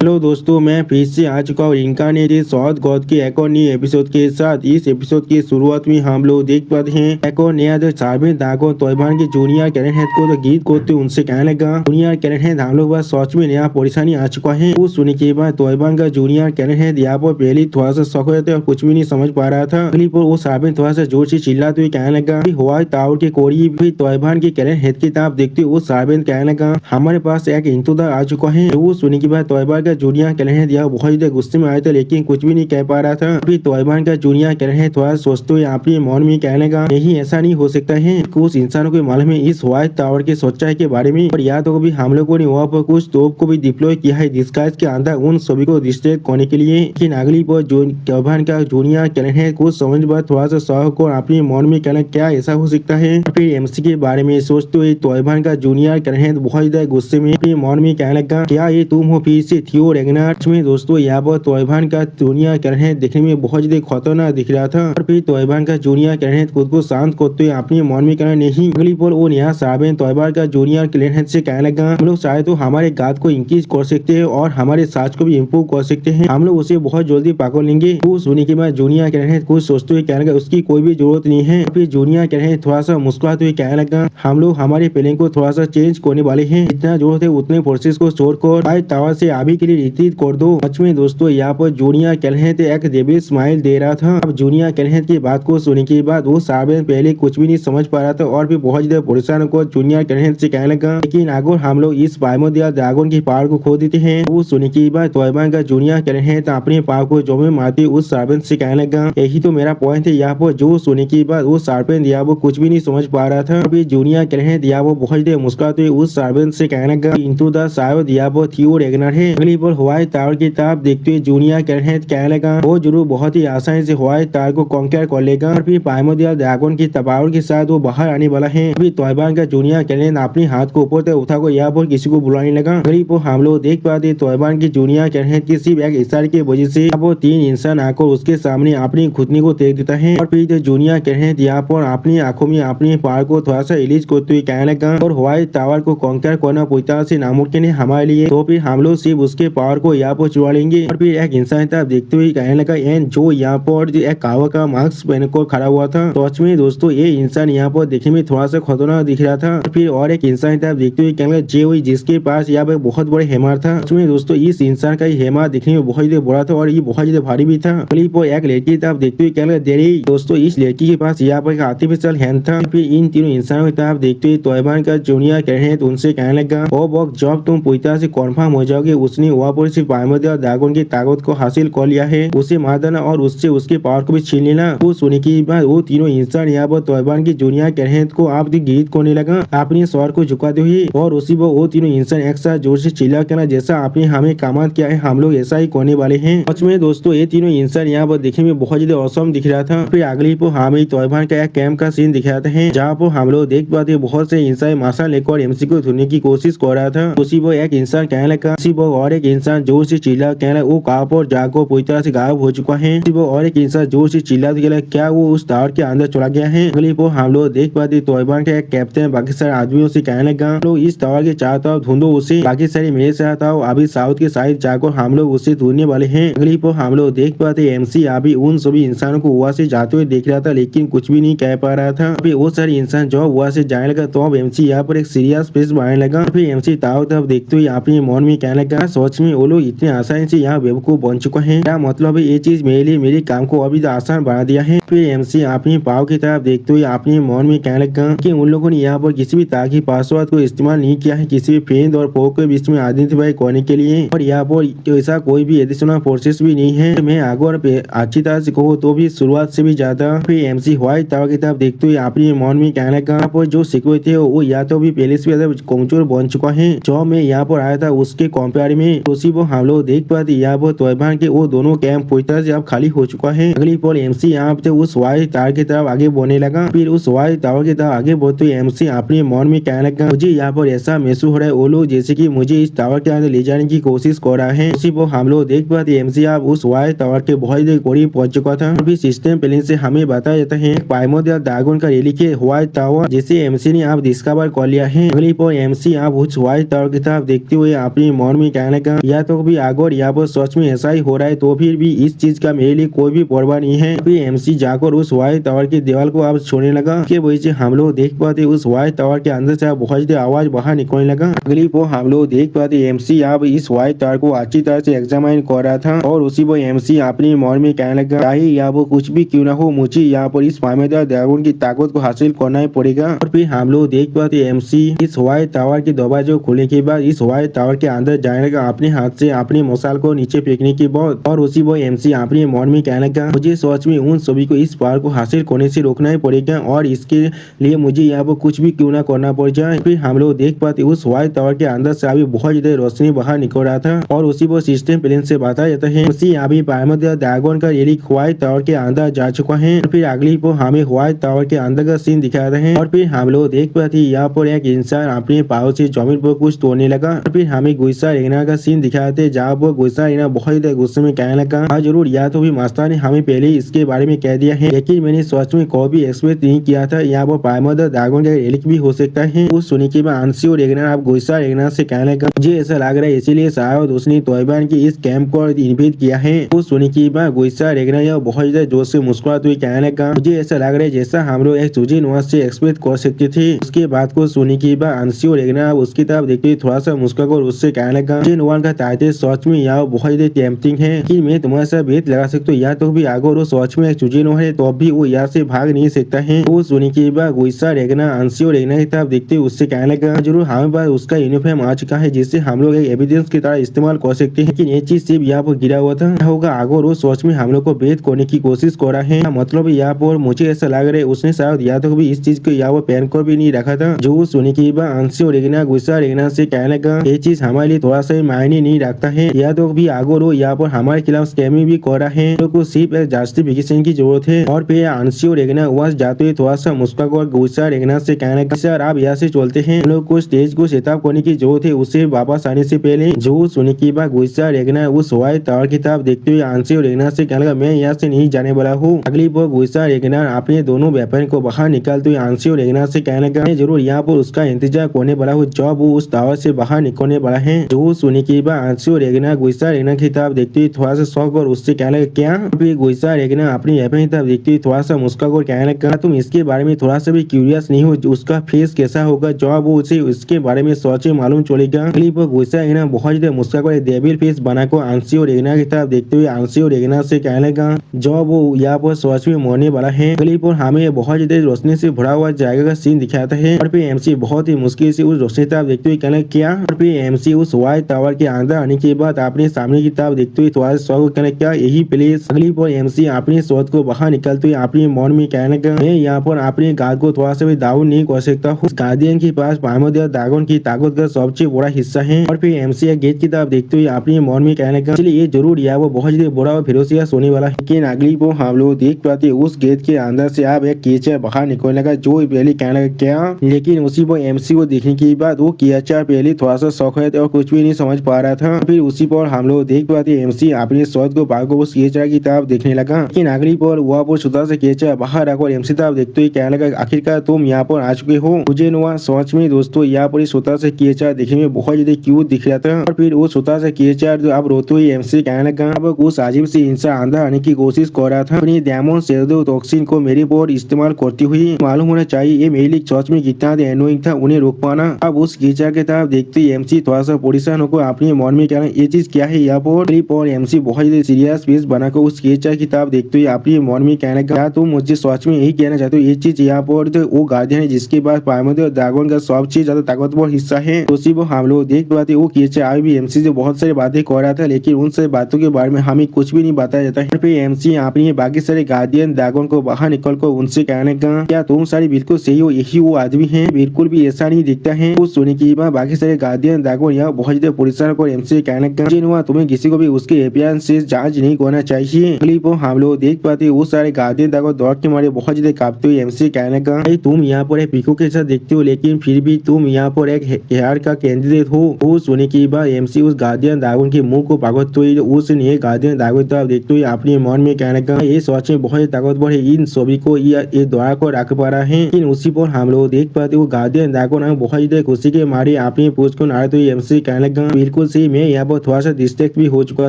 Hello दोस्तों, मैं फिर से आ चुका हूँ इनकार्नेटेड साउथ गॉड के एक और नए एपिसोड के साथ। इस एपिसोड की शुरुआत में हम लोग देख पाते हैं एक और नया जो चार्मिंग दागो तोयबान के जूनियर कैरेट हेड को तो गीत करते उनसे कहने लगा, जूनियर कैरेट हेड हम लोग बस सोच में नया परेशानी आ चुका है। वो सुनने के बाद तोयबान का जूनियर कैरेट हेड यहाँ पर पहले थोड़ा सा शौक होते और कुछ भी नहीं समझ पा रहा था। अगली पर वो चार्मिंग थोड़ा सा जोर से चिल्लाते हुए कहने लगा, हवाई टावर के कोरी भी तोयबान के कैरेट हेड की तरफ देखते वो चार्मिंग कहने लगा, हमारे पास एक इंतजार आ चुका है। वो सुनने के बाद तोयबान का जूनियर कैरेट दिया बहुत ज्यादा गुस्से में आया था, लेकिन कुछ भी नहीं कह पा रहा था। फिर तोयबान का जूनियर कैरेट थोड़ा सोचते हुए अपने मौन में कहने लगा, नहीं ऐसा नहीं हो सकता है, कुछ इंसानों को मालूम है इस व्हाइट टावर के सच्चाई के बारे में। और या तो भी हम लोगों ने वहाँ पर कुछ तोप को भी डिप्लॉय किया है डिस्गाइज के अंदर उन सभी को डिस्ट्रैक्ट करने के लिए। लेकिन अगली पर तोयबान का जूनियर कैरेट कुछ समझ बाद थोड़ा सा शौक और अपने मौन में कहना क्या ऐसा हो सकता है। फिर एमसी के बारे में सोचते हुए तोयबान का जूनियर कैरेट बहुत ज्यादा गुस्से में अपने मौन में कहने लगा, क्या ये तुम हो फिर से थियो रेगनार में। दोस्तों यहाँ पर तोयबान का जूनियर कैरेट देखने में बहुत ज्यादा खतरनाक दिख रहा था। और फिर तोयबान का जूनियर कैरेट खुद को शांत करते हुए अपने मन में कहना, नहीं अगली पर वो नया साबिन तोयबान का जूनियर कैरेट से कहने लगा, हम लोग चाहे तो हमारे गाद को इंक्रीज कर सकते हैं और हमारे साज को भी इम्प्रूव कर सकते हैं, हम लोग उसे बहुत जल्दी पकड़ लेंगे। वो सुनने के बाद जूनियर कैरेट कुछ सोचते हुए कहने लगा, उसकी कोई भी जरूरत नहीं है। फिर जूनियर कैरेट थोड़ा सा मुस्कुराते हुए कहने लगा, हम लोग हमारे प्लान को थोड़ा सा चेंज करने वाले हैं, जितना जरूरत है उतने फोर्सेस को छोड़कर व्हाइट टावर से अभी के लिए रिट्रीट कर दो। सच में दोस्तों यहाँ पर जूनियर कैरेट एक देवी स्माइल दे रहा था। अब जूनियर कैरेट की बात को सुनने के बाद वो साबिन पहले कुछ भी नहीं समझ पा रहा था और भी बहुत ज्यादा परेशान को जूनियर कैरेट से कहने लगा, लेकिन अगर हम लोग इस प्राइमोर्डियल ड्रैगन की पावर को खो देते हैं। वो सुनने के बाद तोयबान का जूनियर कैरेट अपने पावर को जो में मारते उस साबिन से कहने लगा, यही तो मेरा पॉइंट है। यहाँ पर जो सुनने के बाद वो साबिन दिया वो कुछ भी नहीं समझ पा रहा था। अभी जूनियर कैरेट दिया वो बहुत ज्यादा मुस्कुराते हुए उस साबिन से कहने लगा, इंटू द शायद यहाँ पर थियो रेगनार है। अगली बार हवाई टावर की तरफ देखते हुए जूनियर कैरेट कहने लगा, वो जरूर बहुत ही आसानी से हवाई टावर को कॉन्कर कर लेगा और फिर प्राइमोर्डियल ड्रैगन की पावर के साथ वो बाहर आने वाला है। अभी तोयबान का जूनियर कैरेट अपने हाथ को ऊपर तक उठा को यहाँ पर किसी को बुलाने लगा। गरीब को हम लोग देख पाते तोयबान की जूनियर कैरेट की सिर्फ एक इशारे की वजह से वो तीन इंसान आकर उसके सामने अपनी घुटने को देख देता है। और फिर जूनियर कैरेट यहाँ पर अपनी आंखों में अपनी पावर को थोड़ा सा रिलीज करते हुए कहने लगा, और हवाई टावर को कॉन्कर करना पूरी तरह से नामुमकिन है हमारे लिए, तो फिर हम लोग सिर्फ उसके पावर को यहाँ पर चुरा लेंगे। और फिर एक इंसान तरफ देखते हुए कहने लगा, एंड जो यहाँ पर एक कावा का मास्क पहन कर खड़ा हुआ था। तो सच में दोस्तों ये इंसान यहाँ पर देखने में थोड़ा सा खतरनाक दिख रहा था। फिर और एक इंसान तरफ देखते हुए कहने लगा, जे हुई जिसके पास यहाँ पर बहुत बड़े हेमार था। सच में दोस्तों इस इंसान का हेमार दिखने में बहुत ज्यादा बड़ा था और ये बहुत ज्यादा भारी भी था। क्लिप एक लड़की की तरफ देखते हुए कहने लगा, देरी दोस्तों इस लड़की के पास यहाँ पर एक आर्टिफिशियल हैंड था। फिर इन तीनों इंसानों की तरफ देखते हुए तोयबान का जूनियर कैरेट उनसे कहने लगा, ओ वक्त जब तुम पूरी तरह से कन्फर्म हो जाओगे उसने वहाँ पर सिर्फ प्राइमोर्डियल ड्रैगन की ताकत को हासिल कर लिया है, उसे मार देना और उससे उसके पावर को भी छीन लेना। वो सुनने के बाद वो तीनों इंसान यहाँ पर तोयबान की जूनियर कैरेट को आप गीत करने लगा अपने स्वर को झुकाते हुए। और उसी पर वो तीनों इंसान एक साथ जोर से चिल्ला करना, जैसा आपने हमें कामत किया है हम लोग ऐसा ही करने वाले हैं। सच में दोस्तों ये तीनों इंसान यहाँ पर देखने में बहुत ज्यादा औसम दिख रहा था। फिर अगली पर हमें तोयबान का एक कैंप का सीन दिखाते हैं, जहाँ पर हम लोग देख पाते बहुत से इंसान माशा लेकर एमसी को धुलने की कोशिश कर रहा था। उसी पर एक इंसान कहने लगा, उसी पर और एक इंसान जोर से चिल्ला कहने लगा, वो कहाँ पर जाकर पूरी तरह से गायब हो चुका है। और एक इंसान जोर से चिल्ला दिया, क्या वो उस टावर के अंदर चला गया है। अगली पर हम लोग देख पाते तोयबान का एक कैप्टन बाकी सारे आदमियों से कहने लगा, लोग इस टावर के चारों तरफ ढूंढो उसे, बाकी सारे मेरे साथ आओ, अभी साउथ के साइड जाकर हम लोग उसे ढूंढने वाले हैं। अगली पर हम लोग देख पाते एमसी अभी उन सभी इंसानों को वहाँ से जाते हुए देख रहा था, लेकिन कुछ भी नहीं कह पा रहा था। अभी वो सारे इंसान जो वहाँ से जाने लगा तो अब एमसी यहाँ पर एक सीरियस फेस बनाने लगा। फिर एमसी टावर तरफ देखते हुए अपने मन में कहने लगा, सोच में वो लोग इतने आसानी से यहाँ बेवकूफ बन चुका है, क्या मतलब है ये चीज मेरे लिए मेरे काम को अभी आसान बना दिया है। फिर एमसी अपनी पाव की तरफ देखते हुए अपने मन में कहने लगा कि उन लोगों ने यहाँ पर किसी भी तरह की पासवर्ड को इस्तेमाल नहीं किया है किसी भी फ्रेंड और फोक के बीच में आइडेंटिफाई करने के लिए, और यहाँ पर ऐसा कोई भी एडिशनल प्रोसेस भी नहीं है। मैं अगर अच्छी तरह से कहूँ तो भी शुरुआत से भी ज्यादा। फिर एमसी व्हाइट टावर की तरफ देखते हुए अपने मन में कहने लगा, यहाँ पर जो सिक्योरिटी है वो या तो भी पहले से ज्यादा कमजोर बन चुका है, जो मैं यहाँ पर आया था उसके कंपेयर में। उसी को हम लोग देख पाते यहाँ पर तोयबान के वो दोनों कैंप पूरी तरह से अब खाली हो चुका है। अगली पर एमसी यहाँ पे उस व्हाइट टावर की तरफ आगे बढ़ने लगा। फिर उस व्हाइट टावर की तरफ आगे बढ़ते हुए एमसी अपने मन में कहने लगा, मुझे यहाँ पर ऐसा महसूस हो रहा है वो लोग जैसे कि मुझे इस टावर के अंदर ले जाने की कोशिश कर रहा है। उसी पर हम लोग देख पाते एमसी आप उस व्हाइट टावर के बहुत करीब पहुंच चुका था। फिर सिस्टम प्लेन से हमें बताया जाता है प्राइमोर्डियल ड्रैगन का रेली के व्हाइट टावर जिसे एमसी ने आप डिस्कवर कर लिया है। अगली पर एमसी आप उस व्हाइट टावर की तरफ देखते हुए अपने मन में कहने लगा या तो भी अगर यहाँ पर सच में ऐसा ही हो रहा है तो फिर भी इस चीज का मेरे लिए कोई भी परवाह नहीं है। फिर एमसी जाकर उस व्हाइट टावर की दीवार को अब छोड़ने लगा। के वजह से हम लोग देख पाते उस व्हाइट टावर के अंदर से बहुत आवाज बाहर निकलने लगा। अगली वो हम लोग देख पाते एमसी अब इस व्हाइट टावर को अच्छी तरह से एग्जामिन कर रहा था और उसी वो एमसी अपनी मन में कहने लगा चाहे या वो कुछ भी क्यों ना हो मुझे यहाँ पर इस पामेदार ड्रैगन की ताकत को हासिल करना ही पड़ेगा। और फिर हम लोग देख पाते एमसी इस व्हाइट टावर के दरवाजे खोलने के बाद इस व्हाइट टावर के अंदर जाने का अपने हाथ से अपनी मसाल को नीचे फेंकने के बाद और उसी वो एमसी अपने मन में कहने लगा मुझे सच में उन सभी को इस पावर को हासिल करने से रोकना ही पड़ेगा और इसके लिए मुझे यहाँ पर कुछ भी क्यों ना करना पड़ जाए। फिर हम लोग देख पाते उस व्हाइट टावर के अंदर से अभी बहुत ज्यादा रोशनी बाहर निकल रहा था और उसी वो सिस्टम प्लेन से बताया जाता है उसी अभी पामेदार ड्रैगन का रेलिक व्हाइट टावर के अंदर जा चुका है। फिर अगली वो हमें व्हाइट टावर के अंदर का सीन दिखाते हैं और फिर हम लोग देख पाते यहाँ पर एक इंसान अपने पाव से जमीन पर कुछ तोड़ने लगा। फिर हमें गुस्सा रेगना का सीन दिखाते जहाँ वो गुस्सा रेगना बहुत ज्यादा गुस्से में कहने लगा हाँ जरूर या तो भी मास्टर ने हमें पहले इसके बारे में कह दिया है लेकिन मैंने सच में कभी एक्सपेक्ट नहीं किया था यहाँ पर पामेदार ड्रैगन का रेलिक भी हो सकता है। उस सुनी के बाद अंशी और रेगना अब गुस्सा रेगना से कहने लगा मुझे ऐसा लग रहा है इसीलिए शायद उसने तोयबान की इस कैंप को इन्वाइट किया है। उस सुनी के बाद गुस्सा रेगना यह बहुत ज्यादा जोर से मुस्कुराते हुए कहने लगा मुझे ऐसा लग रहा है जैसा हम लोग एक चूजी नवाज से एक्सपेक्ट कर सकते थे। उसके बाद को सुनी के बाद अंशी और रेगना उसकी तरफ देखते हुए थोड़ा सा मुस्कुरा कर उससे कहने लगा मुझे नवान का ताकत सच में यह बहुत ज्यादा टेम्पटिंग है कि मैं तुम्हारे साथ बेत लगा सकता हूँ या तो भी अगर वो सच में एक चूजी नवा है तो भी वो यहाँ से भाग नहीं सकता है। वो सुनी के बाद गुस्सा रेगना अंशी और रेगना की तरफ देखते हुए उससे कहने लगा जरूर हमारे पास उसका यूनिफॉर्म आ चुका है जिससे हम लोग एक एविडेंस की तरह इस्तेमाल कर सकते हैं लेकिन ये चीज सिर्फ यहाँ पर गिरा हुआ था होगा अगर वो सच में हम लोग को बेत करने की कोशिश कर रहा है मतलब यहाँ पर मुझे ऐसा लग रहा है उसने शायद या तो भी इस चीज को यहाँ पर पहन कर भी नहीं रखा था। जो सुनी के बाद अंशी और रेगना गुस्सा रेगना से कहने लगा ये चीज हमारे लिए थोड़ा सा मायने नहीं रखता है या तो भी अगर वो यहाँ पर हमारे खिलाफ स्कैमिंग भी कर रहा है तो सिर्फ एक जस्टिफिकेशन की जरूरत है। और फिर अंशी और रेगना वहाँ जाते हुए थोड़ा सा मुस्कुरा कर गुस्सा रेगना से कहने लगा सर आप यहाँ से चलते हैं लोग को स्टेज को सेटअप करने की जरूरत है उससे वापस आने से पहले। जो सुनी के बाद गुस्सा रेगना उस व्हाइट टावर की तरफ देखते हुए अंशी और रेगना से कहने लगा मैं यहाँ से नहीं जाने वाला हूँ। अगली बार गुस्सा रेगना अपने दोनों व्यापारी को बाहर निकालते हुए अंशी और रेगना से कहने लगा मैं जरूर यहाँ पर उसका इंतजार करने वाला हूँ जब वो उस टावर से बाहर निकलने वाला है। जो सुनी के बाद अंशी और रेगना गुस्सा रेगना की तरफ देखते हुए थोड़ा सा शौक और उससे कहने लगा क्या। फिर गुस्सा रेगना अपनी व्यापारी की तरफ देखते हुए थोड़ा सा मुस्कुरा कर कहने लगा तुम इसके बारे में थोड़ा सा भी क्यूरियस नहीं हो उसका फेस कैसा होगा जब वो उसे उसके बारे में सोचे मालूम चलेगा। अगली बार गुस्सा रेगना बहुत ज्यादा मुस्कुरा कर डेविल फेस बनाकर अंशी और रेगना की तरफ देखते हुए अंशी और रेगना से कहने लगा जब वो यहाँ पर सच में मरने वाला है। अगली बार हमें बहुत ज्यादा रोशनी से भरा हुआ जगह का सीन दिखाता है और फिर एमसी बहुत ही मुश्किल से उस रोशनी तरफ देखते हुए कहने क्या। और फिर एमसी उस व्हाइट टावर के अंदर आने के बाद अपने सामने की तरफ देखते हुए थोड़ा सा कहने क्या यही प्लेस। अगली बार एमसी अपने शोध को बाहर निकलते हुए अपने मन में कहने का मैं यहाँ पर अपने गार्ड को थोड़ा सा भी डाउन नहीं कर सकता हूँ। गार्डियन के पास पामेदार ड्रैगन की ताकत का सबसे बड़ा हिस्सा है। और फिर एमसी गेट की तरफ देखते हुए अपने मन में कहने का चलिए ये जरूर या वो बहुत ज्यादा बड़ा और फिरोसियस होने वाला है। लेकिन अगली वो हम लोग देख पाते उस गेट के अंदर से अब एक केचर बाहर निकलने लगा जो पहले कहने लगा क्या। लेकिन उसी वो एमसी को देखने के बाद वो केचर पहले थोड़ा सा शौक है और कुछ भी नहीं समझ पा रहा था। फिर उसी पर हम लोग देख पाते एमसी अपने शौद को भाग उस केचर की तरफ देखने लगा। लेकिन अगली पर वह वो छोटा सा केचर बाहर आकर एमसी तरफ देखते हुए कहने लगा आखिरकार तुम यहाँ पर आ चुके हो। मुझे नुआ सोच में दोस्तों यहाँ पर छोटा सा केचर देखने में बहुत ज्यादा क्यूट दिख रहा था। और फिर वो छोटा सा केचर जो अब रोते हुए एमसी कहने लगा अब उस अजीब से इंसान अंदर आने की कोशिश कर रहा था। अपनी डेमन सेडो टॉक्सिन को मेरे पर इस्तेमाल करती हुई मालूम होना चाहिए ये मेरे लिए सच में कितना एनोइंग था उन्हें रोक पाना। अब उस केचर के तरफ देखते ही एमसी थोड़ा सा परेशान होकर अपने मन में कहना ये चीज क्या है यहाँ पर। एमसी बहुत ज्यादा सीरियस फेस बनाकर उस केचर की तरफ देखते हुए अपने मन में कहने का तुम मुझे सच में यही कहना चाहते हो ये चीज यहाँ पर तो वो गार्डियन है जिसके पास पामेदार ड्रैगन का सबसे ज्यादा ताकतवर हिस्सा है। तो सिर्फ हम लोग देख पाते वो केचर अभी भी एमसी से बहुत सारी बातें कर रहा था लेकिन उन सारी बातों के बारे में हमें कुछ भी नहीं बताया जाता है। फिर एमसी अपनी बाकी सारे गार्डियन ड्रैगन को बाहर निकल कर उनसे कहने का क्या तुम सारी बिल्कुल सही हो यही वो आदमी है बिल्कुल भी ऐसा नहीं दिखता है। उस सुनी की बाकी सारे गार्डियन ड्रैगन यहाँ बहुत ज्यादा परेशान कर एमसी कहने का तुम्हें किसी को भी उसके अपीयरेंस से जांच नहीं करना चाहिए। अगली वो हम लोग देख पाते वो सारे गार्डियन ड्रैगन दौड़ के मारे बहुत ज्यादा कांपते हुए एमसी कहने का तुम यहाँ पर एक पीको के साथ देखते हो लेकिन फिर भी तुम यहाँ पर एक हेयर का कैंडिडेट हो। वो सुनी की बात एमसी उस गार्डियन ड्रैगन के मुंह को पकड़ते हुए उस नए गार्डियन ड्रैगन तरफ देखते हुए अपने मन में कहने का ये सच में बहुत ताकतवर है इन सभी को ये द्वारा को रख पा रहा है। लेकिन उसी पर हम लोग देख पाते वो गार्डियन ड्रैगन बहुत ज्यादा खुशी के मारे अपनी पूछ को नाड़ते हुए एमसी कहने का बिल्कुल बिल्कुल सही, मैं यहाँ पर थोड़ा सा डिस्ट्रैक्ट भी हो चुका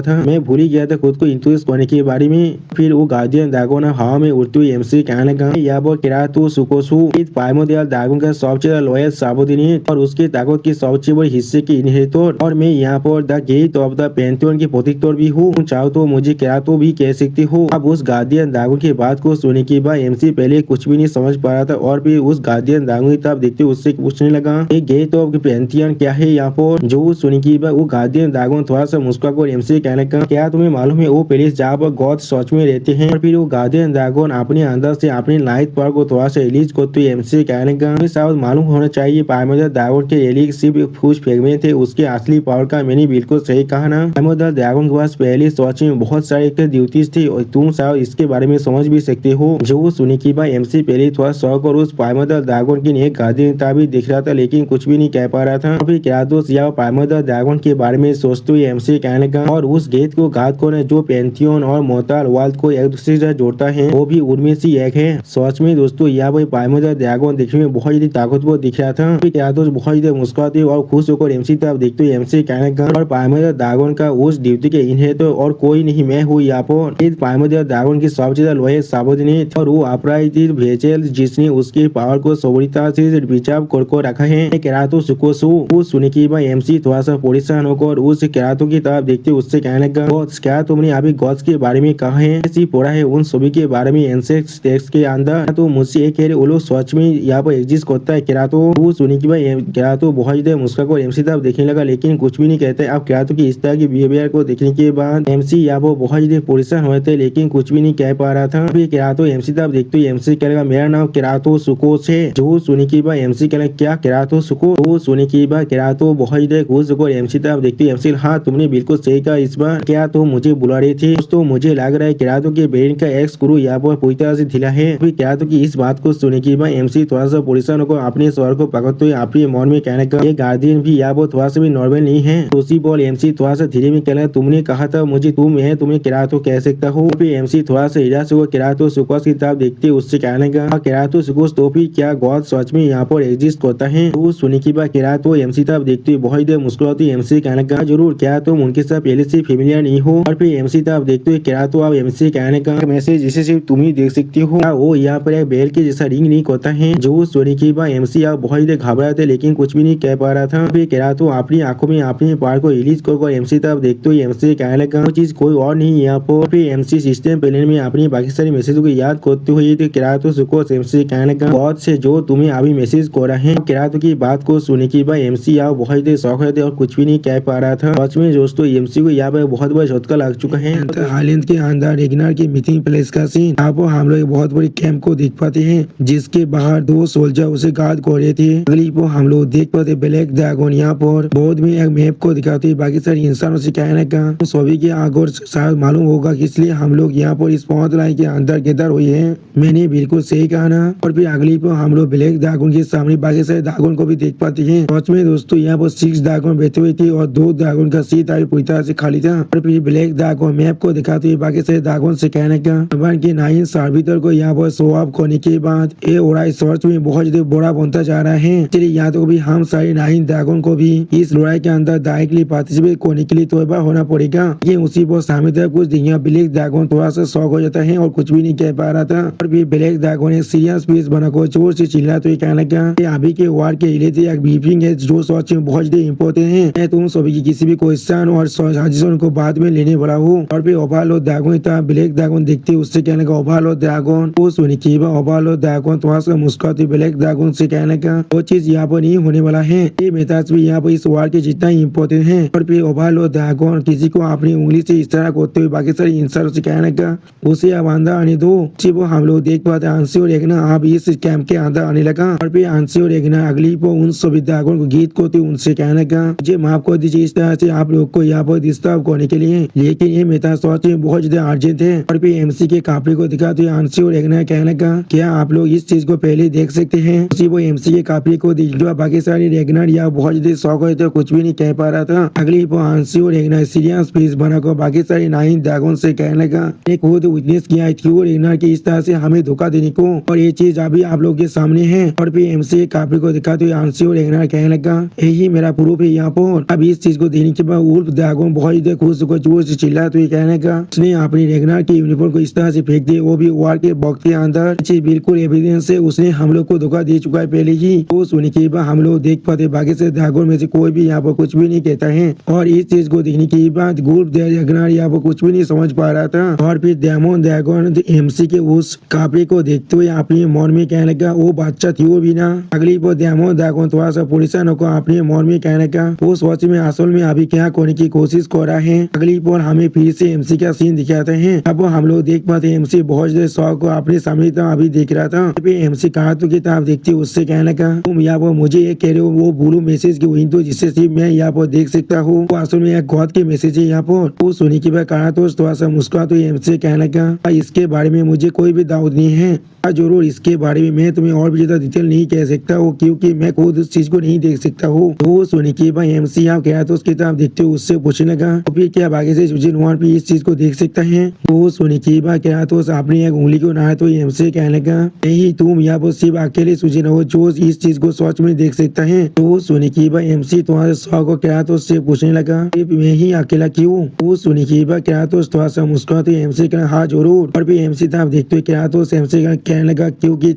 था, मैं भूल ही गया था खुद को इंट्रोड्यूस करने के बारे में। फिर वो गार्डियन ड्रैगन हवा में उड़ती हुई एमसी कहने लगा यहाँ पर किरातो सुकोसु प्राइमोर्डियल ड्रैगन का सबसे ज्यादा लॉयल सबऑर्डिनेट और उसके ताकत की सबसे बड़ी हिस्से की इनहेरिटर, और मैं यहाँ पर the gate of the Pantheon की प्रतीक भी हूँ। चाहो तो मुझे किरातो भी कह सकते हो। अब उस गार्डियन ड्रैगन की बात को सुनने के बाद एमसी पहले कुछ भी नहीं समझ पा रहा था और फिर उस गार्डियन ड्रैगन की तरफ देखते उससे पूछने लगा एक गेट ऑफ पैंथियन क्या है यहाँ पर। जो सुनने के बाद वो गार्डियन ड्रैगन थोड़ा सा मुस्कुराकर एमसी कहने लगा क्या तुम्हें मालूम है वो प्लेस जहाँ पर गॉड सच में रहते हैं। और फिर वो गार्डियन ड्रैगन अपने अंदर से अपने लाइट पावर को थोड़ा सा रिलीज करते हुए एमसी कहने लगा शायद मालूम होना चाहिए प्राइमोर्डियल ड्रैगन के रिलीज सिर्फ कुछ फ्रेगमेंट थे उसके असली पावर का। मैंने बिल्कुल सही कहा ना, प्राइमोर्डियल ड्रैगन के पास पहले सच में बहुत सारे ड्यूटीज थी और तुम शायद इसके बारे में समझ भी सकते हो। जो सुनी की बात एमसी पहले थोड़ा शौक और उस प्राइमोर्डियल ड्रैगन की एक गार्डियन भी दिख रहा था लेकिन कुछ भी नहीं कह पा रहा था। फिर किरातोस या प्राइमोर्डियल ड्रैगन के बारे में सोचते हुए एमसी कहने लगा और उस गेट को घात को जो पैंथियन और मोर्टल वर्ल्ड को एक दूसरे से जोड़ता है वो भी उनमें से एक है। सच में दोस्तों यह वही प्राइमोर्डियल ड्रैगन दिखने में बहुत ज्यादा ताकतवर दिख रहा था। फिर किरातोस बहुत ज्यादा मुस्कुराते और खुश होकर एमसी तरफ देखते हुए एमसी कहने लगा और प्राइमोर्डियल ड्रैगन का उस ड्यूटी के इनहेरिटर और कोई नहीं मैं हूँ यहाँ पर। इस प्राइमोर्डियल ड्रैगन की सबसे ज्यादा लॉयल सबऑर्डिनेट और वो अपराजित भेजेल जिसने उसके पावर को सोवरिता से बिचाव कर रखा है किरातो सुकोसु। वो सुने की बात एमसी थोड़ा सा परेशान होकर उस किरातो की तरफ देखते उससे कहने लगा क्या तुमने अभी गॉड्स के बारे में कहा है पढ़ा है उन सभी के बारे में एंसेक्स टेक्स्ट के अंदर तो मुझसे एक कह रहे वो लोग सच में यहाँ पर एग्जिस्ट करता है किरातो। वो सुने की बात किरातो बहुत ज्यादा मुस्कुराकर एमसी तरफ देखने लगा लेकिन कुछ भी नहीं कहते। अब किरातो की इस तरह की बिहेवियर को देखने के बाद एमसी यहाँ पर बहुत ज्यादा परेशान हुए थे लेकिन कुछ भी नहीं कह पा रहा था। फिर किरातो एमसी तरफ देखते हुए एमसी कहेगा मेरा नाम किरातो सुकोस है। जो सुने की बात एमसी कहेगा क्या किरातो सुको। वो सुने की बात किरातो बहुत ज्यादा खुश होकर एमसी तरफ देखते हुए एमसी हाँ तुमने बिल्कुल सही कहा इस बार क्या तो मुझे बुला रही थी तो मुझे लग रहा है किरातो के ब्रेन का एक्स गुरु यहाँ पर पूरी तरह से ढीला है। फिर किरातो की इस बात को सुने की बात एमसी थोड़ा सा परेशान होकर अपने स्वर को पकड़ते हुए अपने मन में कहने का ये गार्डियन भी यहाँ पर थोड़ा सा भी नॉर्मल नहीं है। तो उसी बोल एमसी थोड़ा सा धीरे में कहना तुमने कहा था मुझे तुम है तुम्हें किरातो कह सकता हो। फिर एमसी थोड़ा सा हिला से किरातो सुकोस की तरफ देखते उससे कहने का किरातो सुकोस तो फिर क्या गॉड सच में यहाँ पर एग्जिस्ट करता है। तो सुने की बात किरातो एमसी तरफ देखते हुए बहुत देर मुस्कुराती एमसी कहने का जरूर क्या तुम उनके साथ पहले से फेमिलियर नहीं हो। और फिर एमसी तरफ देखते हुए किरातो अब एमसी कहने का मैसेज जिसे सिर्फ तुम ही देख सकती हो वो यहाँ पर एक बेल के जैसा रिंग नहीं करता है। जो सुने की बात एमसी अब बहुत देर घबरा थे लेकिन कुछ भी नहीं कह पा रहा था। फिर किरातो अपनी आंखों में अपने पार को रिलीज कर एमसी तरफ देखते हुए एमसी कहने लगा वो चीज कोई और नहीं यहाँ पर। फिर एमसी सिस्टम प्लेन में अपनी बाकी सारी मैसेज को याद करते हुए किरातो सुकोस एमसी कहने का बहुत से जो तुम्हें अभी मैसेज कर रहे हैं। किरातो की बात को सुने की बात एमसी यहाँ बहुत देर शौक थे और कुछ भी नहीं कह पा रहा था। सच में दोस्तों एमसी को यहाँ पर बहुत बड़ा झटका लग चुका है। हालैंड के अंदर रेगनार की मीटिंग प्लेस का सीन यहाँ पर हम लोग बहुत बड़ी कैंप को देख पाते हैं जिसके बाहर दो सोल्जर उसे गार्ड कर रहे थे। अगली पर हम लोग देख पाते ब्लैक ड्रैगन यहाँ पर बहुत में एक मैप को दिखाते बाकी सारे इंसानों से कहने का तो सभी के आगे शायद मालूम होगा इसलिए हम लोग यहाँ पर इस पॉइंट लाइन के अंदर गैदर हुए हैं। मैंने बिल्कुल सही कहा ना। और फिर अगली पर हम लोग ब्लैक ड्रैगन के सामने बाकी सारे ड्रैगन को भी देख पाते हैं। सच में दोस्तों यहाँ पर 6 ड्रैगन बैठे हुए थे और 2 ड्रैगन का सीट पूरी तरह से खाली था। और फिर ब्लैक ड्रैगन मैप को दिखाते हुए बाकी सारे ड्रैगन से कहने का भगवान के 9 सर्विटर को यहाँ पर शो ऑफ करने के बाद ये लड़ाई सर्च में बहुत ज्यादा बड़ा बनता जा रहा है। चलिए यहाँ तो भी हम सारे 9 ड्रैगन को भी इस लड़ाई के अंदर डायरेक्टली पार्टिसिपेट करने के लिए तैयार होना पड़ेगा। ये उसी पर सामने तरफ कुछ यहाँ ब्लैक ड्रैगन थोड़ा सा शौक हो जाता है और कुछ भी नहीं कह पा रहा था। और फिर ब्लैक ड्रैगन एक सीरियस पीस बनाकर जोर से चिल्ला तो ये कहने का अभी के वार के रिलेटेड एक ब्रीफिंग है जो सच में बहुत ज्यादा इम्पोर्टेंट है। मैं तुम सभी की किसी भी क्वेश्चन और सजेशन को बाद में लेने वाला हूँ। और फिर ओवरलॉर्ड ड्रैगन था ब्लैक ड्रैगन देखते उससे कहने का ओवरलॉर्ड ड्रैगन वो सुनी की ओवरलॉर्ड ड्रैगन थोड़ा सा मुस्कुराते ब्लैक ड्रैगन से कहने का वो चीज यहाँ पर नहीं होने वाला है। ये मेथड भी यहाँ पर इस वार के जितना ही इम्पोर्टेंट है। और फिर ओवरलॉर्ड ड्रैगन किसी को अपनी उंगली से इशारा करते हुए बाकी सारे इंसानों से कहने का उसे अब अंदर आने दो। वो हम लोग देख पाते आंसी और रेगना अब इस कैंप के अंदर आने लगा। और फिर आंसी और रेगना अगली पर उन सभी ड्रैगन को गीत करते उनसे कहने का मुझे माफ कर दीजिए इस तरह से आप लोग को यहाँ पर डिस्टर्ब करने के लिए लेकिन ये मेथड सच में बहुत ज्यादा अर्जेंट है। और फिर एमसी के कापड़ी को दिखाते हुए आंसी और रेगना कहने का क्या आप लोग इस चीज को पहले देख सकते हैं। उसी वो एमसी के कापड़ी को दिखा बाकी सारे रेगनर यहाँ बहुत ज्यादा शौक हुए थे कुछ भी नहीं कह पा रहा था। अगली पर आंसी और रेगना सीरियस पीस बनाकर बाकी सारे 9 ड्रैगन से कहने का एक खुद विटनेस किया थी रेगनर की इस तरह से हमें धोखा देने को और ये चीज अभी आप लोग के सामने है। और फिर एमसी के कापड़ी को दिखाते हुए आंसी और रेगनर कहने लगा यही मेरा प्रूफ है यहाँ पर। अब इस चीज को देखने के बाद उल्फ ड्रैगन बहुत ही खुश होकर जोर से चिल्ला तो ये कहने का उसने अपनी रेगनार की यूनिफॉर्म को इस तरह से फेंक दिया, वो भी वार के बॉक्स के अंदर। बिल्कुल एविडेंस है, उसने हम लोग को धोखा दे चुका है पहले ही। तो सुनने के बाद हम लोग देख पाते बाकी से ड्रैगन में से कोई भी यहाँ पर कुछ भी नहीं कहता है, और इस चीज को देखने के बाद उल्फ ड्रैगन यहाँ पर कुछ भी नहीं समझ पा रहा था। और फिर डेमन ड्रैगन एमसी के उस कपड़े को देखते हुए अपने मन में कहने लगा वो बच्चा थी वो भी ना। अगली पर डेमन ड्रैगन थोड़ा सा परेशान होकर अपने मन में कहने लगा वो सोच में असल में अभी क्या करने की कोशिश कर रहा है। अगली पर हमें फिर से एमसी का सीन दिखाते हैं। अब हम लोग देख पाते एमसी बहुत ज्यादा शौक को अपने सामने अभी देख रहा था। एमसी कार्टून की तरफ देखते उससे कहने लगा तुम यहाँ पर मुझे ये कह रहे हो वो ब्लू मैसेज की विंडो जिससे सिर्फ मैं यहाँ पर देख सकता हूँ, वो असल में एक गॉड के मैसेज है यहाँ पर। वो सुनी की बात कहा तो थोड़ा सा मुस्कुरा तो एमसी कहने लगा इसके बारे में मुझे कोई भी डाउट नहीं है, जरूर इसके बारे में मैं तुम्हें और भी ज्यादा डिटेल नहीं कह सकता हूँ क्योंकि मैं खुद उस चीज को नहीं देख सकता हूँ। तो सुनी की भाई एमसी यहाँ कह तो उसकी तरफ देखते हुए उससे पूछने लगा तो फिर क्या बाकी से सुजिन वहां भी इस चीज को देख सकता है। तो सुनी की बात कह तो अपनी एक उंगली को ना तो एमसी कहने लगा नहीं तुम यहाँ पर सिर्फ अकेले सुजिन हो जो इस चीज को सोच में देख सकता है। तो सुनी की भाई एमसी तुम्हारे शौक को कह तो उससे पूछने लगा मैं ही अकेला क्यों। वो सुनी की बात कह तो थोड़ा सा मुस्कुराते एमसी कहना हाँ जरूर। और फिर एमसी तरफ देखते हुए कह तो एमसी कहने लगा क्योंकि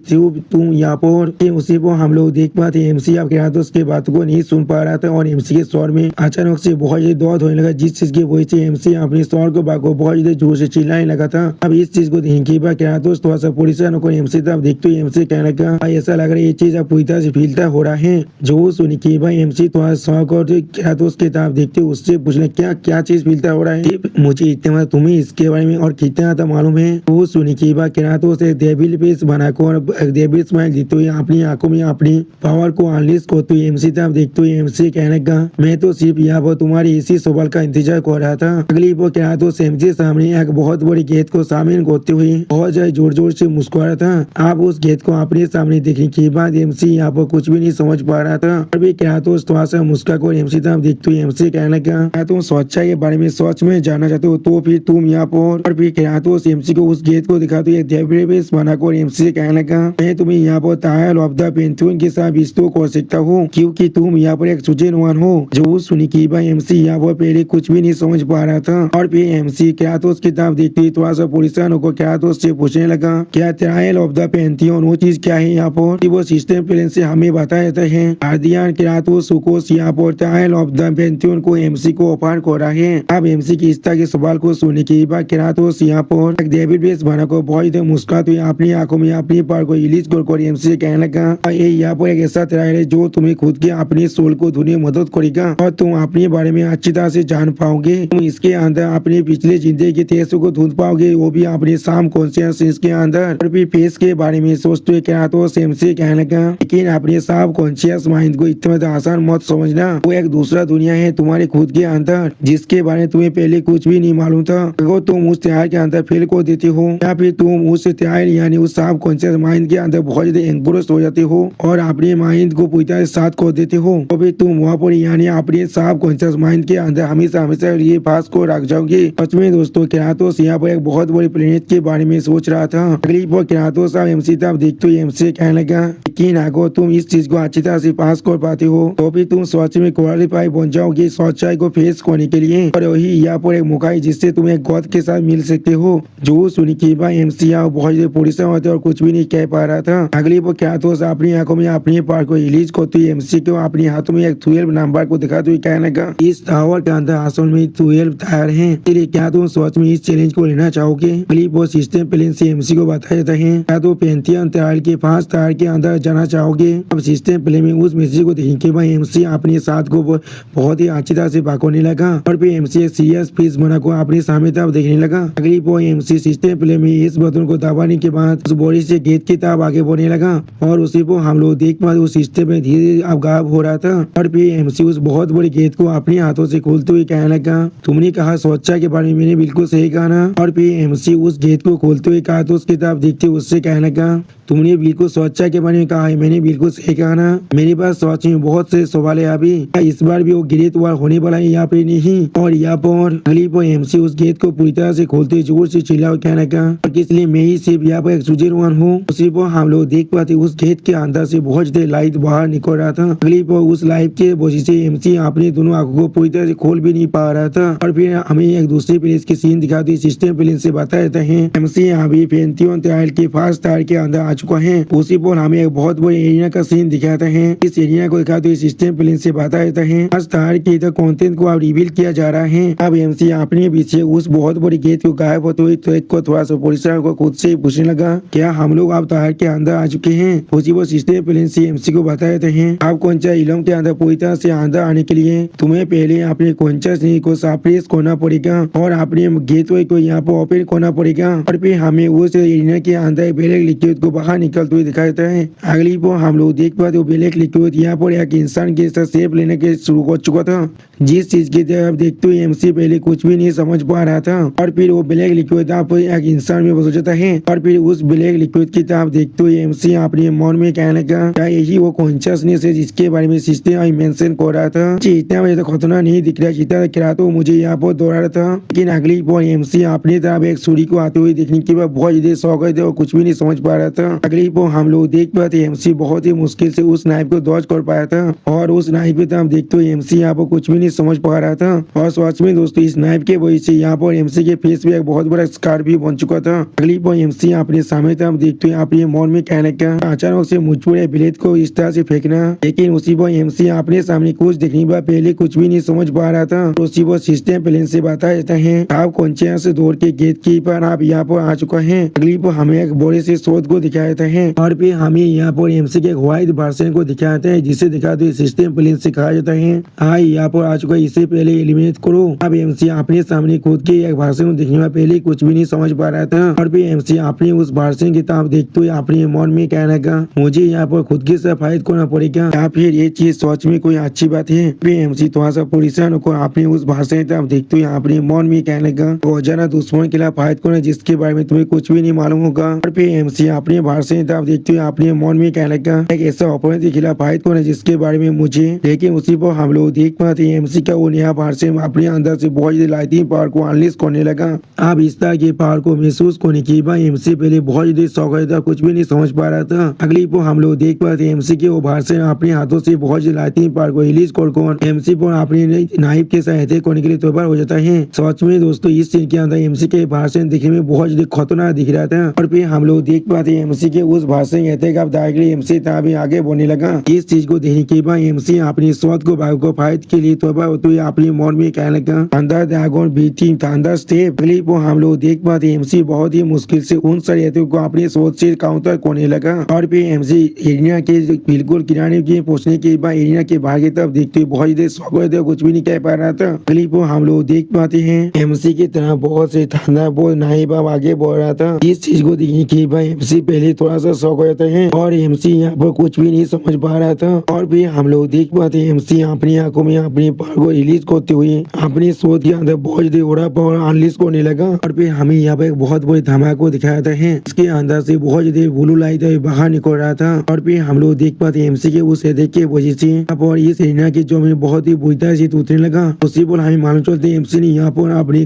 तुम यहाँ पर उसी को हम लोग देख पाते एमसी आप कह तो उसके बात को नहीं सुन पा रहा था और एमसी के स्वर में अचानक से बहुत ज्यादा दर्द होने लगा जिस चीज की वजह से एमसी अपने स्वर को बहुत ज्यादा जोर से चिल्लाने लगा था। अब इस चीज को देखने के बाद कह तो थोड़ा सा परेशान होकर एमसी तरफ देखते हुए एमसी कहने लगा ऐसा लग रहा है ये चीज अब पूरी तरह से फीलता हो रहा है। जो सुनी के भाई एमसी थोड़ा शौक और क्या तो उसके तरफ देखते उससे पूछने क्या क्या चीज फीलता हो रहा है मुझे इतना तुम्हें इसके बारे में और कितना था मालूम है। वो सुनी के बाद कह तो उसे डेविल फेस बनाकर डेविल स्माइल देते हुए अपनी आंखों में अपनी पावर को अनलीश करते हुए एमसी तरफ देखते हुए एमसी कहने का मैं तो सिर्फ यहाँ पर तुम्हारी इसी सवाल का इंतजार कर रहा था। अगली वो कह तो एमसी सामने एक बहुत बड़ी गेट को सामने करते हुए बहुत ज्यादा जोर जोर से मुस्कुरा था। आप उस गेट को अपने सामने देखने के बाद एमसी यहाँ पर कुछ भी नहीं समझ पा रहा था। अभी क्या तो थोड़ा सा मुस्कुरा कर एमसी तरफ देखते हुए एमसी कहने लगा क्या तुम स्वच्छता के बारे में सच में जानना चाहते हो तो फिर तुम यहाँ पर। और फिर क्या तो एमसी को उस गेट को दिखाते हुए डेविल बनाकर एमसी कहने लगा मैं तुम्हें यहाँ पर ट्रायल ऑफ द पेंथेयन के साथ विस्तृत कर सकता हूँ क्योंकि तुम यहाँ पर एक सुजनवान हो। जो सुनी की भाई एमसी यहाँ पर पहले कुछ भी नहीं समझ पा रहा था। और फिर एमसी क्या तो उसकी तरफ देखते ही थोड़ा सा परेशान होकर क्या तो उससे पूछने लगा क्या ट्रायल ऑफ द पेंथेयन वो चीज क्या है यहाँ पर। वो सिस्टम प्लेन से हमें बताया जाता है आर्डियन क्या तो सुकोस यहाँ पर ट्रायल ऑफ द पेंथेयन को एमसी को ऑफर कर रहा है। अब एमसी की इस तरह के सवाल को सुनने के बाद क्या तो यहाँ पर डेविड बेस बना को बहुत मुस्कुरा तो अपनी आंखों में अपनी पार को रिलीज कर एमसी कहने लगा ये यहाँ पर एक ऐसा ट्रायल है जो तुम्हें खुद के अपने सोल को ढूंढने में मदद करेगा और तुम अपने बारे में अच्छी तरह से जान पाओगे। तुम इसके अंदर अपने पिछले जिंदगी के तेजों को ढूंढ पाओगे वो भी अपने साम कॉन्शियस के अंदर। और भी फेस के बारे में सोचते हुए क्या तो एमसी कहने लगा लेकिन अपने साम कॉन्शियस माइंड को इतना आसान मत समझना, वो एक दूसरा दुनिया है तुम्हारे खुद के अंदर जिसके बारे में तुम्हें पहले कुछ भी नहीं मालूम था। अगर तुम उस ट्रायल के अंदर फेल कर देते हो या फिर तुम उस ट्रायल यानी उस साम कॉन्शियस माइंड के अंदर बहुत ज्यादा एंग्रोस्ड हो जाते हो और अपने माइंड को पूरी तरह साथ कर देते हो तो फिर तुम वहाँ पर यानी अपने साफ कॉन्शियस माइंड के अंदर हमेशा हमेशा ये पास को रख जाओगे। सच में दोस्तों केरातोस यहाँ पर एक बहुत बड़ी प्लेनेट के बारे में सोच रहा था। अगली पर केरातोस आप एमसी तब देखते हो एमसी कहने लगा लेकिन अगर तुम इस चीज को अच्छी तरह से पास कर पाते हो तो फिर तुम सच में क्वालिफाई बन जाओगे सच्चाई को फेस करने के लिए और वही यहाँ पर एक मौका है जिससे तुम एक गॉड के साथ मिल सकते हो। जो सुनी की भाई एमसी यहाँ बहुत परेशान होते और कुछ भी नहीं कह पा रहा था। अगली पर केरातोस अपनी आंखों में अपनी पार को रिलीज करते हुए एमसी को अपने हाथों में एक 12 नंबर को दिखाते हुए कहने लगा इस टावर के अंदर असल में 12 टायर हैं, इसलिए क्या तुम सच में इस चैलेंज को लेना चाहोगे। अगली वो सिस्टम प्लेन से एमसी को बताया जाता है क्या तो पेंथियन टायर के 5 टायर के अंदर जाना चाहोगे। अब सिस्टम प्लेन में उस मैसेज को देखने के बाद एमसी अपने साथ को बहुत ही अच्छी तरह से भागने लगा और फिर एमसी एक सीरियस फेस बना को अपने सामने तरफ देखने लगा। अगली वो एमसी सिस्टम प्लेन में इस बटन को दबाने के बाद उस बॉडी से गेट की तरफ आगे बढ़ने लगा और उसी को हम लोग देख पाते उस सिस्टम में धीरे अब गायब हो रहा था। और फिर एमसी उस बहुत बड़ी गेट को अपने हाथों से खोलते हुए कहने लगा तुमने कहा स्वच्छता के बारे में मैंने बिल्कुल सही कहा ना। और फिर एमसी उस गेट को खोलते हुए कहा तो उसकी तरफ देखते उससे कहने लगा तुमने बिल्कुल स्वच्छता के बारे में कहा है मैंने बिल्कुल सही कहा ना। मेरे पास सच में बहुत से सवाल है अभी इस बार भी वो ग्रेट वार होने वाला है यहाँ पे नहीं। और यहाँ पर अगली पर एमसी उस गेट को पूरी तरह से खोलते जोर से चिल्ला कहने लगा और इसलिए मैं ही सिर्फ यहाँ पर एक सुजनवान हूँ। उसी पर हम लोग देख पाते उस गेट के अंदर से बहुत ज्यादा लाइट बाहर निकल रहा था। अगली पर उस लाइट के वजह से एमसी एमसी अपने दोनों आंखों को पूरी तरह से खोल भी नहीं पा रहा था। और फिर हमें एक दूसरे प्लेस की सीन दिखाती सिस्टम प्लेन से बता देते हैं एमसी अभी पेंथियन ट्रायल के फास्ट टायर के अंदर आ चुका है। उसी पर हमें एक बहुत बड़े एरिया का सीन दिखाते हैं। इस एरिया को दिखाते सिस्टम प्लेन से बता देते हैं फास्ट टायर के इधर कंटेंट को अब रिवील किया जा रहा है। अब एमसी अपने पीछे उस बहुत बड़ी गेट को गायब होते हुए ट्रैक को थोड़ा सा पुलिस को खुद से पूछने लगा क्या हम लोग अब टायर के अंदर आ चुके हैं। उसी वो सिस्टम प्लेन से एमसी को बता देते हैं आप कौनसा इलम के अंदर पूरी तरह से अंदर आने के लिए तुम्हें पहले अपने कौनसा को सप्रेस करना पड़ेगा और अपने गेटवे को यहाँ पर ओपन करना पड़ेगा। और फिर हमें उस एरिया के अंदर ब्लैक लिक्विड को बाहर निकलते हुए दिखाई देता है। अगली पर हम लोग देख पाते हो ब्लैक लिक्विड यहाँ पर एक इंसान के साथ शेप लेने के शुरू कर चुका था। जिस चीज की तरफ देखते हुए एमसी पहले कुछ भी नहीं समझ पा रहा था और फिर वो ब्लैक लिक्विड आप एक इंसान में बदल जाता है। और फिर उस ब्लैक लिक्विड की तरफ देखते हुए एमसी अपने मन में कहने लगा क्या यही वो कॉन्शियसनेस है जिसके बारे में सिस्टम मेंशन कर रहा था। इतना मुझे तो खतरनाक नहीं दिख रहा जितना दिख रहा तो मुझे यहाँ पर दौड़ा रहा था। लेकिन अगली पर एमसी अपनी तरफ एक छुरी को आते हुए देखने के बाद बहुत ज्यादा शौक है और कुछ भी नहीं समझ पा रहा था। अगली पर हम लोग देख पाते एमसी बहुत ही मुश्किल से उस नाइफ को डॉज कर पाया था और उस नाइफ की तरफ देखते हुए एमसी यहाँ पर कुछ भी नहीं समझ पा रहा था। और सच में दोस्तों इस नाइफ के वजह से यहाँ पर एमसी के फेस पे एक बहुत बड़ा स्कार भी बन चुका था। अगली पर एमसी अपने सामने तरफ देखते हुए अपने मन में कहने का अचानक से मुझ पर ब्लेड को इस तरह से फेंकना। लेकिन उसी पर एमसी अपने सामने कुछ देखने के बाद पहले कुछ भी नहीं समझ पा रहा था। उसी पर सिस्टम प्लेन से बता देता है आप कौन से दौड़ के गेट की पर आप यहाँ पर आ चुका है। अगली पर हमें एक बड़े से शोध को दिखाया जाता है और फिर हमें यहाँ पर एमसी के व्हाइट वर्जन को दिखाते हैं जिसे दिखाते हुए सिस्टम प्लेन से कहा जाता है हाँ यहाँ पर आ चुका है इसे पहले एलिमिनेट करो। अब एमसी अपने सामने खुद के एक वर्जन को देखने में पहले कुछ भी नहीं समझ पा रहा था और फिर एमसी अपने उस वर्जन की तरफ देखते हुए अपने मन में कहने का मुझे यहाँ पर खुद के साथ फाइट करना पड़ेगा या फिर ये चीज सच में कोई अच्छी बात है। फिर एमसी थोड़ा सा परेशान होकर अपने उस वर्जन की तरफ देखते हुए अपने मन में कहने का रोजाना दुश्मन के खिलाफ फाइट करना जिसके बारे में तुम्हें कुछ भी नहीं मालूम होगा। और फिर एमसी अपने वर्जन की तरफ देखते हुए अपने मन में कहने का एक ऐसा ऑपोनेंट के खिलाफ फाइट करना जिसके बारे में मुझे। लेकिन उसी पर हम लोग देख पाते हैं एमसी का वो नया वर्जन अपने अंदर से बहुत ज्यादा लाइटिंग पावर को अनलीज करने लगा। अब इस तरह के पावर को महसूस करने के बाद एमसी पहले बहुत ज्यादा शौक था कुछ भी नहीं समझ पा रहा था। अगली पर हम लोग देख पाते हैं एमसी के वो वर्जन अपने हाथों से बहुत ज्यादा लाइटिंग पावर को रिलीज कर एमसी पर अपने नाइफ के साथ अटैक करने के लिए तैयार हो जाता है। सच में दोस्तों इस सीन के अंदर एमसी के वर्जन दिखने में बहुत ज्यादा खतरनाक दिख रहा था। और फिर हम लोग देख पाते हैं एमसी के उस वर्जन के अटैक अब डायरेक्टली एमसी तभी आगे बढ़ने लगा। इस चीज को देखने के बाद एमसी अपनी शॉट को भाग को फाइट के लिए तैयार होते हुए अपने मन में कहने लगा अंदर ड्रैगन बीटिंग अंदर स्टेप। अगली पर हम लोग देख पाते हैं एमसी बहुत ही मुश्किल से उन सारे अटैक को अपने शॉट से काउंटर करने लगा। और फिर एमसी एरिया के बिल्कुल किनारे के पहुंचने के बाद एरिया के बाहर की तरफ देखते हुए बहुत ज्यादा शौक कुछ भी नहीं कह पा रहा था। अगली पर हम लोग देख पाते हैं एमसी की तरह बहुत से थंडरबोल्ट नाइफ आगे बढ़ रहा था। इस चीज को देखने के बाद एमसी पहले थोड़ा सा शौक हो जाता है और एमसी यहाँ पर कुछ भी नहीं समझ पा रहा था। और फिर हम लोग देख पाते हैं एमसी अपनी आंखों में अपनी पावर को रिलीज करते हुए अपनी सोच के अंदर बहुत ज्यादा उड़ा पावर अनलीज करने लगा। और फिर हमें यहाँ पे एक बहुत बड़ी धमाका को दिखाया था है इसके अंदर से बहुत ज्यादा ब्लू लाइट बाहर निकल रहा था। और फिर हम लोग देख पाते एमसी के उस देख के वजह से और इस एरिया की जो में बहुत ही बुरी तरह से उतरने लगा। उसी पर हमें मालूम चलते एमसी ने यहाँ पर अपनी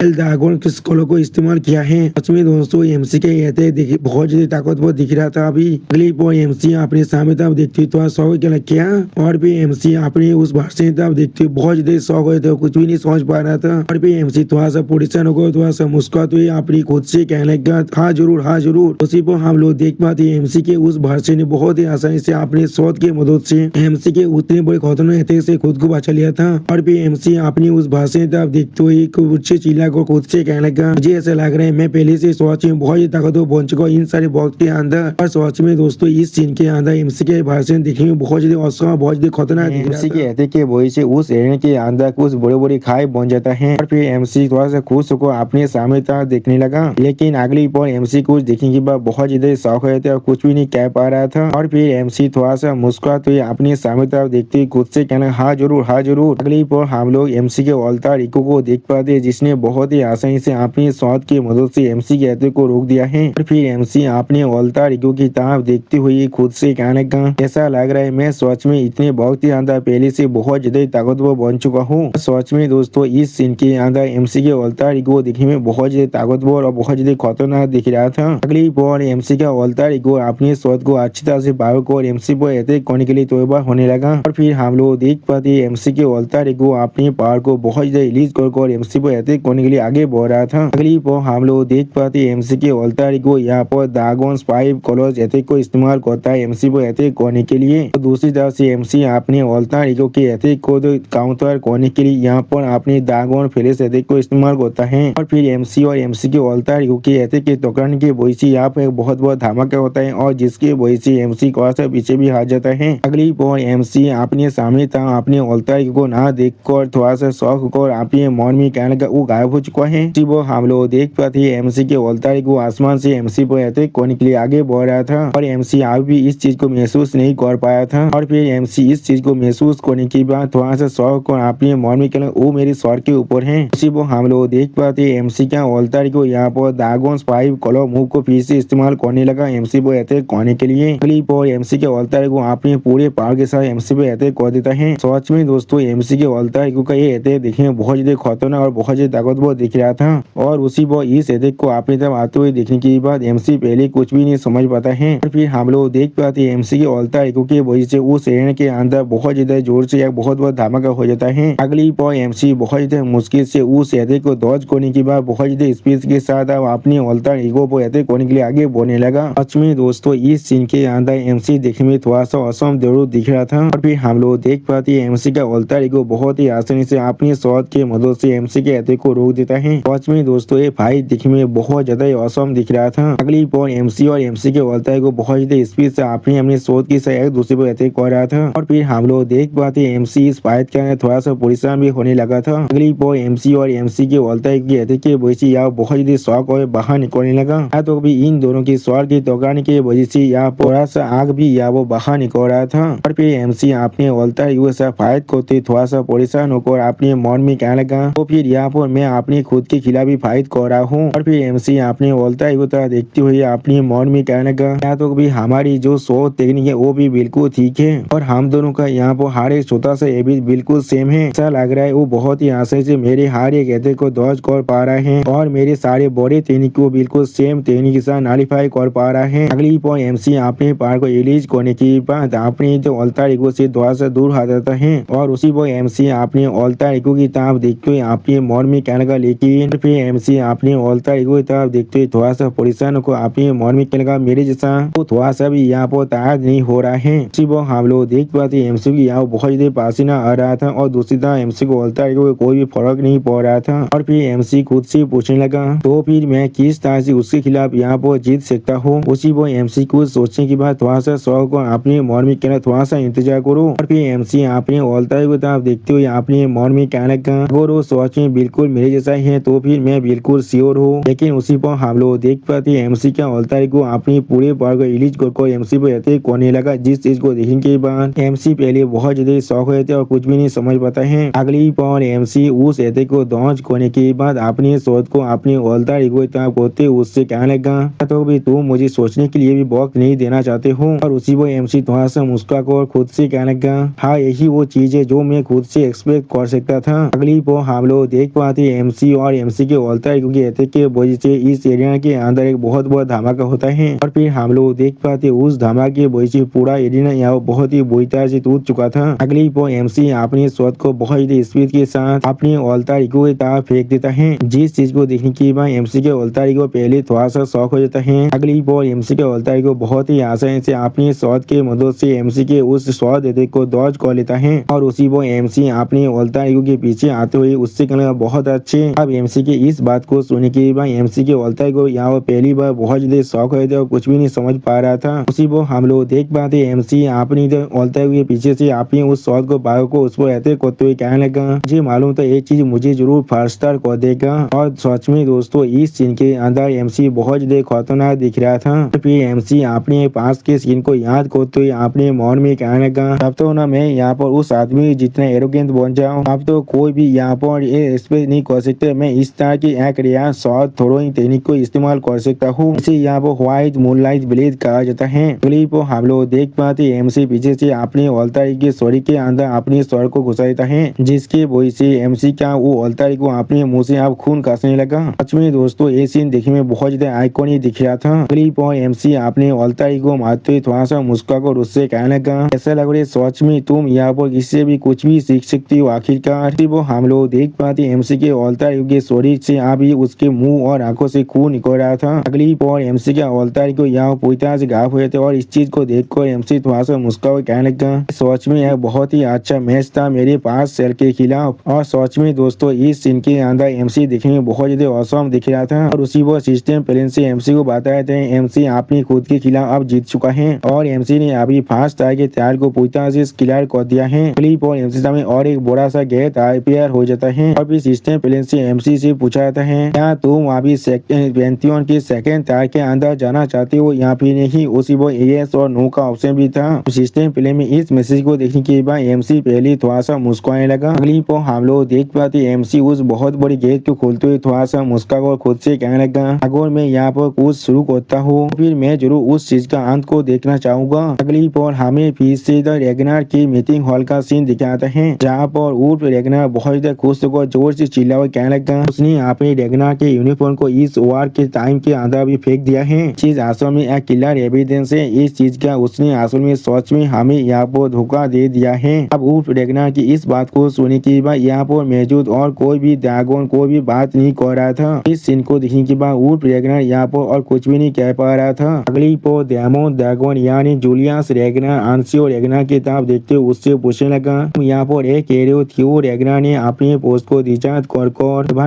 ड्रैगन स्कॉलर को इस्तेमाल किया है। सच में दोस्तों एमसी के अटैक बहुत ज्यादा ताकतवर दिख रहा था। अभी अगली पर एमसी अपने सामने तरफ देखते तो शौक क्या किया और फिर एमसी अपने उस वर्जन तरफ देखते बहुत ज्यादा शौक हुए थे कुछ भी नहीं समझ पा रहा था। और फिर एमसी थोड़ा सा परेशान होकर थोड़ा सा मुस्कुराते हुए अपनी खुद से कहने लगा हाँ जरूर हाँ जरूर। उसी पर हम लोग देख पाते एमसी के उस वर्जन ने बहुत ही आसानी से अपने शॉट के मदद से एमसी के उतने बड़े खतरनाक अटैक से खुद को बचा लिया था। और फिर एमसी अपनी उस वर्जन तरफ देखते हुए खुद से चिल्ला कर खुद से कहने लगा मुझे ऐसा लग रहा है मैं पहले से सोच में बहुत ही ताकतवर बन चुका इन सारे बॉक्स के अंदर। और सोच में दोस्तों इस सीन के अंदर एमसी के वर्जन दिखने में बहुत ज्यादा औसम बहुत ज्यादा खतरनाक एमसी के अटैक के वजह से उस एरिया के अंदर कुछ बड़े बड़े खाई बन जाता है। और फिर एमसी थोड़ा सा खुश होकर अपने सामने तरफ देखने लगा। लेकिन अगली पर एमसी कुछ देखने के बाद बहुत ज्यादा शौक हो थे और कुछ भी नहीं कह पा रहा था। और फिर एमसी थोड़ा सा मुस्कुराते हुए अपने सामने तरफ देखते हुए खुद से कहना हाँ जरूर हाँ जरूर। अगली पर हम लोग एमसी के अल्तार इको को देख पाते जिसने बहुत ही आसानी से अपनी शॉट की मदद से एमसी के अटैक को रोक दिया है। और फिर एमसी अपने अल्तार इको की तरफ देखते हुए खुद से कहने का ऐसा लग रहा है मैं सच में इतने बहुत ही अंदर पहले से बहुत ज्यादा ताकतवर बन चुका हूँ। सच में दोस्तों इस सीन के अंदर एमसी के अल्तार इको देखने में बहुत ज्यादा ताकतवर और बहुत ज्यादा खतरनाक दिख रहा था। अगली बार एमसी का अल्तार इको अपने शॉट को अच्छी तरह से बाहर को एमसी पर अटैक करने के लिए तैयार होने लगा। और फिर हम लोग देख पाते हैं एमसी के अल्तार ईगो अपने पावर को बहुत ज्यादा रिलीज कर एमसी पर अटैक करने के लिए आगे बढ़ रहा था। अगली पर हम लोग देख पाते हैं एमसी के अल्तार ईगो यहाँ पर ड्रैगन्स 5 कलर्स अटैक को इस्तेमाल करता है एमसी पर अटैक करने के लिए। तो दूसरी तरफ से एमसी अपने अल्तार ईगो के अटैक को काउंटर करने के लिए यहाँ पर अपने ड्रैगन फ्लैश अटैक को इस्तेमाल करता है और फिर एमसी और एमसी के अल्तार ईगो के अटैक के टकराने की वजह से यहाँ पर एक बहुत बड़ा धमाका होता है और जिसके वजह से एमसी थोड़ा सा पीछे भी हार जाता है। अगली पर एमसी अपने सामने था अपने अल्तार ईगो को ना देखकर थोड़ा सा शॉक होकर अपने मन में कहने लगा वो गायब हो चुका है। वो हम लोग देख पाते हैं एमसी के अल्तार ईगो आसमान से एमसी पर अटैक करने के लिए आगे बढ़ रहा था और एमसी अब भी इस चीज को महसूस नहीं कर पाया था और फिर एमसी इस चीज को महसूस करने के बाद थोड़ा सा शौक और अपने मन में कहना वो मेरे सर के ऊपर है। उसी को हम लोग देख पाते हैं एमसी का अल्तार ईगो यहाँ पर ड्रैगन्स 5 कलर मूव को फिर से इस्तेमाल करने लगा एमसी पर अटैक करने के लिए। अगली पर एमसी के अल्तार ईगो अपने पूरे पावर के साथ एमसी पे अटैक कर देता है। सच में दोस्तों एमसी के अल्तार ईगो का ये अटैक देखने में बहुत ज्यादा खतरनाक और बहुत ज्यादा ताकतवर दिख रहा था और उसी पर इस अटैक को अपनी तरफ आते हुए देखने के बाद एमसी पहले कुछ भी नहीं समझ पाता है और फिर हम लोग देख पाते हैं एमसी के अल्तार ईगो की वजह से उस एरिया के अंदर बहुत ज्यादा जोर से एक बहुत बड़ा धमाका हो जाता है। अगली पर एमसी बहुत ज्यादा मुश्किल से उस अटैक को डॉज करने के बाद बहुत ज्यादा स्पीड के साथ अपने अल्तार ईगो पर अटैक करने के लिए आगे बढ़ने लगा। सच में दोस्तों इस सीन के अंदर एमसी देखने में थोड़ा सा असम जरूर दिख रहा था और फिर हम लोग देख पाते हैं एमसी का अल्तार ईगो बहुत ही आसानी से अपने शॉट के मदद से एमसी के अटैक को रोक देता है। सच में दोस्तों ये फाइट दिखने में बहुत ज्यादा असम दिख रहा था। अगली पर एमसी और एमसी के अल्तार ईगो बहुत ज्यादा स्पीड से अपने शॉट की एक दूसरे पर अटैक कर रहा था और फिर हम लोग देख पाते हैं एमसी इस फाइट के अंदर थोड़ा सा परेशान भी होने लगा था। अगली पर एमसी और एमसी के अल्तार ईगो के अटैक की वजह से यहाँ बहुत ज्यादा शॉक और बाहर निकलने लगा। तो भी इन दोनों की शॉट की टकराने की वजह से यहाँ थोड़ा सा आग भी यहाँ वो बाहर निकल रहा था और फिर एमसी अपने अल्तार ईगो से फाइट करते थोड़ा सा परेशान होकर अपने मन में कहने लगा तो फिर यहाँ पर मैं अपने खुद के खिलाफ ही फाइट कर रहा हूँ और फिर एमसी अपने अल्तार ईगो तरह देखते हुए अपने मन में कहने लगा या तो भी हमारी जो शॉट टेक्निक है वो भी बिल्कुल ठीक है और हम दोनों का यहाँ पर हर एक छोटा सा एबिट बिल्कुल सेम है। ऐसा लग रहा है वो बहुत ही आसानी से मेरे हर एक अटैक को डॉज कर पा रहे हैं और मेरे सारे बड़े टेक्निक को बिल्कुल सेम टेक्निक के साथ नॉलिफाई कर पा रहा है। अगली पर एमसी अपने पावर को रिलीज करने के बाद अपने जो अल्तार ईगो से थोड़ा सा दूर हट जाता है और उसी पर एमसी अपने अल्तार ईगो की तरफ देखते हुए अपने मन में कहने लगा लेकिन फिर एमसी अपने अल्तार ईगो की तरफ देखते हुए थोड़ा सा परेशान होकर अपने मन में कहने लगा मेरे जैसा वो थोड़ा सा भी यहाँ पर तैयार नहीं हो रहा है। उसी पर हम लोग देख पाते एमसी की यहाँ बहुत ज्यादा पसीना आ रहा था और दूसरी तरफ एमसी को अल्तार ईगो कोई भी फर्क नहीं पड़ रहा था और फिर एमसी खुद से पूछने लगा तो फिर मैं किस तरह से उसके खिलाफ यहाँ पर जीत सकता हूँ। उसी पर एमसी को सोचने के बाद थोड़ा सा शौक और अपने मन में कहना थोड़ा सा इंतजार करो और फिर एमसी अपने अल्तार ईगो तरफ देखते हुए अपने मन में कहने लगा अगर वो सोच में बिल्कुल मेरे जैसा ही है तो फिर मैं बिल्कुल श्योर हूँ। लेकिन उसी पर हम लोग देख पाते एमसी का अल्तार ईगो अपनी पूरे पावर को रिलीज कर एमसी पर अटैक करने लगा जिस चीज को देखने के बाद एमसी पहले बहुत ज्यादा शौक हुए थे और कुछ भी नहीं समझ पाता है। अगली पर एमसी उस अटैक को डॉज करने के बाद अपने शॉट को अपने अल्तार ईगो तरफ करते उससे कहने लगा तो भी तुम मुझे सोचने के लिए भी वक्त नहीं देना चाहते हो और उसी पर एमसी थोड़ा सा मुस्कुराकर खुद से कहने लगा हाँ यही वो चीज है जो मैं खुद से एक्सपेक्ट कर सकता था। अगली पर हम लोग देख पाते एमसी और एमसी के अल्तार ईगो के अटैक के वजह से इस एरिया के अंदर एक बहुत बड़ा धमाका होता है और फिर हम लोग देख पाते उस धमाके की वजह से पूरा एरिया यहाँ बहुत ही बुरी तरह से टूट चुका था। अगली पर एमसी अपने शॉट को बहुत ही स्पीड के साथ अपने अल्तार ईगो की तरफ फेंक देता है जिस चीज को देखने के बाद एमसी के अल्तार ईगो पहले थोड़ा सा शॉक हो जाता है। अगली पर एमसी के अल्तार ईगो बहुत ही आसानी से अपने शॉट के मदद से एमसी के उस शॉट अटैक को डॉज कर लेता है और उसी पर एमसी अपने अल्तार ईगो के पीछे आते हुए उससे कहने बहुत अच्छे। अब एमसी के इस बात को सुनने के बाद एमसी के अल्तार ईगो यहाँ पहली बार बहुत ज्यादा शॉक हुए थे और कुछ भी नहीं समझ पा रहा था। उसी पर हम लोग देख पाते एमसी अपनी अल्तार ईगो के पीछे से अपने उस शॉट को बाहर को उस पर अटैक करते हुए कहने लगा मुझे मालूम था ये चीज मुझे जरूर फर्स्ट स्टार कर देगा और सच में दोस्तों इस सीन के अंदर एमसी बहुत ज्यादा खतरनाक दिख रहा था। फिर एमसी अपने पास के सीन को याद करते हुए अपने मन में कहने लगा अब तो ना मैं यहाँ पर उस आदमी जितना एरोगेंट बन जाऊँ अब तो कोई भी यहाँ पर एक्सप्रेस नहीं कर सकते। मैं इस तरह की एक रिया शॉट थ्रोइंग टेक्निक को इस्तेमाल कर सकता हूँ। इसे यहाँ पर व्हाइट मूनलाइट ब्लेड कहा जाता है। क्लिप को हम लोग देख पाते एमसी पीछे से अपने अल्तार ईगो के सॉरी के अंदर अपने सर को घुसा देता है जिसके वजह से एमसी का वो अल्तार ईगो अपने मुंह से अब खून खासने लगा। सच में दोस्तों ये सीन देखने में बहुत ज्यादा आइकॉनिक दिख रहा था। क्लिप और एमसी अपने अल्तार ईगो मारते हुए थोड़ा सा मुस्कुरा कर उससे कहने लगा ऐसा लग रहा है सच में में तुम यहाँ पर किससे भी कुछ भी सीख सकती हो। आखिरकार वो हम लोग देख पाते एमसी के ऑल्टर युग के शरीर से अभी उसके मुंह और आंखों से खून निकल रहा था। अगली पौर एमसी के ऑल्टर को यहाँ पूरी तरह से घाव हुए थे और इस चीज को देखकर एमसी थोड़ा सा मुस्कुरा कहने लगा, सोच में यह बहुत ही अच्छा मैच था मेरे पास सेल के खिलाफ। और सोच में दोस्तों इस सीन के अंदर एमसी दिखने में बहुत ज्यादा औसम दिख रहा था और उसी वो सिस्टम प्लेन से एमसी को बताया था एमसी अपनी खुद के खिलाफ अब जीत चुका है और एमसी ने अभी फास्ट टायर के टायर को पूरी तरह से क्लियर कर दिया है। क्लिप और एमसी सामने और एक बड़ा सा गैप रिपेयर हो जाता है और फिर सिस्टम प्लेन से एमसी से पूछा जाता है क्या तुम अभी पैंतीवन के सेकंड टायर के अंदर जाना चाहते हो या फिर नहीं। उसी वो यस और नो का ऑप्शन भी था। सिस्टम प्लेन में इस मैसेज को देखने के बाद एमसी पहले थोड़ा सा मुस्कुराने लगा। अगली पर हम लोग देख पाते एमसी उस बहुत बड़ी गेट को खोलते हुए थोड़ा सा मुस्कुरा और खुद से कहने लगा, अगर मैं यहाँ पर कुछ शुरू करता हूँ फिर मैं जरूर उस चीज का अंत को देखना चाहूंगा। अगली पर हमें फिर से द रेगनार की मीटिंग हॉल का सीन दिखाता है जहाँ पर उर्फ रेगनार बहुत ज्यादा खुश होकर जोर से चिल्ला और कहने लगा उसने अपने रेगनार के यूनिफॉर्म को इस वार के टाइम के अंदर भी फेंक दिया है। चीज असल में एक किलर एविडेंस है इस चीज का उसने असल में सोच में हमें यहाँ पर धोखा दे दिया है। अब उर्फ रेगनार की इस बात को सुनने के बाद यहाँ पर मौजूद और कोई भी ड्रैगन कोई भी बात नहीं कर रहा था। इस सीन को देखने के बाद उर्फ रेगनार यहाँ पर और कुछ भी नहीं कह पा रहा था। अगली पर डेमन ड्रैगन यानी जूलियस रेगनार आंसियो रेगनार की तरफ देखते हुए उससे पूछने लगा, तुम यहाँ पर एक कह रहे हो थियो रेगनार ने अपने पोस्ट को रिचार्ज कर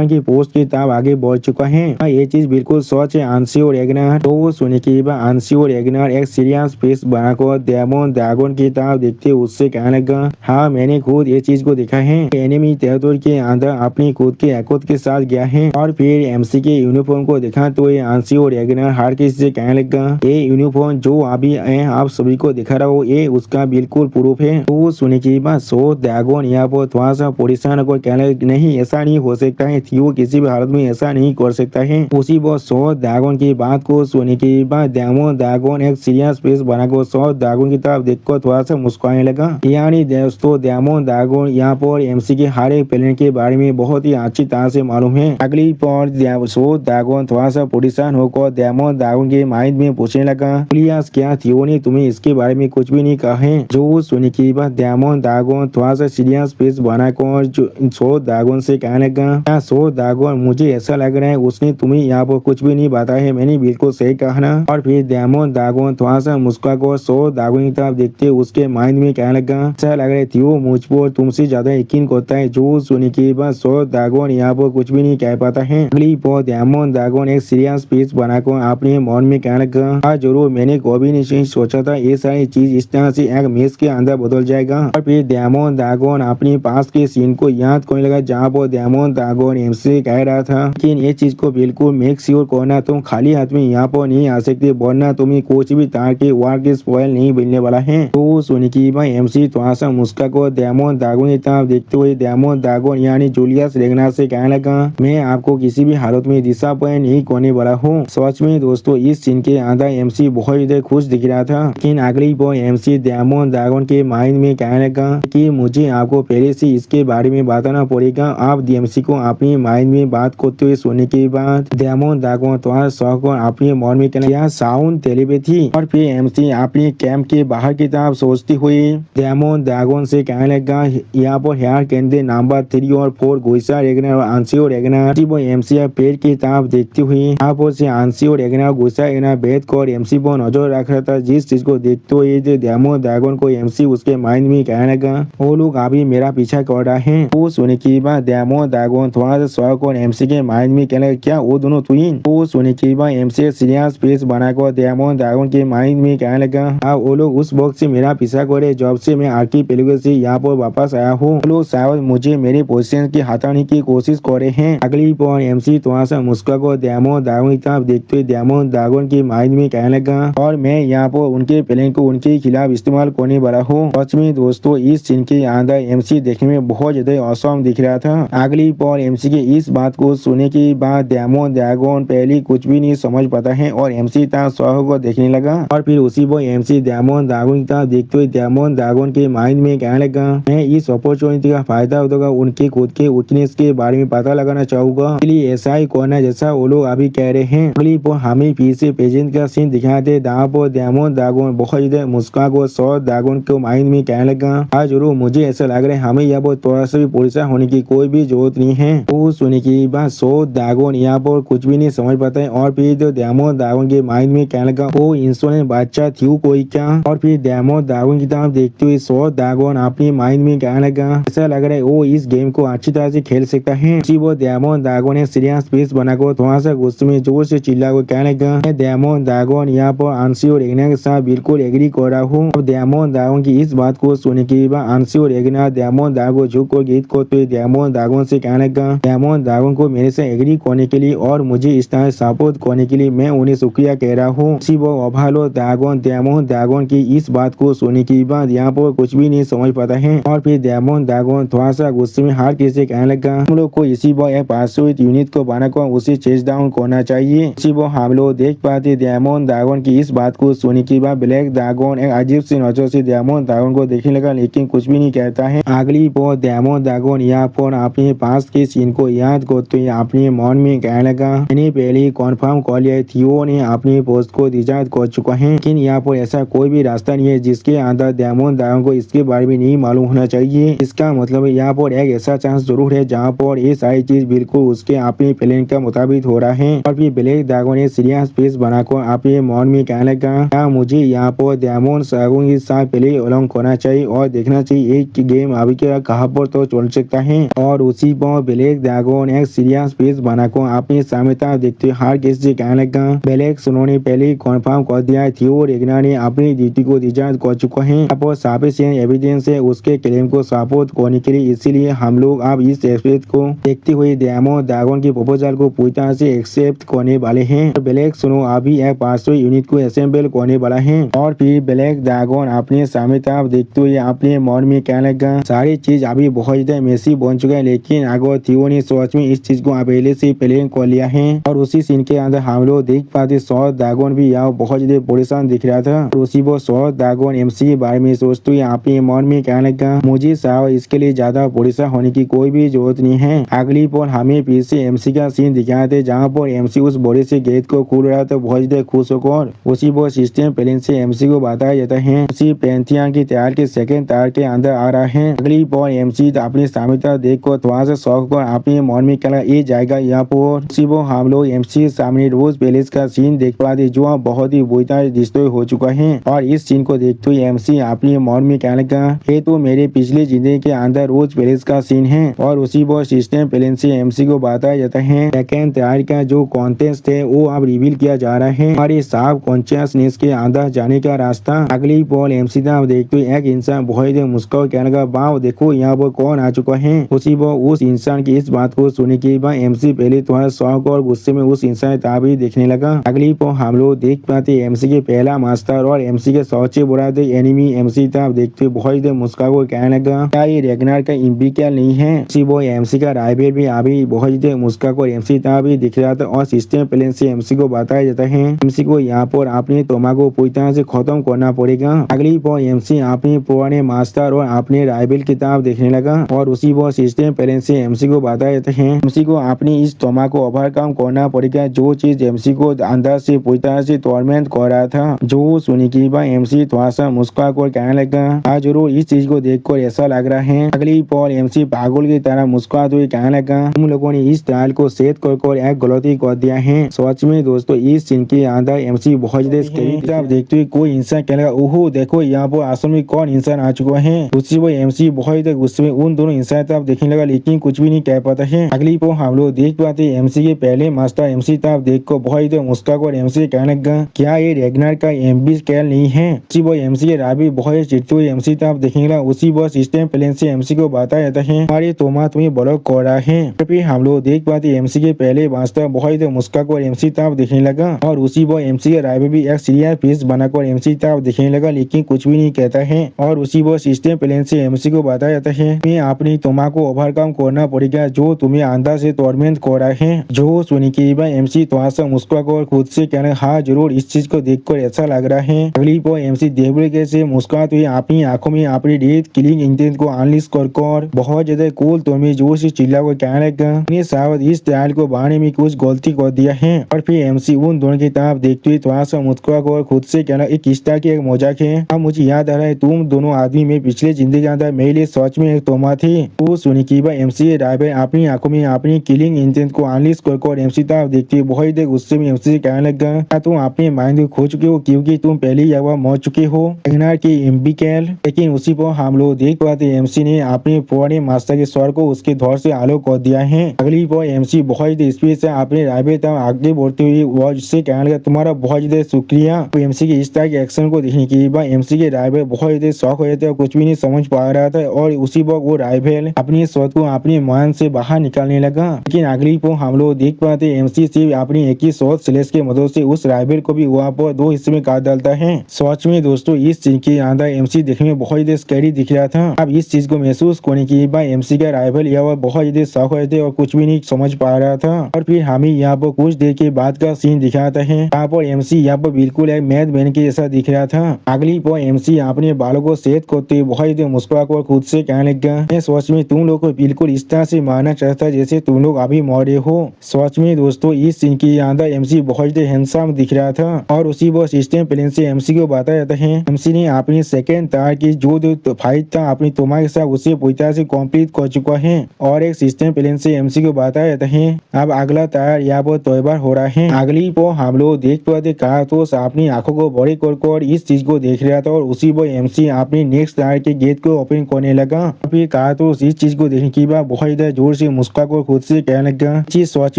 की पोस्ट की तरफ आगे बढ़ चुका है। ये चीज बिल्कुल सच है आंसियो रेगनार। तो सुनने के बाद आंसियो रेगनार एक सीरियस फेस बनाकर डेमन ड्रैगन की तरफ देखते हुए उससे कहने लगा, हाँ मैंने खुद ये चीज को देखा है। एनिमी टेरिटोरी के अंदर अपनी खुद के एकत के साथ गया है और फिर एमसी के यूनिफॉर्म को देखा तो ये आंसियो रेगनार हर किसी से कहने लगा, ये यूनिफॉर्म जो अभी आप सभी को दिखा रहा हो ये उसका बिल्कुल प्रूफ है। तो सुनने के बाद सो ड्रैगन यहाँ पर थोड़ा सा परेशान होकर कहने नहीं ऐसा नहीं हो सकता है, थियो किसी भी हालत में ऐसा नहीं कर सकता है। उसी वो सो ड्रैगन की बात को सुनने के बाद डेमन ड्रैगन एक सीरियस फेस बनाकर सो ड्रैगन की तरफ देखकर थोड़ा सा मुस्कुराने लगा। यानी दोस्तों डेमन ड्रैगन यहाँ पर एमसी के हर एक प्लेन के बारे में बहुत ही अच्छी तरह से मालूम है। अगली पर सो ड्रैगन थोड़ा सा परेशान होकर डेमन ड्रैगन के माइंड में पूछने लगा, प्लीज क्या थियो ने तुम्हें इसके बारे में कुछ भी नहीं कहा है। जो सुनने के बाद डेमन ड्रैगन थोड़ा सा सीरियस फेस बनाकर सो ड्रैगन से कहने लगा, क्या सो ड्रैगन मुझे ऐसा लग रहा है उसने तुम्हें यहाँ पर कुछ भी नहीं बताया है, मैंने बिल्कुल सही कहा ना। और फिर डेमन ड्रैगन थोड़ा सा मुस्कुराकर सो ड्रैगन की तरफ देखते उसके माइंड में कहने लगा, ऐसा लग रहा है थियो मुझ पर तुमसे ज्यादा यकीन करता है। जो सुनने के बाद सो ड्रैगन यहाँ पर कुछ भी नहीं कह पाता है। अगली पर डेमन ड्रैगन एक सीरियस फेस बनाकर अपने मन में कहने लगा, हाँ जरूर मैंने कभी नहीं सोचा था ये सारी चीज इस तरह से एक मैच के अंदर बदल जाएगा। और फिर डेमन ड्रैगन अपने पास के सीन को याद करने लगा जहाँ पर डेमन ड्रैगन एमसी कह रहा था, लेकिन ये चीज को बिल्कुल मेक श्योर करना तुम खाली हाथ में यहाँ पर नहीं आ सकते वरना तुम्हें कुछ भी तार के वार के स्पॉइल नहीं मिलने वाला है। तो सुनने की भाई एमसी थोड़ा सा मुस्कुरा कर डेमन ड्रैगन की तरफ देखते हुए डेमन ड्रैगन यानी जूलियस रेगनार से कहने लगा, मैं आपको किसी भी हालत में डिसअपॉइंट नहीं करने वाला हूँ। सच में दोस्तों इस सीन के अंदर एमसी बहुत ज्यादा खुश दिख रहा था। लेकिन अगली पर एमसी डेमन ड्रैगन के माइंड में कहने लगा कि मुझे आपको पहले से इसके बारे में बताना पड़ेगा। आप डीएमसी को अपने माइंड में बात करते हुए सुनने के बाद डेमन ड्रैगन थोड़ा शौक और अपने मन में कहना यह साउंड टेलीपैथी। और फिर एमसी अपने कैंप के बाहर की तरफ सोचते हुए डेमन ड्रैगन से कहने लगा, यहाँ पर हेयर केंद्र नंबर 3 और 4 गुइसा रेगनार और आंसियो रेगनार। वो एमसी पेड़ की तरफ देखते हुए यहाँ पर से आंसियो रेगनार गुइसा रेगनार बैठ कर एमसी पर नजर रख रहा था। जिस चीज को देखते हुए डेमन ड्रैगन को एमसी उसके माइंड में कहने लगा, वो लोग अभी मेरा पीछा कर रहा है। वो सुनने के बाद डेमन ड्रैगन थोड़ा सा शौक और एमसी के माइंड में कहने लगा, क्या वो दोनों ट्विन। वो सुनने के बाद एमसी सीरियस फेस बनाकर डेमन ड्रैगन के माइंड में कहने लगा, हाँ वो लोग उस वक्त से मेरा पीछा करे जब से मैं आर्कीपेलागो से यहाँ पर वापस आया हूँ। वो लोग शायद मुझे मेरे पोजीशन की हटाने की कोशिश कर रहे हैं। अगली पर एमसी थोड़ा सा मुस्कुरा कर डेमन ड्रैगन की तरफ देखते हुए डेमन ड्रैगन के माइंड में कहने लगा, और मैं यहाँ पर उनके प्लान को उनके खिलाफ इस्तेमाल करने वाला हूँ। सच में दोस्तों इस सीन के अंदर एमसी देखने में बहुत ज्यादा औसम दिख रहा था। अगली पर एमसी के इस बात को सुनने के बाद डेमन ड्रैगन पहले कुछ भी नहीं समझ पाता है और एमसी तरफ शौक को देखने लगा। और फिर उसी पर एमसी डेमन ड्रैगन की तरफ देखते हुए डेमन ड्रैगन के माइंड में कहने लगा, मैं इस अपॉर्चुनिटी का फायदा उठाकर उनके खुद के वीकनेस के बारे में पता लगाना चाहूंगा, इसलिए ऐसा ही करना जैसा वो लोग अभी कह रहे हैं। अगली पर हमें फिर से प्रेजेंट का सीन दिखाते जहाँ पर डेमन ड्रैगन बहुत ज्यादा मुस्कुरा को सो ड्रैगन को माइंड माइंड में कहने लगा, हाँ जरूर, मुझे ऐसा लग रहा है हमें यहाँ पर थोड़ा सा भी पुलिस होने की कोई भी जरूरत नहीं है। वो सुनने की बात सौद दागोन यहाँ पर कुछ भी नहीं समझ पाता है और फिर तो डेमो दागोन के माइंड में कहने लगा, वो इंसान बादशाह थी कोई क्या। और फिर डेमो दागोन की तरफ देखते हुए सौद दागोन अपने माइंड में कहने लगा, ऐसा लग रहा है वो इस गेम को अच्छी तरह से खेल सकता है। वो डेमो दागोन ने सीरियस फेस बनाकर थोड़ा सा गुस्से में जोर से चिल्ला को कहने लगा, डेमो दागोन यहाँ पर आंसी और रेगना के साथ बिल्कुल एग्री कर रहा हूँ। अब डेमो दागोन की इस बात को सुनने के बाद आंसी और रेगना डेमो दागो झुक कर गीत को तो डेमो दागोन से कहने लगा, डेमो दागोन को मेरे से एग्री करने के लिए और मुझे इस तरह सपोर्ट करने के लिए मैं उन्हें शुक्रिया कह रहा हूँ। वो अभालो दागोन डेमो दागोन की इस बात को सुनने के बाद यहाँ पर कुछ भी नहीं समझ पाता है और फिर डेमो दागोन थोड़ा सा गुस्से में हार के कहने लगा, हम लोग को इसी वो एक पासुइट यूनिट को बनाकर उसे चेस डाउन करना चाहिए। इसी वो हम लोग देख पाते डेमो दागोन की इस बात को सुनने के बाद ब्लैक दागोन एक अजीब सी नजर से डेमो दागोन को देखने लगा लेकिन कुछ भी नहीं कहता है। अगली वो डेमो दागोन यहाँ पर अपने पास के सीन को याद करते हुए अपने मन में कहने लगा, मैंने पहले कॉन्फर्म कर लिया थियो ने अपने पोस्ट को डिजाइन कर चुका है, लेकिन यहाँ पर ऐसा कोई भी रास्ता नहीं है जिसके अंदर डेमो दागोन को इसके बारे में नहीं मालूम होना चाहिए। इसका मतलब यहाँ पर एक ऐसा चांस जरूर है जहाँ पर ये सारी चीज बिल्कुल उसके अपने प्लान का मुताबिक हो रहा है। और फिर ब्लैक दागोन ने सीरियस फेस बनाकर अपने मन में कहने लगा, क्या मुझे यहाँ पर डेमो दागोन के साथ पहले अलॉन्ग करना चाहिए और देखना चाहिए एक गेम अभी क्या कहाँ पर तो चल सकता है। और उसी पर ब्लैक दागोन एक सीरियस फेस बनाकर अपनी सामयता देखते हर किसी से कहने लगा, ब्लैक उन्होंने पहले कन्फर्म कर दिया थियो रेगना ने अपनी ड्यूटी को डिजाइन कर चुका है। अब सफिशिएंट एविडेंस है उसके क्लेम को सपोर्ट करने के लिए, इसीलिए हम लोग अब इस एस्पेक्ट को देखते हुए डेमो दागोन की प्रपोजल को पूरी तरह से एक्सेप्ट करने वाले हैं। तो ब्लैक सुनो अभी एक पार्सो यूनिट को असेंबल करने वाला है। और फिर ब्लैक दागोन अपने सामने तरफ देखते हुए अपने मन में कहने लगा, सारी चीज अभी बहुत ज्यादा मेसी बन चुका है लेकिन अगर थियो ने सोच में इस चीज को पहले से प्लान कर लिया है। और उसी सीन के अंदर हम लोग देख पाते सौद दागोन भी यहाँ बहुत ज्यादा परेशान दिख रहा था। तो उसी वो सौद दागोन एमसी के बारे में सोचते हुए अपने मन में कहने लगा, मुझे साहब इसके लिए ज्यादा परेशान होने की कोई भी जरूरत नहीं है। अगली पर हमें फिर से एमसी का सीन दिखाए थे जहाँ पर एमसी उस बड़े से गेट को खोल रहा था बहुत ज्यादा खुश होकर। उसी वो सिस्टम प्लान से एमसी को बताया जाता है उसी पेंथियन की तैयार के सेकंड तार के अंदर आ रहा है। अगली पर एमसी अपनी सामने देख कर थोड़ा सा शौक कर अपने मन में कहना ये जाएगा यहाँ पर। उसी वो हम लोग एमसी के सामने रोज पैलेस का सीन देख पाते जो बहुत ही बुरी तरह डिस्ट्रॉय हो चुका है। और इस सीन को देखते हुए एमसी अपने मन में कहने लगा, ये तो मेरे पिछले जिंदगी के अंदर रोज पैलेस का सीन है। और उसी वो सिस्टम प्लान से एमसी को बताया जाता है सेकंड तैयारी का जो कॉन्टेस्ट है वो अब रिवील किया जा रहा है, हमारे साफ कॉन्शियसनेस के अंदर जाने का रास्ता। अगली पॉल एमसी का देखते हुए एक इंसान बहुत मुस्कुरा कहने लगा, वाह देखो यहाँ पर कौन आ चुका है। उसी वो उस इंसान की इस बात को सुनने के बाद एमसी पहले थोड़ा शौक और गुस्से में उस इंसान ताबी देखने लगा। अगली पॉल हम लोग देख पाते एमसी के पहला मास्टर और एमसी के सबसे बुरा एनिमी एमसी था देखते हुए बहुत मुस्कुरा को कहने लगा, क्या ये रेगनार का इम्पी क्या नहीं है। उसी वो एमसी का राइवल भी अभी बहुत मुस्कुरा को एमसी था भी दिख रहा था। और सिस्टम प्लान से एमसी को बताया जाता है एमसी को यहाँ पर अपने तोमा को पूरी तरह से खत्म करना पड़ेगा। अगली पर एमसी अपने पुराने मास्टर और अपने राइवल की तरफ देखने लगा। और उसी वो सिस्टम प्लान से एमसी को बताया जाता है एमसी को अपनी इस तोमा को ओवरकम करना पड़ेगा जो चीज एमसी को अंदर से पूरी तरह से टॉर्मेंट कर रहा था। जो सुनी की बात एमसी थोड़ा सा मुस्कुरा कर कहने लगा, आज जरूर इस चीज को देखकर ऐसा लग रहा है। अगली पर एमसी पागल की तरह मुस्कुराते हुए कहने लगा, तुम लोगों ने इस ट्रायल को सेट कर एक गलती कर दिया है। सच में दोस्तों इस सीन के अंदर एमसी बहुत ज्यादा देखते हुए कोई इंसान कहेगा, ओहो देखो यहाँ पर असल में कौन इंसान आ चुका है। उसी वो एमसी बहुत गुस्से में उन दोनों इंसान तरफ देखने लगा लेकिन कुछ भी नहीं कह पाता है। अगली पर हम लोग देख पाते एमसी के पहले मास्टर एमसी तरफ देख कर बहुत मुस्कुरा कर एमसी कहने लगा, क्या ये रेगनार का एमबी स्केल नहीं है। उसी वो एमसी के राबी बहुत चिढ़ते हुए एमसी तरफ देखने लगा। उसी वो सिस्टम प्लान से एमसी को बताया जाता है हमारे तोमा तुम्हें ब्लॉक कर रहा है। फिर हम लोग देख पाते एमसी के पहले मास्टर बहुत मुस्कुरा कर एमसी तरफ देखने लगा। और उसी वो एमसी के राइवल भी एक सीरियस फेस बनाकर एमसी तरफ देखने लगा लेकिन कुछ भी नहीं कहता है। और उसी वो सिस्टम प्लान से एमसी को बताया जाता है मैं अपनी तोमा को ओवरकम करना पड़ेगा जो तुम्हें अंदर से टॉर्मेंट कर रहा है। जो सुनी की बात एमसी थोड़ा सा मुस्कुरा कर खुद से कहना, हाँ जरूर इस चीज को देखकर ऐसा लग रहा है। अगली पर एमसी देवड़े से मुस्कुराते हुए अपनी आंखों में अपनी डेथ किलिंग इंटेंट को अनलिश कर बहुत ज्यादा कूल तुम्हें जोर से चिल्ला कर कहने लगा, शायद इस ट्रायल को बनाने में कुछ गलती कर दिया है। और फिर एमसी उन दोनों की तरफ देखते हुए थोड़ा सा मुस्कुरा कर खुद से कहना, एक किस्ता की एक मजाक है। अब मुझे याद आ रहा है है तुम दोनों आदमी में पिछले जिंदगी के अंदर मेरे लिए सच में एक तोहमा थी। वो सुनी कि एमसी ड्राइवर अपनी आंखों में अपनी किलिंग इंटेंट को अनलिस्ट कर एमसी तरफ देखती गुस्से में एमसी से कहने लगा क्या तुम अपने माइंड को खो चुके हो क्योंकि तुम पहले ही एक बार मर चुके हो की एम्बिकैल। लेकिन उसी पर हम लोग देख पाते एमसी ने अपने पुराने मास्टर के स्वर को उसके धौर से आलोक कर दिया है। अगली पर एमसी बहुत स्पीड से अपने ड्राइवर तक आगे बढ़ते हुए वो उससे कहने लगा तुम्हारा बहुत ज्यादा शुक्रिया। तो एमसी के इस तरह के एक्शन को देखने के बाद एमसी के ड्राइवर बहुत ज्यादा शौक हो जाते और कुछ भी नहीं समझ पा रहा था और उसी वक्त वो ड्राइवर अपनी सोच को अपने मन से बाहर निकालने लगा। लेकिन अगली पर हम लोग देख पाते एमसी सिर्फ अपनी एक ही सोच स्लेश के मदद से उस ड्राइवर को भी वहाँ पर दो हिस्से में काट डालता है। सच में दोस्तों इस चीज के अंदर एमसी देखने में बहुत ज्यादा स्कैरी दिख रहा था। अब इस चीज को महसूस करने के बाद एमसी का ड्राइवर यहाँ बहुत ज्यादा शौक हो थे और कुछ भी नहीं समझ पा रहा था। और फिर हमें यहाँ पर कुछ देर के बाद का सीन दिखाता है। यहाँ पर एमसी यहाँ पर बिल्कुल एक मैथ मैन के जैसा दिख रहा था। अगली पर एमसी अपने बालों को सेट करते बहुत ज्यादा मुस्कुराकर खुद से कहने लगा मैं सच में तुम लोग को बिल्कुल इस तरह से मारना चाहता जैसे तुम लोग अभी मरे हो। सच में दोस्तों इस सीन के अंदर एमसी बहुत ज्यादा हैंडसम दिख रहा था और उसी वो सिस्टम प्लान से एमसी को बताया जाता है एमसी ने अपनी सेकेंड तार की जो फाइट था अपनी तोमा के साथ उसे पूरी तरह से कंप्लीट कर चुका है और एक सिस्टम प्लान से एमसी को बताया जाता है अब अगला तार यहाँ पर तैयार हो रहा है। अगली पर हम लोग देख पाते कहा तो अपनी आंखों को बड़े कर इस चीज को देख रहा था और उसी पर एमसी अपनी नेक्स्ट तार के गेट को ओपन करने लगा। फिर कहा तो इस चीज को देखने के बाद बहुत ज्यादा जोर से मुस्का को खुद से कहने लगा चीज सच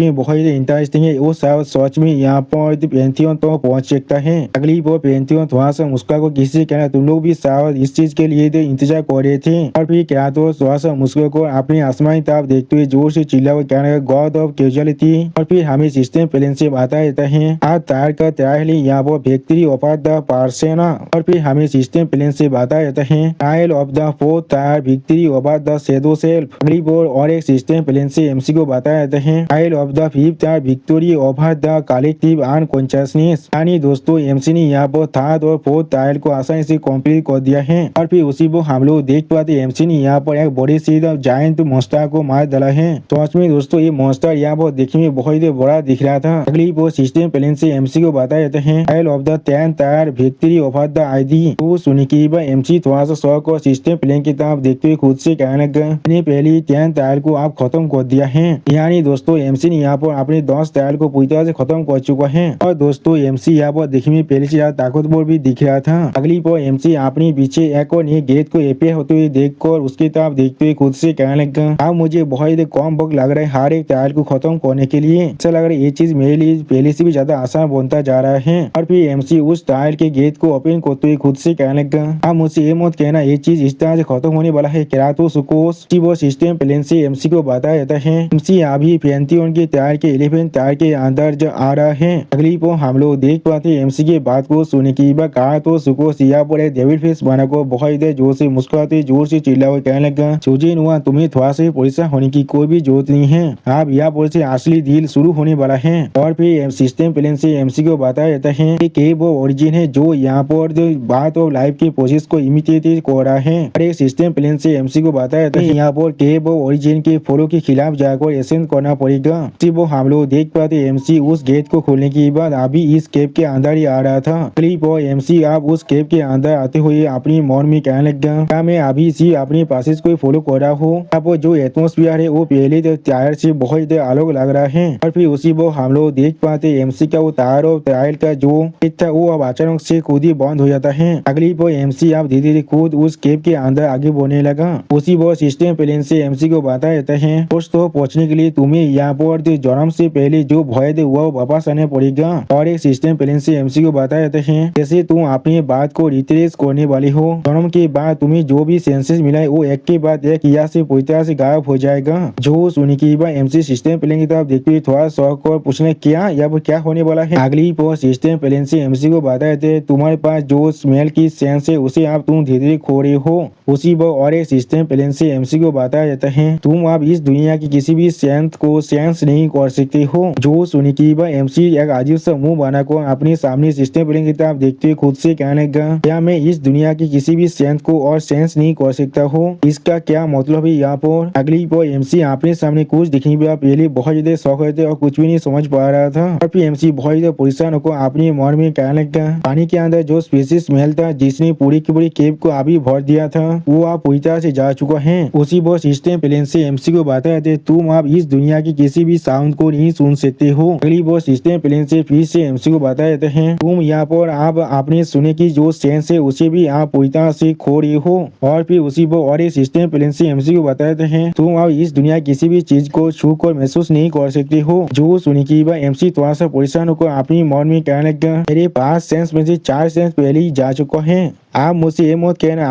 में बहुत ज्यादा इंटरेस्टिंग है वो सच में यहाँ पर पेंथियन तो पहुंच सकता है। अगली वो पेंथियन थोड़ा सा मुस्का को किसी से कहना तुम लोग भी शायद इस चीज के लिए इंतजार कर रहे थे। और फिर क्या तो थोड़ा सा मुस्का को अपनी आसमानी तरफ देखते हुए जोर से चिल्ला हुआ कहने लगा गॉड ऑफ कैजुअलिटी। और फिर हमें सिस्टम प्लान से बताया जाता है आज तार का तैयार यहाँ पर फैक्ट्री ऑफ द पार्सेना। और फिर हमें सिस्टम प्लान से बताया जाता है ट्रायल ऑफ द फोर्थ तार victory of the shadow self. अगली बोर और एक सिस्टम प्लान से एमसी को बताया जाता है ट्रायल ऑफ द फिफ्थ तार victory over the collective unconsciousness. यानी दोस्तों एमसी ने यहाँ पर थर्ड और फोर्थ ट्रायल को आसानी से कंप्लीट कर दिया है। और फिर उसी को हम लोग देख पाते एमसी ने यहाँ पर एक बड़ी सी जायंट मॉन्स्टर को मार डाला है। तो आज में दोस्तों ये मॉन्स्टर यहाँ पर देखने में बहुत ही बड़ा दिख रहा था। अगली वो सिस्टम प्लान से एमसी को बताया जाता है ट्रायल ऑफ द 10th तार विक्ट्री ओवर द आईडी। तो सुनी की एमसी थोड़ा सा शौक और सिस्टम प्लान की तरफ देखते हुए खुद से कहने लगा मैंने पहले 10th तार को आप खत्म कर दिया है। यानी दोस्तों एमसी ने यहाँ पर अपने 10 तार को पूरी तरह से खत्म कर चुका है। और दोस्तों एमसी यहाँ पर देखने में पहले से ज्यादा ताकतवर भी दिख रहा था। अगली पर एमसी अपने पीछे एक और नए गेट को एपीआर होते हुए देखकर उसकी तरफ देखते हुए खुद से कहने लगा अब मुझे बहुत कम वक्त लग रहा है हर एक तार को खत्म करने के लिए। ऐसा लग रहा है ये चीज मेरे लिए पहले से भी ज्यादा आसान बनता जा रहा है। और फिर एमसी उस तार के गेट को ओपन करते हुए खुद से कहने लगा अब मुझसे ये मत कहना ये चीज इस तरह से खत्म होने वाला है क्या तो सुकोस वो सिस्टम प्लान से एमसी को बताया जाता है एमसी अभी पैंतीन के तार के 11 तार के अंदर आ रहा है। अगली को हम लोग देख पाते एमसी के बात को सुनने की बात कहा तो सुकोस यहाँ पर एक डेविड फेस बना को बहुत देर जोर से मुस्कुराते जोर से चिल्ला हुआ कहने लगा सुजीन हुआ तुम्हें थोड़ा सा परेशान होने की कोई भी जरूरत नहीं है अब यहाँ पर से असली डील शुरू होने वाला है। और फिर सिस्टम प्लान से एमसी को बताया जाता है कि वो ओरिजिन है जो यहाँ पर बात और लाइफ की प्रोसेस को इमिटेट कर रहा है। और एक सिस्टम प्लान से एमसी को बताया जाता है यहाँ पर के वो ओरिजिन के फॉलो के खिलाफ जाकर एसेंट करना पड़ेगा। वो हम लोग देख पाते एमसी उस गेट को खोलने के बाद अभी इस केव के अंदर ही आ रहा था। क्लिप और एमसी आप उस केव के अंदर आते हुए अपनी मन में कहने लगा क्या मैं अभी इसी अपनी प्रोसेस को फॉलो कर रहा हूँ। अब जो एटमोस्फियर है वो पहले टायर से बहुत अलग लग रहा है। और फिर उसी वो हम लोग देख पाते एमसी का वो टायर और टायर का जो था वो अब अचानक से खुद ही बंद हो जाता है। अगली वो एमसी आप धीरे धीरे खुद उस केव के अंदर आगे बढ़ने लगा। उसी वो सिस्टम प्लान से एमसी को बताया जाता है दोस्तों पहुंचने के लिए तुम्हें यहाँ पर जन्म से पहले जो भय थे वो वापस आने पड़ेगा। और एक सिस्टम प्लान से एमसी को बताया जाता है जैसे तुम अपनी बात को रिट्रेस करने वाले हो जन्म के बाद तुम्हें जो भी सेंसेस मिला है वो एक के बाद एक यहाँ से पूरी तरह से गायब हो जाएगा। जो सुनी की बात एमसी सिस्टम प्लान की तरफ देखते हुए थोड़ा शौक और पूछने क्या या वो क्या होने वाला है। अगली पर सिस्टम प्लान से एमसी को बताया जाता है तुम्हारे पास जो स्मेल की सेंस है उसे आप तुम धीरे धीरे खो रहे हो। उसी वो और एक सिस्टम प्लान से एमसी को बताया जाता है तुम आप इस दुनिया की किसी भी सेंस को सेंस नहीं कर सकते हो। जो सुनी की बात एमसी एक अजीब सा मुंह बना को अपने सामने सिस्टम प्लान की तरफ देखते हुए खुद से कहने लगा क्या मैं इस दुनिया की किसी भी सेंस को और सेंस नहीं कर सकता हूँ इसका क्या मतलब है यहाँ पर। अगली पर एमसी अपने सामने कुछ दिखने पर पहले बहुत ज्यादा शौक रहते और कुछ भी नहीं समझ पा रहा था। और फिर एमसी बहुत ज्यादा परेशान होकर अपने मन में कहने लगा पानी के अंदर जो स्पेसिस स्मेल था जिसने पूरी की पूरी केब को अभी भर दिया था वो आप पूरी तरह से जा चुका है। उसी वो सिस्टम प्लेन से एमसी को बताया थे तुम आप इस दुनिया की किसी भी साउंड को नहीं सुन सकते हो। अगली वो सिस्टम प्लेन से फिर से एमसी को बता देते हैं तुम यहाँ पर आप आपने सुने की जो सेंस है उसे भी आप पूरी तरह से खो रही हो। और फिर उसी वो और सिस्टम प्लेन से एमसी को बता देते हैं तुम आप इस दुनिया किसी भी चीज को छू कर महसूस नहीं कर सकते हो। जो सुनी की बात एमसी थोड़ा सा परेशान होकर अपनी मन में कहने लगा मेरे पास सेंस में से 4 सेंस पहले ही जा चुका है आप मुझसे ये मत कहना।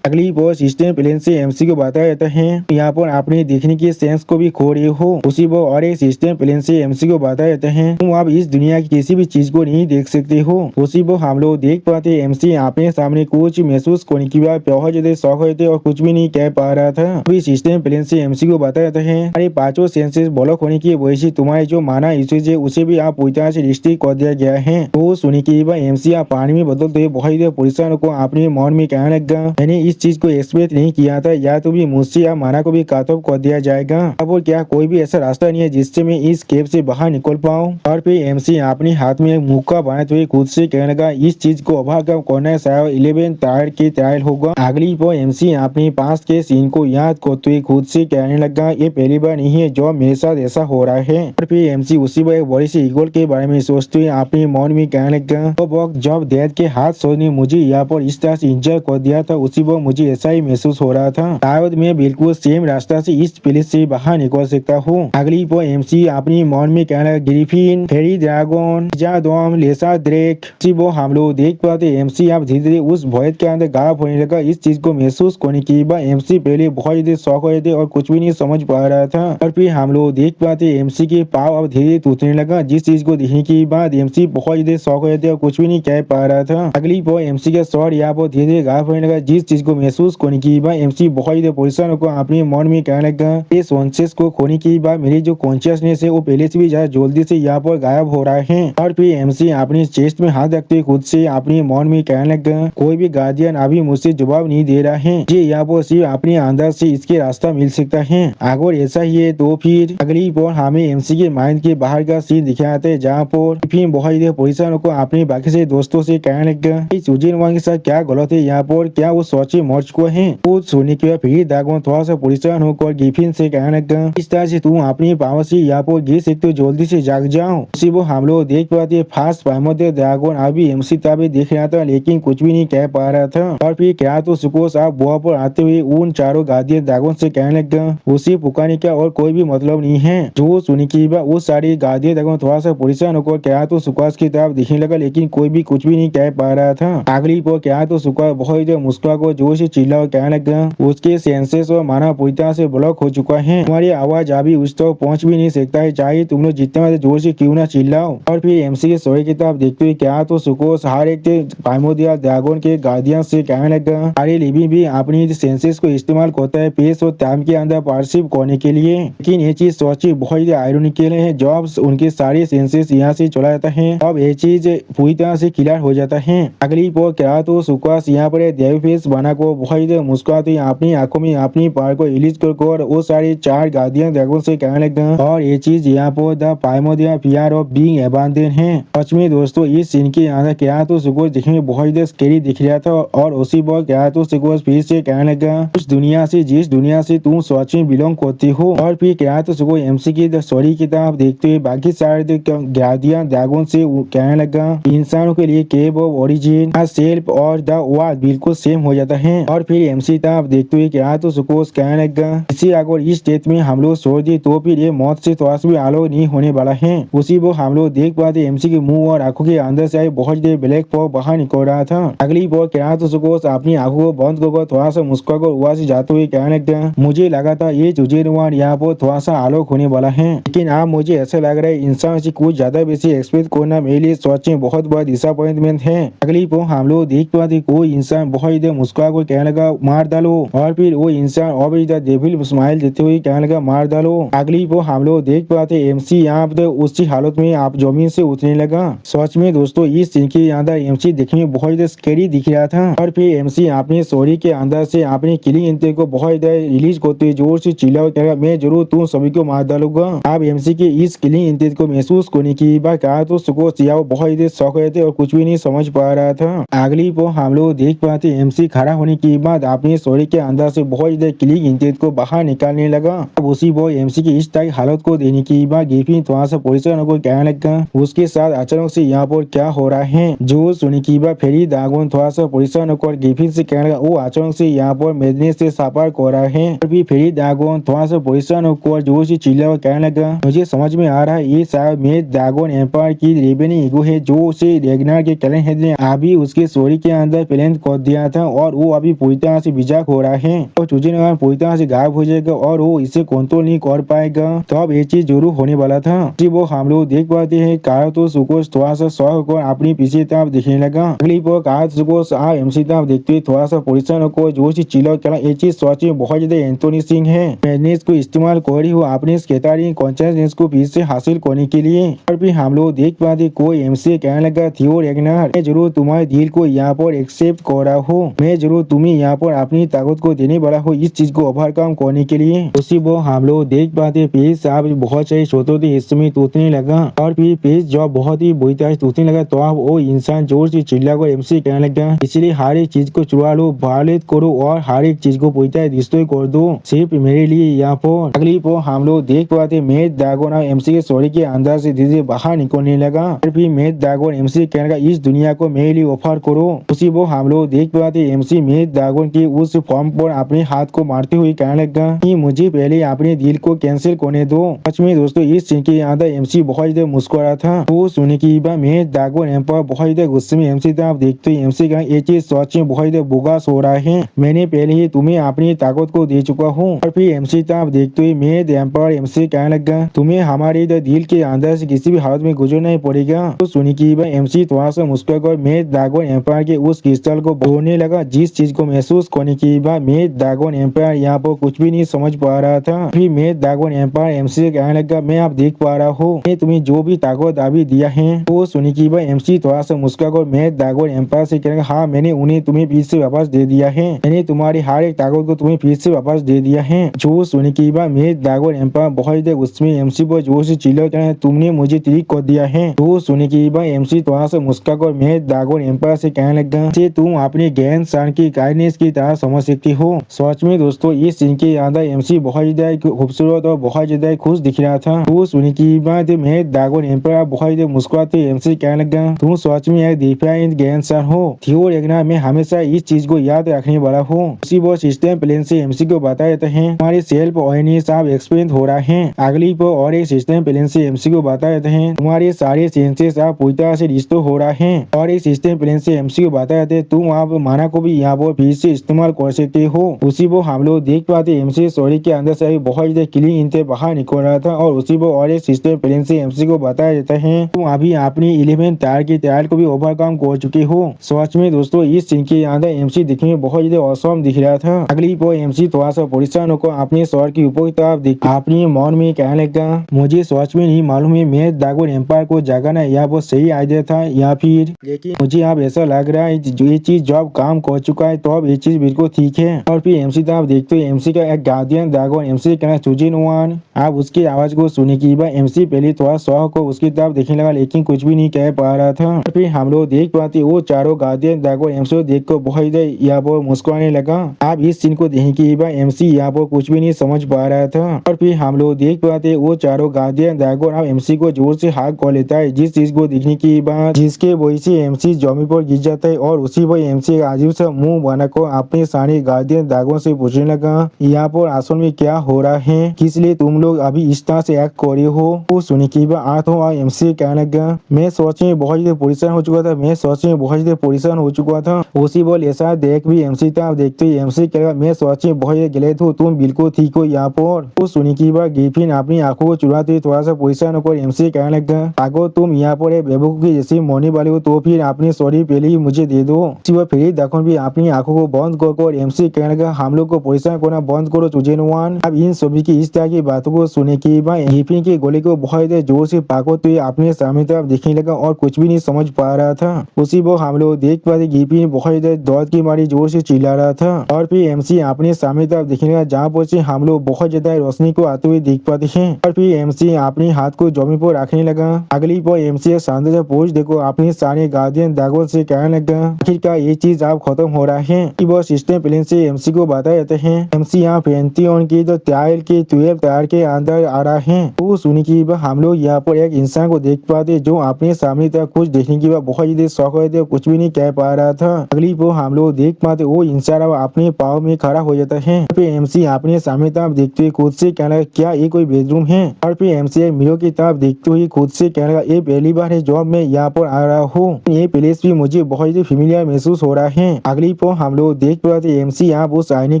अगली वो सिस्टम प्लेन से एमसी को बताया जाता है यहाँ पर आपने देखने की सेंस को भी खो रहे हो। उसी वो और एक सिस्टम प्लेन से एमसी को बताया जाता है तुम आप इस दुनिया की किसी भी चीज को नहीं देख सकते हो। उसी वो हम लोग देख पाते एमसी अपने सामने कुछ महसूस करने की बात बहुत ज्यादा शौक हुए थे और कुछ भी नहीं कह पा रहा था। अभी सिस्टम प्लेन से एमसी को बताया जाता है अरे 5 सेंसेस ब्लॉक होने की वजह से तुम्हारे जो माना इश्यूज है उसे भी आप पूरी तरह से रिस्ट्रिक्ट कर दिया गया है। तो सुनी की बात एमसी आप पानी में बदलते हुए बहुत ही परेशान को अपने मन में कहने लगा मैंने इस चीज को एक्सपेक्ट नहीं किया था या तो भी मुझसे या माना को भी काटऑफ कर दिया जाएगा। अब और क्या कोई भी ऐसा रास्ता नहीं है जिससे मैं इस केब से बाहर निकल पाऊँ। और फिर एमसी अपने हाथ में मुक्का बनाते हुए खुद से कहने लगा इस चीज को ओवरकम करना शायद 11 टायर की ट्रायल होगा। अगली वो एमसी अपने पास के सीन को याद करते हुए खुद से कहने लगा ये पहली बार नहीं है जो मेरे साथ ऐसा हो रहा है। और फिर एमसी उसी वो एक बड़ी सी ईगल के बारे में सोचते हुए अपने मन में कहने लगा तो वक्त जब डैड के हाथ सोने मुझे यहाँ पर इस तरह से इंजर कर दिया था उसी वो मुझे ऐसा ही महसूस हो रहा था शायद मैं बिल्कुल सेम रास्ता से इस प्लेस से बाहर निकल सकता हूँ। अगली वो एमसी अपनी मन में कहना ग्रिफिन फेरी ड्रैगन जादोम लेसा ड्रेक वो हम लोग देख पाते एमसी आप धीरे धीरे उस भय के अंदर गायब होने लगा। इस चीज को महसूस करने के बाद एमसी पहले बहुत ज्यादा शौक हो थे और कुछ भी नहीं समझ पा रहा था। और फिर हम लोग देख पाते एमसी के पाव अब धीरे टूटने लगा जिस चीज को देखने के बाद एमसी बहुत ज्यादा शौक हो थे और कुछ भी नहीं कह पा रहा था। अगली वो एमसी का शॉट यहाँ पर धीरे धीरे गायब होने लगा जिस चीज को महसूस करने के बाद एमसी बहुत ज्यादा परेशान को अपने मन में कहने लगा इस कॉन्शियस को खोने के बाद मेरी जो कॉन्शियसनेस है वो पहले से भी ज्यादा जल्दी से यहाँ पर गायब हो रहा है। और फिर एमसी अपनी चेस्ट में हाथ रखते खुद से अपने मन में कहने लगा कोई भी गार्डियन अभी मुझसे जवाब नहीं दे रहा है जी यहाँ पर सिर्फ अपने अंदर से इसके रास्ता मिल सकता है। अगर ऐसा ही है तो फिर अगली पर हमें एमसी के माइंड के बाहर का सीन दिखाते हैं जहाँ पर फिर बहुत ज्यादा परेशान को अपने बाकी से दोस्तों से कहने लगा सुजीन वांग के साथ क्या गलत है यहाँ पर क्या वो सोचे मर चुके हैं। वो सुनने के बाद फिर दागों थोड़ा सा परेशान होकर गिफिन से कहने लगा इस तरह से तुम अपनी पावर से यहाँ पर गिर सकते हो जल्दी से जाग जाओ। उसी वो हम लोग देख पाते फास्ट पाइमों ड्रैगन अभी एमसी ताबे देख रहा था लेकिन कुछ भी नहीं कह पा रहा था। और फिर क्या तो सुकोस आप बुआ पर आते हुए उन चारों गार्डियन ड्रैगन से कहने लगा उसी पुकारने का और कोई भी मतलब नहीं है। जो सुनी की बात वो सारी गार्डियन ड्रैगन थोड़ा सा परेशान होकर क्या तो सुकोस की तरफ दिखने लगा लेकिन कोई भी कुछ भी नहीं कह पा रहा था। अगली पर क्या तो सुकोस बहुत मुस्कुरा को जोर से चिल्ला और कहने लगा उसके सेंसेस और माना पूरी तरह से ब्लॉक हो चुका है तुम्हारी आवाज अभी उस तक पहुंच भी नहीं सकता है चाहे तुम लोग जितना जोर से क्यों ना चिल्लाओ। और फिर एमसी के सोए की तरफ देखते हुए क्या तो सुकोस हर एक पाइमोदिया ड्रैगन के गार्डियन से कहने लगा अरे लिबी भी अपनी सेंसेस को इस्तेमाल करता है पेस और टाइम के अंदर पार्सिव करने के लिए लेकिन ये चीज सोची बहुत ही आयरनिकल है जब उनके सारे सेंसेस यहाँ से चला जाता है अब ये चीज पूरी तरह से क्लियर हो जाता है। अगली पर क्या तो सुकोस यहाँ पर देवी फेस बना को बहुत मुस्कुराते अपनी आंखों में अपनी पावर को रिलीज कर वो सारे 4 गार्डियन ड्रैगन से कहने लगा और ये चीज यहाँ पर the primordial fear of being abandon है। सच में दोस्तों इस सीन के अंदर क्या तो सुकोस दिखने में बहुत स्कैरी दिख रहा था और उसी पर क्या तो सुकोस फिर से कहने लगा उस दुनिया से जिस दुनिया से तुम सच में बिलोंग करती हो। और फिर क्या तो सुकोस एमसी की स्टोरी की तरफ देखते हुए बाकी सारे गार्डियन ड्रैगन से कहने लगा इंसानों के लिए केव ऑफ ओरिजिन सेल्फ और द वर्ल्ड बिल्कुल सेम हो जाता है। और फिर एमसी तरफ देखते हुए क्या तो सुकोस कहने लगा इसी अगर इस डेट में हम लोग छोड़ दिए तो फिर ये मौत से थोड़ा सा भी आलो नहीं होने वाला है। उसी वो हम लोग देख पाते एमसी के मुंह और आंखों के अंदर से बहुत देर ब्लैक फॉग बाहर निकल रहा था। अगली बार क्या तो सुकोस अपनी आंखों को बंद कर थोड़ा सा मुस्कुरा कर वहां से जाते हुए कहने लगा मुझे लगा था ये जुजेरवान यहाँ पर थोड़ा सा आलोक होने वाला है लेकिन अब मुझे ऐसा लग रहा है इंसान से कुछ ज्यादा बेसी एक्सपेक्ट करना मेरे लिए सच में बहुत बड़ा डिसअपॉइंटमेंट है। अगली बार हम लोग देख पाते कोई इंसान बहुत इधर मुस्कुरा कर कहने लगा मार डालो और फिर वो इंसान और इधर डेविल स्माइल देते हुए कहने लगा मार डालो। अगली वो हम लोग देख पाते एमसी यहाँ पर उसी हालत में आप जमीन से उतरने लगा। सच में दोस्तों इस सीन के अंदर एमसी देखने में बहुत स्कैरी दिख रहा था। और फिर एमसी अपने स्टोरी के अंदर से अपने किलिंग इंटेंट को बहुत रिलीज करते हुए जोर से चिल्ला कहेगा मैं जरूर तुम सभी को मार डालूंगा। आप एमसी के इस किलिंग इंटेंट को महसूस करने की बात कहा तो सुकोस बहुत शौक रहे थे और कुछ भी नहीं समझ पा रहा था। अगली वो हम लोग देख पाते एमसी खड़ा होने के बाद अपने सॉरी के अंदर से बहुत ज्यादा क्लिक इंटेंट को बाहर निकालने लगा। अब उसी वो एमसी की इस तरह हालत को देने के बाद गिफिन थोड़ा सा परेशान को कहने लगा उसके साथ अचानक से यहाँ पर क्या हो रहा है। जो सुनी की बात फेरी दागोन थोड़ा सा परेशान होकर गिफिन से कहने लगा वो अचानक से यहाँ पर मेदने से सफर कर रहा है। अभी फेरी दागोन थोड़ा सा परेशान होकर जोर से चिल्ला और कहने लगा मुझे समझ में आ रहा है ये शायद मेड दागोन एम्पायर की रेबेनी ईगो है जो उसे रेगनार के कैलन हेड ने अभी उसके स्टोरी के अंदर प्लान कर दिया था और वो अभी पूरी तरह से बिजाक हो रहा है और चूजे पूरी तरह से गायब हो जाएगा और वो इसे कंट्रोल नहीं कर पाएगा। तो अब ये चीज जरूर होने वाला था। वो हम लोग देख पाते हैं कारा तो सुकोश थोड़ा सा शौक होकर अपनी पीछे तरफ देखने लगा। अगली पर कारा सुकोश आप एमसी तरफ देखते हुए थोड़ा सा परेशान होकर जोर से चिल्ला चला ये चीज सोचे बहुत ज्यादा एंथोनी सिंह है मैंने इसको इस्तेमाल करी हो अपने स्केटारी कॉन्शियसनेस को फिर से हासिल करने के लिए। और भी हम लोग देख पाते कोई एमसी कहने लगा थियो रेगनार मैं जरूर तुम्हारे दिल को यहाँ पर एक्सेप्ट कर रहा हूँ मैं जरूर तुम्हें यहाँ पर अपनी ताकत को देने वाला हूँ इस चीज को ओवरकम करने के लिए। उसी वो हम लोग देख पाते पेज साहब बहुत सारे छोटे हिस्से में टूटने लगा और फिर पेज जब बहुत ही बुरी तरह टूटने लगा तो अब वो इंसान जोर से चिल्ला कर एमसी कहने लगा इसलिए हर एक चीज को चुरा लो वायलेट करो और हर एक चीज को पूरी तरह डिस्ट्रॉय कर दो सिर्फ मेरे लिए यहाँ पर। अगली पर हम लोग देख पाते मेड दागोन और एमसी के सॉरी के अंदर से धीरे बाहर निकलने लगा और फिर मेड दागोन एमसी कहने लगा इस दुनिया को मेरे लिए ऑफर करो। उसी वो हम लोग देख पाते एमसी मेड दागोन की उस फॉर्म पर अपने हाथ को मारते हुए कहने लगा कि मुझे पहले अपने दिल को कैंसिल करने दो। सच में दोस्तों इस सीन के अंदर एमसी बहुत ज्यादा मुस्कुरा था वो सुनने की बात मेड दागोन एम्पायर बहुत ज्यादा गुस्से में एमसी तरफ देखते ही एमसी कहा ये चीज सच में बहुत ज्यादा बोगस हो रहा है मैंने पहले ही तुम्हें अपनी ताकत को दे चुका हूँ। और फिर एमसी तरफ देखते हुए मेड एम्पायर एमसी कहने लगा तुम्हें हमारे दिल के अंदर से किसी भी हालत में गुजरना ही पड़ेगा। तो सुनी की बात एमसी थोड़ा सा मुस्कुराकर मेड दागोन एम्पायर के उस क्रिस्टल को बोलने लगा जिस चीज को महसूस करने की बात मेड दागोन एम्पायर यहाँ पर कुछ भी नहीं समझ पा रहा था। फिर मेड दागोन एम्पायर एमसी से कहने लगा मैं अब देख पा रहा हूँ मैं तुम्हें जो भी ताकत अभी दिया है। तो सुनी की बात एमसी थोड़ा सा मुस्कुराकर मेड दागोन एम्पायर से कहने लगा हाँ मैंने उन्हें तुम्हें फिर से वापस दे दिया है मैंने तुम्हारी हर एक ताकत को तुम्हें फिर से वापस दे दिया है। जो सुनी की बात मेड दागोन एम्पायर बहुत उसमें एमसी पर जोर से चिल्ला कहना तुमने मुझे ट्रिक कर दिया है। तो सुनी की बात एमसी थोड़ा सा मुस्कुराकर मेड दागोन एम्पायर से कहने लगा कि तुम अपने ज्ञान शान की काइंडनेस की तरह समझ सकती हो। सच में दोस्तों इस सीन के अंदर एमसी बहुत ज्यादा खूबसूरत और बहुत ज्यादा खुश दिख रहा था। तो सुनी की बात मेड दागोन एम्पायर बहुत ज्यादा मुस्कुराते एमसी कहने लगा तुम सच में एक डिफाइंड ज्ञान शान हो थियो रेगनार मैं हमेशा इस चीज को याद रखने वाला हूँ। उसी वो सिस्टम प्लेन से एमसी को बता देते हैं हमारे सेल्फ अवेयरनेस अब एक्सपेंड हो रहा है। अगली पर और एक सिस्टम प्लेन से एमसी को बता देते हैं तुम्हारे सारे सेंसेस अब पूरी तरह से रिस्टोर हो रहा है। और एक सिस्टम प्लेन से एमसी को बता देते हैं तुम आप माना को भी यहाँ पर फिर से इस्तेमाल कर सकते हो। उसी वो हम लोग देख पाते एमसी सॉरी के अंदर से बहुत ज्यादा क्लीन इनते बाहर निकल रहा था और उसी वो और एक सिस्टम प्लेन से एमसी को बताया जाता है तुम अभी अपनी 11 टायर की तैयार को भी ओवरकम कर चुके हो। सच में दोस्तों इस सीन के अंदर एमसी दिखने में बहुत ज्यादा औसम दिख रहा था। अगली पर एमसी थोड़ा सा परेशान होकर अपने शहर की ऊपर की तरफ देख अपने मन में कहने लगा मुझे सच में नहीं मालूम है मेड दागोन एम्पायर को जगाना या वो सही आइडिया था या फिर लेकिन मुझे अब ऐसा लग रहा है जो ये चीज जब काम कर चुका है तो अब ये चीज बिल्कुल ठीक है। और फिर एमसी तरफ देखते हुए एमसी का एक गार्डियन दागोन एमसी कहना चूजिन वन आप उसकी आवाज को सुने की बात एमसी पहले थोड़ा शौक को उसकी तरफ देखने लगा लेकिन कुछ भी नहीं कह पा रहा था। और फिर हम लोग देख पाते वो चारों गार्डियन दागोन एमसी को देख कर बहुत यहाँ पर मुस्कुराने लगा। आप इस सीन को देखने की बात एमसी यहाँ पर कुछ भी नहीं समझ पा रहा था। और फिर हम लोग देख पाते वो चारों गार्डियन दागोन अब एमसी को जोर से हाथ कर लेता है जिस चीज को देखने की बात जिसके वजह से एमसी जमीन पर गिर जाता है और उसी पर एमसी अजीब सा मुंह बनाकर अपने सारे गार्डियन दागोन से पूछने लगा यहाँ पर असल में क्या हो रहा है किस लिए तुम लोग अभी इस तरह से एक्ट कर रहे हो। वो सुनी की बात आठ हो एमसी कहने लगा मैं सोचे में बहुत ज्यादा परेशान हो चुका था मैं सोचे में बहुत ज्यादा परेशान हो चुका था। उसी बोल ऐसा देख भी एमसी तरफ देखते ही एमसी कहेगा मैं सोचे बहुत ज्यादा गलत हूँ तुम बिल्कुल ठीक हो यहाँ पर। वो सुनी की बात गिफिन अपनी आंखों को चुराते थोड़ा सा परेशान होकर एमसी कहने लगा अगर तुम यहाँ पर बेवकूफ की जैसे मरने वाले हो तो फिर अपनी सॉरी पहले ही मुझे दे दो। फिर देखो भी अपनी आंखों को बंद कर एमसी कहने लगा हम लोग को परेशान करना बंद करो चूजिन वन। अब इन सभी की इस तरह की बातों को सुने की बात गिफिन के गोले को बहुत जोर से पाको तो अपने सामने तरफ देखने लगा और कुछ भी नहीं समझ पा रहा था। उसी वो हम लोग देख पाते गिफिन बहुत दौड़ की मारी जोर से चिल्ला रहा था। और फिर एमसी अपने सामने तरफ देखने लगा जहाँ पर से हम लोग बहुत ज्यादा रोशनी को आते हुए देख पाते हैं। और फिर एमसी अपने हाथ को जमीन पर रखने लगा। अगली पर एमसी शानदार पोज देखो अपने सारे गार्डियन दागोन से कहने लगा लगा। आखिरकार ये चीज अब खत्म हो रहा है कि वो सिस्टम प्लेन से एमसी को बता जाते हैं। एमसी यहाँ पेंथियन की जो टाइल के 12 टायर के अंदर आ रहा है। तो सुनी की हम लोग यहाँ पर एक इंसान को देख पाते जो अपने सामने तक कुछ देखने की बहुत ज्यादा शौक होते कुछ भी नहीं कह पा रहा था। अगली वो हम लोग देख पाते वो इंसान अपने पाँव में खड़ा हो जाता है। फिर एमसी अपने सामने तरफ देखते हुए खुद से कहने लगा क्या ये कोई बेडरूम है। और फिर एमसी एक मिरर की तरफ देखते हुए खुद से कहने लगा ये पहली बार है जब मैं यहाँ पर आ रहा हूँ। ये प्लेस भी मुझे बहुत ज्यादा फेमिलियर महसूस हो रहा है। अगली वो हम लोग देख पाते एमसी यहाँ उस आईने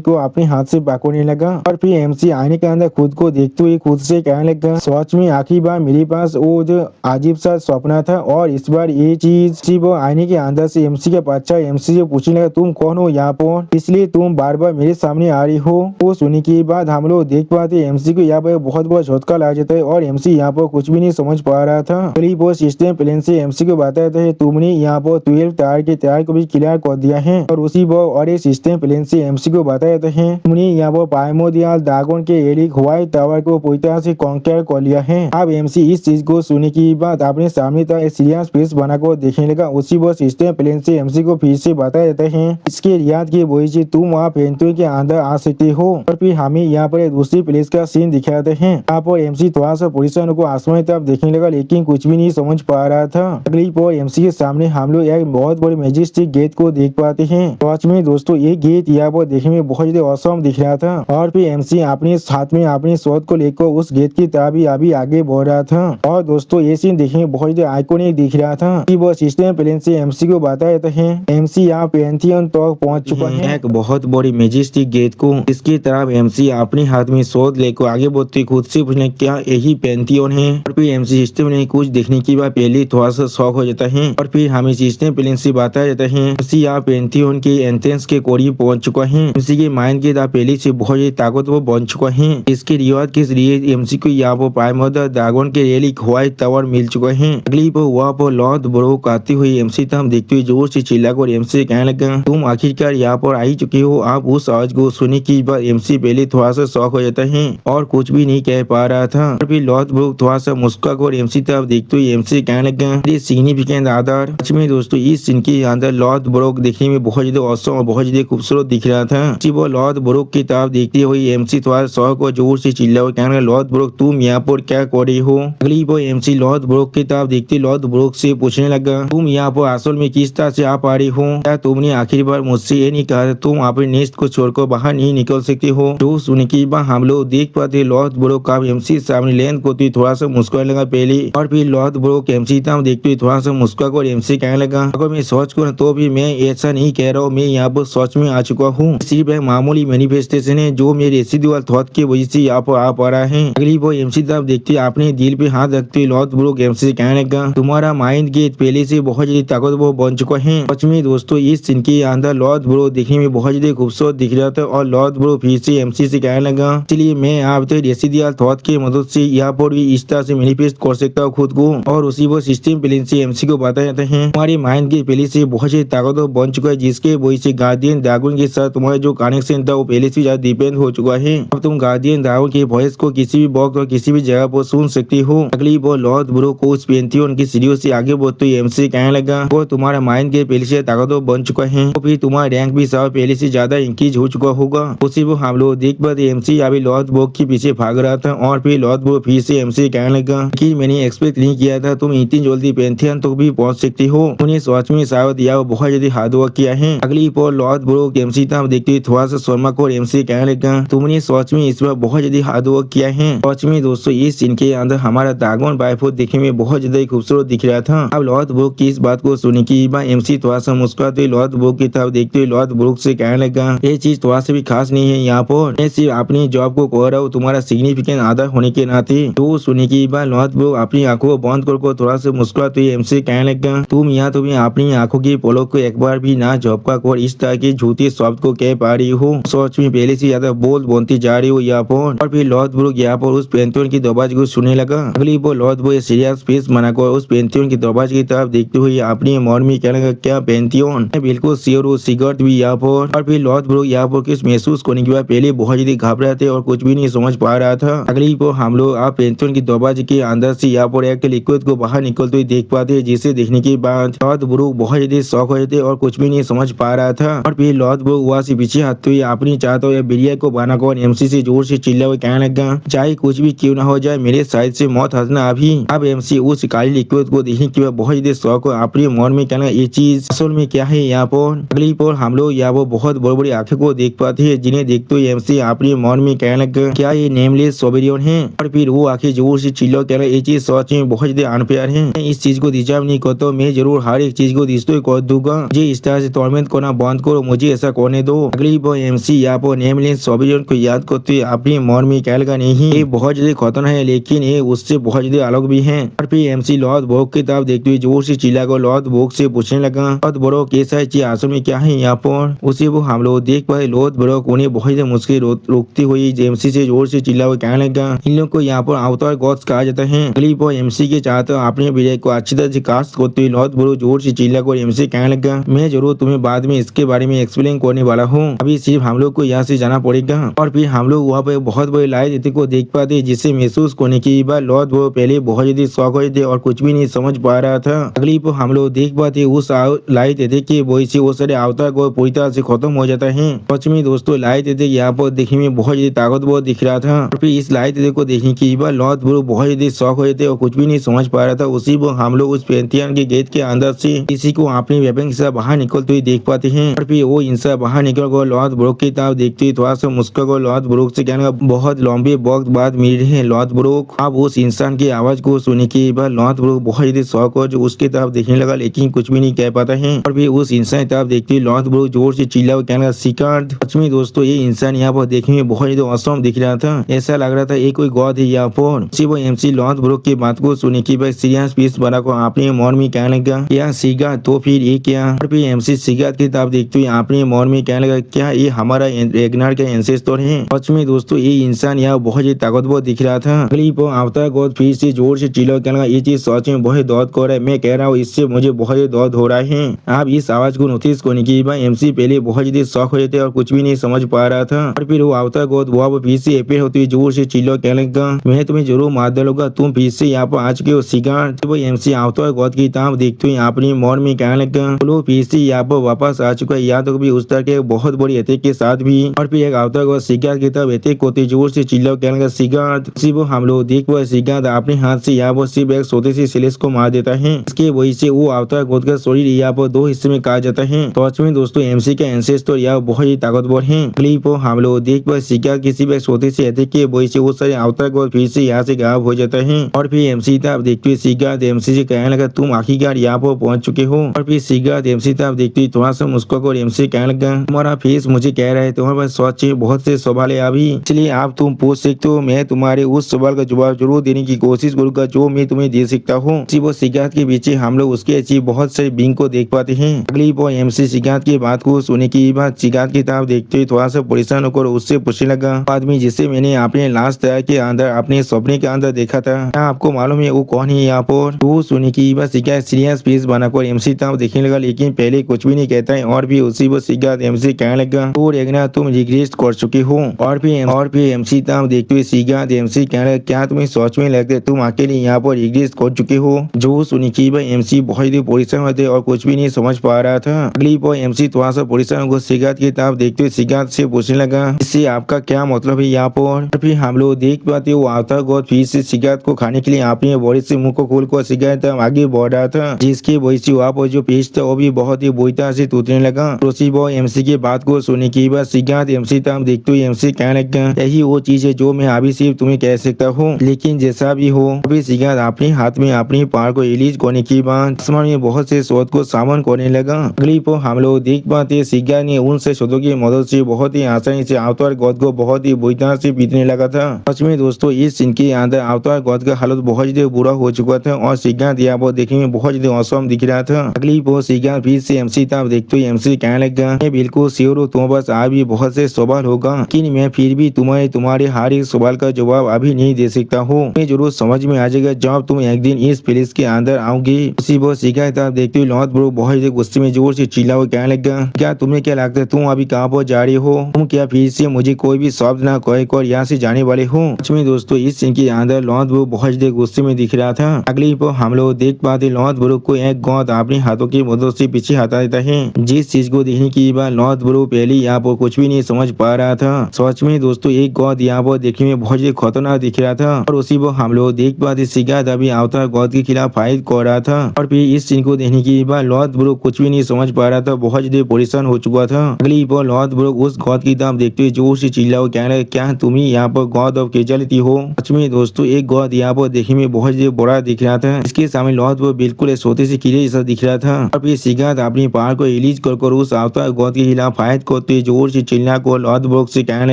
को अपने हाथ से पकड़ने लगा। और फिर एमसी आईने के अंदर खुद को देखते हुए खुद से कहने लगा सच में आखिरी बार मेरे पास वो जो अजीब सा सपना था और इस बार ये चीज सिर्फ आईने के अंदर से एमसी का बच्चा एमसी से पूछने लगा तुम कौन हो यहाँ पर, इसलिए तुम बार बार मेरे सामने आ रही हो। वो सुनने के बाद हम लोग देख पाते एमसी को यहाँ पर बहुत बड़ा झटका लग जाता है और एमसी यहाँ पर कुछ भी नहीं समझ पा रहा था। अगली वो सिस्टम प्लेन से एमसी को बताता है तुमने यहाँ पर 12 टायर के टायर को भी क्लियर कर दिया है। और उसी वो और ये सिस्टम प्लेन से एमसी को बताते हैं तुमने यहाँ पर प्राइमोर्डियल ड्रैगन के एलिक व्हाइट टावर को पूरी तरह से कॉन्कर कर लिया है। अब एमसी इस चीज को सुनने की बाद अपने सामने तक सीरियस फेस बनाकर देखने लगा। उसी वो सिस्टम प्लेन से एमसी को फिर से बता देते हैं इसके रियाद की वही चीज तुम वहाँ पेंटो के अंदर आ सकते हो। और फिर हमें यहाँ पर दूसरी प्लेस का सीन दिखाते हैं। यहाँ पर एमसी थोड़ा सा पोजीशन को आसमान की तरफ देखने लगा लेकिन कुछ भी नहीं समझ पा रहा था। अगली पर एमसी के सामने हम लोग एक बहुत बड़ी मैजेस्टिक गेट को देख पाते हैं। सच में दोस्तों ये गेट यहाँ पर देखने में बहुत ज्यादा औसम दिख रहा था। और फिर एमसी अपने साथ में अपनी शॉट को लेकर उस गेट की तरफ अभी आगे बढ़ रहा था। और दोस्तों ये सीन देखने में बहुत ज्यादा आइकॉनिक दिख रहा था कि वो सिस्टम प्लेन से एमसी को बता देते हैं एमसी यहाँ पेंथियन तक पहुँच चुका है एक बहुत बड़ी मैजेस्टिक गेट को। इसकी तरफ एमसी अपने हाथ में शॉट लेकर आगे बढ़ते खुद से पूछने क्या यही पेंथियन है। और फिर एमसी सिस्टम ने कुछ देखने के बाद पहले थोड़ा सा शौक हो जाता है। और फिर हमें सिस्टम प्लेन से बताया जाता है एमसी यहाँ पेंथियन के एंट्रेंस के करीब पहुंच चुका है। एमसी के माइंड के तरफ पहले से बहुत ज्यादा ताकतवर बन चुका है। इसके रिवाज के जरिए एमसी को यहाँ पर प्राइमोर्डियल ड्रैगन के एलिक व्हाइट टावर मिल चुका है। अगली पर वहाँ पर लॉर्ड ब्रोक आते हुए एमसी तक देखते हुए जोर से चिल्लाकर एमसी से कहने लगा तुम आखिरकार यहाँ पर आई चुके हो। आप उस आवाज को सुनने की बाद एमसी पहले थोड़ा सा शौक हो जाता है और कुछ भी नहीं कह पा रहा था। और फिर लॉर्ड ब्रोक थोड़ा सा मुस्कुराकर एमसी तरफ देखते हुए एमसी कहने लगा सिग्निफिकेंट आधार। सच में दोस्तों इस सीन के अंदर लॉर्ड ब्रोक देखने में बहुत ज्यादा औसम और बहुत ज्यादा खूबसूरत दिख रहा था। वो लॉर्ड ब्रोक की तरफ देखते हुए एमसी थोड़ा शौक और जोर से चिल्ला कहने लॉर्ड ब्रोक तुम यहाँ पर क्या कर रही हो। अगली वो एमसी लॉर्ड ब्रोक की तरफ देखते लॉर्ड ब्रोक से पूछने लगा तुम यहाँ पर असल में किस तरह से आ पा रही हो। क्या तुमने आखिरी बार मुझसे ये नहीं कहा तुम अपने नेस्ट को छोड़कर बाहर नहीं निकल सकते हो। तो सुनने की बात हम लोग देख पाते लॉर्ड ब्रोक का एमसी सामने लेंथ को थोड़ा सा मुस्कुराने लगा पहले। और फिर लॉर्ड ब्रोक एमसी तक देखते हुए थोड़ा सा मुस्कुराकर एमसी कहने लगा अगर मैं सोच करूँ तो भी मैं ऐसा नहीं कह रहा हूँ, मैं यहाँ पर सच में आ चुका हूँ। सिर्फ एक मामूली मैनिफेस्टेशन है जो मेरे रेसिडुअल थॉट की वजह से यहाँ पर आ पा रहा है। अगली वो एमसी तरफ देखते अपने दिल पे हाथ रखते लॉर्ड ब्रोक एमसी से कहने लगा तुम्हारा माइंड गेट पहले से बहुत ज्यादा ताकतवर बन चुका है। सच में दोस्तों इस सीन के अंदर लॉर्ड ब्रोक देखने में बहुत ज्यादा खूबसूरत दिख रहा था। और लॉर्ड ब्रोक फिर से एमसी से कहने लगा इसलिए मैं आप रेसिडुअल थॉट की मदद से यहाँ पर भी इस तरह से मैनिफेस्ट कर सकता हूँ खुद को। और उसी वो सिस्टम प्लेन से एमसी को बताया जाता है तुम्हारी माइंड के पहले से बहुत ज्यादा ताकतवर बन चुका है जिसके वजह से गार्डियन ड्रैगन के साथ तुम्हारा जो कनेक्शन था वो पहले से ज्यादा डिपेंड हो चुका है। अब तुम गार्डियन ड्रैगन के वॉइस को किसी भी वक्त और किसी भी जगह पर सुन सकती हो। अगली वो लॉर्ड ब्रोक को उस पेंथियन की सीढ़ियों से आगे बढ़ते हुए एमसी कहने लगा वो तुम्हारा माइंड के पहले से ताकतवर बन चुका है तो फिर तुम्हारा रैंक भी सब पहले से ज्यादा इंक्रीज हो चुका होगा। उसी वो हम लोग देख पाते एमसी अभी लॉर्ड ब्रोक के पीछे भाग रहा था। और फिर लॉर्ड ब्रोक फिर से एमसी कहने लगा कि मैंने एक्सपेक्ट नहीं किया था तुम इतनी जल्दी पेंथियन तक भी पहुंच सकती हो। उन्हें सोच में शायद यह बहुत ज्यादा हार्ड वर्क किया है। अगली पर लॉर्ड ब्रोक एमसी तक देखते हुए थोड़ा सा शर्मा को एमसी कहने लगा तुमने सोच में इस बार बहुत ज्यादा हार्ड वर्क किया है। सच में दोस्तों इस सीन के अंदर हमारा ड्रैगन बाइफोर देखने में बहुत ज्यादा खूबसूरत दिख रहा था। अब लॉर्ड ब्रोक की इस बात को सुनने की बाद एमसी थोड़ा सा मुस्कुराते लॉर्ड ब्रोक की तरफ देखते हुए लॉर्ड ब्रोक से कहने लगा ये चीज थोड़ा सा भी खास नहीं है, यहाँ पर मैं सिर्फ अपनी जॉब को कर रहा हूँ तुम्हारा सिग्निफिकेंट आधार होने के नाते। तो सुनने की बाद लॉर्ड ब्रोक अपनी आंखों को बंद कर थोड़ा सा मुस्कुराते एमसी कहने लगा तुम यहाँ तुम्हें अपनी आंखों की पलक को एक बार भी ना झपका कर इस तरह के झूठे शब्द को कह पा रही हो। सोच में पहले से ज्यादा बोल बनती जा रही हो यहाँ पर। और फिर लॉर्ड ब्रोक यहाँ पर उस पेंथियन की दरवाजे को सुनने लगा। अगली वो लॉर्ड ब्रोक सीरियस फेस बनाकर उस पेंथियन की दरवाजे की तरफ देखते हुए अपनी मन में कहने लगा क्या पेंथियन, मैं बिल्कुल श्योर हूँ सिगरेट भी यहाँ पर। और फिर लॉर्ड ब्रोक यहाँ पर कुछ महसूस करने के बाद पहले बहुत ज्यादा घबरा थे और कुछ भी नहीं समझ पा रहा था। अगली वो हम लोग आप पेंथियन की दरवाजे के अंदर से यहाँ पर एक लिक्विड को बाहर निकलते हुए देख पाते जिसे देखने के बाद लॉर्ड ब्रोक बहुत ज्यादा शौक हो थे और कुछ भी नहीं समझ पा रहा था। और फिर लॉर्ड ब्रुक वहाँ से पीछे हटते हुए अपनी चाहता हुआ बिरिया को बना कर एमसी से जोर से चिल्ला हुआ कहने लगा, चाहे कुछ भी क्यों ना हो जाए मेरे साइड से मौत हंसना अभी। अब एमसी उस काली लिक्विड को देखने के बाद बहुत ज्यादा शौक हो अपने मन में कहना ये चीज असल में क्या है। यहाँ पर अगली पर हम लोग यहाँ वो बहुत बड़ी बड़ी आंखें को देख पाते हैं जिन्हें देखते हुए एमसी अपने मन में कहने लगा, क्या ये नेमलेस सोबेरियन है। और फिर वो आंखें जोर से चिल्ला कहना ये चीज सच में बहुत ज्यादा अनफेयर है, मैं इस चीज को डिजर्व नहीं करता, मैं जरूर हर एक चीज को डिस्ट्रॉय कर दूंगा, मुझे इस तरह से टॉर्मेंट करना बंद करो, मुझे ऐसा करने दो। अगली बार एमसी यहाँ पर नेमलेस सोबेरियन को याद करते हुए अपने मन में कहने लगा, नहीं ये बहुत ज्यादा खतरनाक है लेकिन ये उससे बहुत ज्यादा अलग भी है। और फिर एमसी लॉर्ड ब्रुक की तरफ देखते हुए जोर से चिल्ला कर लॉर्ड ब्रुक से पूछने लगा, लॉर्ड ब्रुक कैसा है आसमान में क्या है यहाँ पर। उसी वो हम लोग देख पाए लॉर्ड ब्रुक उन्हें बहुत ज्यादा मुश्किल रोकती हुई एमसी से जोर से चिल्ला हुआ कहने लगा, इन लोग को यहाँ पर अवतार गॉड्स कहा जाता है। अगली बार एमसी के चाहते अपने विजय को अच्छी तरह से कास्ट करते हुए लॉर्ड ब्रुक जोर से चिल्ला कर एमसी कहने लगा, मैं जरूर तुम्हें बाद में इसके बारे में एक्सप्लेन करने वाला हूँ, अभी सिर्फ हम लोग को यहाँ से जाना पड़ेगा। और फिर हम लोग वहाँ पे बहुत बड़ी लाइट को देख पाते जिसे महसूस करने की बार लॉर्ड ब्रुक पहले बहुत ज्यादा शौक हुए थे और कुछ भी नहीं समझ पा रहा था। अगली पर हम लोग देख पाते उस लाइट के वही से वो सारे अवतार को पूरी तरह से खत्म हो जाता है। सच में दोस्तों लाइट यहाँ पर देखने में बहुत ज्यादा ताकतवर दिख रहा था। और फिर इस लाइट को देखने की बार लॉर्ड ब्रुक बहुत ज्यादा शौक हुए थे और कुछ भी नहीं समझ पा रहा था। उसी पर हम लोग उस पेंथियन के गेट के अंदर से किसी को अपने वेपन के साथ बाहर निकलते हुए देख पाते हैं। और फिर वो इंसान बाहर निकल कर लॉर्ड ब्रुक की तरफ देखते हुए थोड़ा सा मुस्कुरा कर लॉर्ड ब्रुक से कहने बहुत लंबे वक्त बाद मिल रहे हैं लॉर्ड ब्रुक। अब उस इंसान की आवाज को सुनने के बाद लॉर्ड ब्रुक बहुत ज्यादा शौक हो जो उसकी तरफ देखने लगा लेकिन कुछ भी नहीं कह पाता है। और फिर उस इंसान की तरफ देखते हुए लॉर्ड ब्रुक जोर से चिल्ला कहने लगा, सिकार्ड। सच में दोस्तों ये इंसान यहाँ पर देखने में बहुत ज्यादा औसम दिख रहा था, ऐसा लग रहा था ये कोई गॉड है यहाँ पर। उसी वो एमसी लॉर्ड ब्रुक की बात को सुनने के बाद सीरियस पीस बना को अपने मन में कहने लगा, क्या सिगार तो फिर ये क्या। और फिर एमसी सिगार की तरफ देखते हुए अपने मन में कहने लगा, क्या ये हमारा रेगनार का एंसेस्टर है। सच में दोस्तों ये इंसान यहाँ बहुत ज्यादा ताकतवर दिख रहा था। अगली पर अवतार गॉड फिर से जोर से चिल्ला कहने लगा, ये चीज सच में बहुत दर्द कर रहा है, मैं कह रहा हूँ इससे मुझे बहुत ज्यादा दर्द हो रहा है। आप इस आवाज को नोटिस करने के बाद एमसी पहले बहुत ज्यादा शौक हो थे और कुछ भी नहीं समझ पा रहा था। और फिर वो अवतार गॉड वो फिर से अपीयर होती हुई जोर से चिल्ला कहने लगा, मैं तुम्हें जरूर मार डालूंगा, तुम फिर से यहाँ पर आ चुके हो सिगार। वो एमसी अवतार गॉड की तरफ देखते हुए अपनी मन में कहने लगा, वो फिर से यहाँ पर वापस आ चुका है, या तो भी उस तरह के बहुत बड़ी अटैक के साथ भी। और फिर एक अवतार गॉड सिगार की तरफ अटैक होते जोर से चिल्ला कहने लगा, सिगार। सिर्फ हम लोग देख पाए सिगार अपने हाथ से यहाँ पर सिर्फ एक छोटे से सिलेस को मार देता है। इसके वजह से वो अवतार गॉड का शरीर यहाँ पर दो हिस्से में काट जाता है। तो सच में दोस्तों एमसी का एंसेस्टर यहाँ बहुत ही ताकतवर है। क्लिप हम लोग देख पाए सिगार किसी भी छोटे से अटैक के वजह से वो सारे अवतार गॉड फिर से यहाँ से गायब हो जाता है। और फिर एमसी तरफ देखते हुए सिगार एमसी से कहने लगा, तुम आखिरकार यहाँ पर पहुंच चुके हो। और फिर सिगार एमसी तरफ देखते हुए थोड़ा सा मुस्कुरा कर एमसी कहने लगा, तुम्हारा फेस मुझे कह रहा है तुम्हारे पास सच बहुत से सवाल है अभी, इसलिए आप तुम पूछ सकते हो, मैं तुम्हारे उस सवाल का जवाब जरूर देने की कोशिश करूंगा जो मैं तुम्हें दे सकता हूँ। वो सिगार के पीछे हम लोग उसके अच्छी बहुत सारे बिंग को देख पाते हैं। अगली बार एमसी सिगार की बात को सुनने की बाद सिगार की तरफ देखते हुए थोड़ा सा परेशान होकर उससे पूछने लगा, आदमी जिसे मैंने अपने लास्ट तरह के अंदर अपने सपने के अंदर देखा था, क्या आपको मालूम है वो कौन है यहाँ पर। वो सुनने की बाद सिगार सीरियस फेस बनाकर एमसी तरफ देखने लगा लेकिन पहले कुछ भी नहीं कहता है। और भी उसी वो सिगार एमसी कहने लगा, तो रेगना तुम रिग्रेट कर चुके हो। और फिर एमसी तरफ देखते हुए सिगार एमसी कहने लगा, क्या तुम्हें सोच में लगता है तुम अकेले यहाँ पर रिग्रेट कर चुके हो। जो सुनी की भाई एमसी बहुत ही परेशान होते और कुछ भी नहीं समझ पा रहा था। अगली बार एमसी थोड़ा सा परेशान होकर सिगार की तरफ देखते हुए सिगार से पूछने लगा, इससे आपका क्या मतलब है यहाँ पर। फिर हम लोग देख पाते वो अवतार गॉड फिर से सिगार को खाने के लिए अपने बॉडी से मुंह को खोल कर सिगार तरफ आगे बढ़ रहा था, जिसकी वजह से वहाँ पर जो पेज था वो भी बहुत ही बुरी तरह से टूटने लगा। उसी बार एमसी की बात को सुनने के बाद सिगार एमसी तरफ देखते हुए एमसी कहने लगा, यही वो चीज है जो मैं अभी सिर्फ तुम्हें कह सकता हूँ, लेकिन जैसा भी हो अभी सिगार अपने हाथ में अपनी पार को रिलीज करने की बाद आसमान में बहुत से शोध को सामन करने लगा। अगली पर हम लोग देख पाते सिगार ने उन से शोधों की मदद से बहुत ही आसानी से अवतार गॉड को बहुत ही बुरी तरह से पीटने लगा था। सच में दोस्तों इस सीन के अंदर अवतार गॉड का हालत बहुत ज्यादा बुरा हो चुका था और सिगार यहाँ पर देखने में बहुत ज्यादा औसम दिख रहा था। अगली पर सिगार फिर से एमसी तरफ देखते हुए एमसी कहने लगा, मैं बिल्कुल श्योर हूँ तुम्हारे पास आज भी बहुत से सवाल होगा, लेकिन मैं फिर भी तुम्हारे हर एक सवाल का जवाब अभी नहीं दे सकता हूँ। मैं जरूर समझ में आ जाएगा जब तुम एक दिन इस प्लेस के अंदर आओगे। उसी पर सिगार तरफ देखते हुए लॉर्ड ब्रुक बहुत ज्यादा गुस्से में जोर से चिल्ला हुआ कहने लगा, क्या तुम्हें क्या लगता है तुम अभी कहाँ पर जा रहे हो, तुम क्या फिर से मुझे कोई भी शब्द ना कहकर यहाँ से जाने वाले हो। सच में दोस्तों इस सीन के अंदर लॉर्ड ब्रुक बहुत ज्यादा गुस्से में दिख रहा था। अगली पर हम लोग देख पाते लॉर्ड ब्रुक को एक गॉड अपने हाथों की मदद से पीछे हटा देता है। जिस चीज को देखने की बाद लॉर्ड ब्रो पहले यहाँ पर कुछ भी नहीं समझ पा रहा था। सच में दोस्तों एक गॉड यहाँ पर देखने में बहुत ज्यादा खतरनाक दिख रहा था और उसी पर हम लोग देख पाते सिगारेट अभी अवतार गॉड के खिलाफ फाइट कर रहा था। और फिर इस सीन को देखने के बाद लॉर्ड ब्रो कुछ भी नहीं समझ पा रहा था, बहुत ज्यादा परेशान हो चुका था। अगली बार लॉर्ड ब्रो उस गॉड की तरफ देखते हुए जोर से चिल्लाओ, क्या तुम ही यहाँ पर गॉड ऑफ कैजुअलिटी हो। सच में दोस्तों एक गॉड यहाँ पर देखने में बहुत ज्यादा बड़ा दिख रहा था। इसके सामने लॉर्ड ब्रो बिल्कुल एक छोटे से किले जैसा दिख रहा था। और फिर सिगारेट अपनी पावर को रिलीज कर उस अवतार गॉड के खिलाफ फाइट करते जोर से चिल्ला को लॉर्ड ब्रो से कहने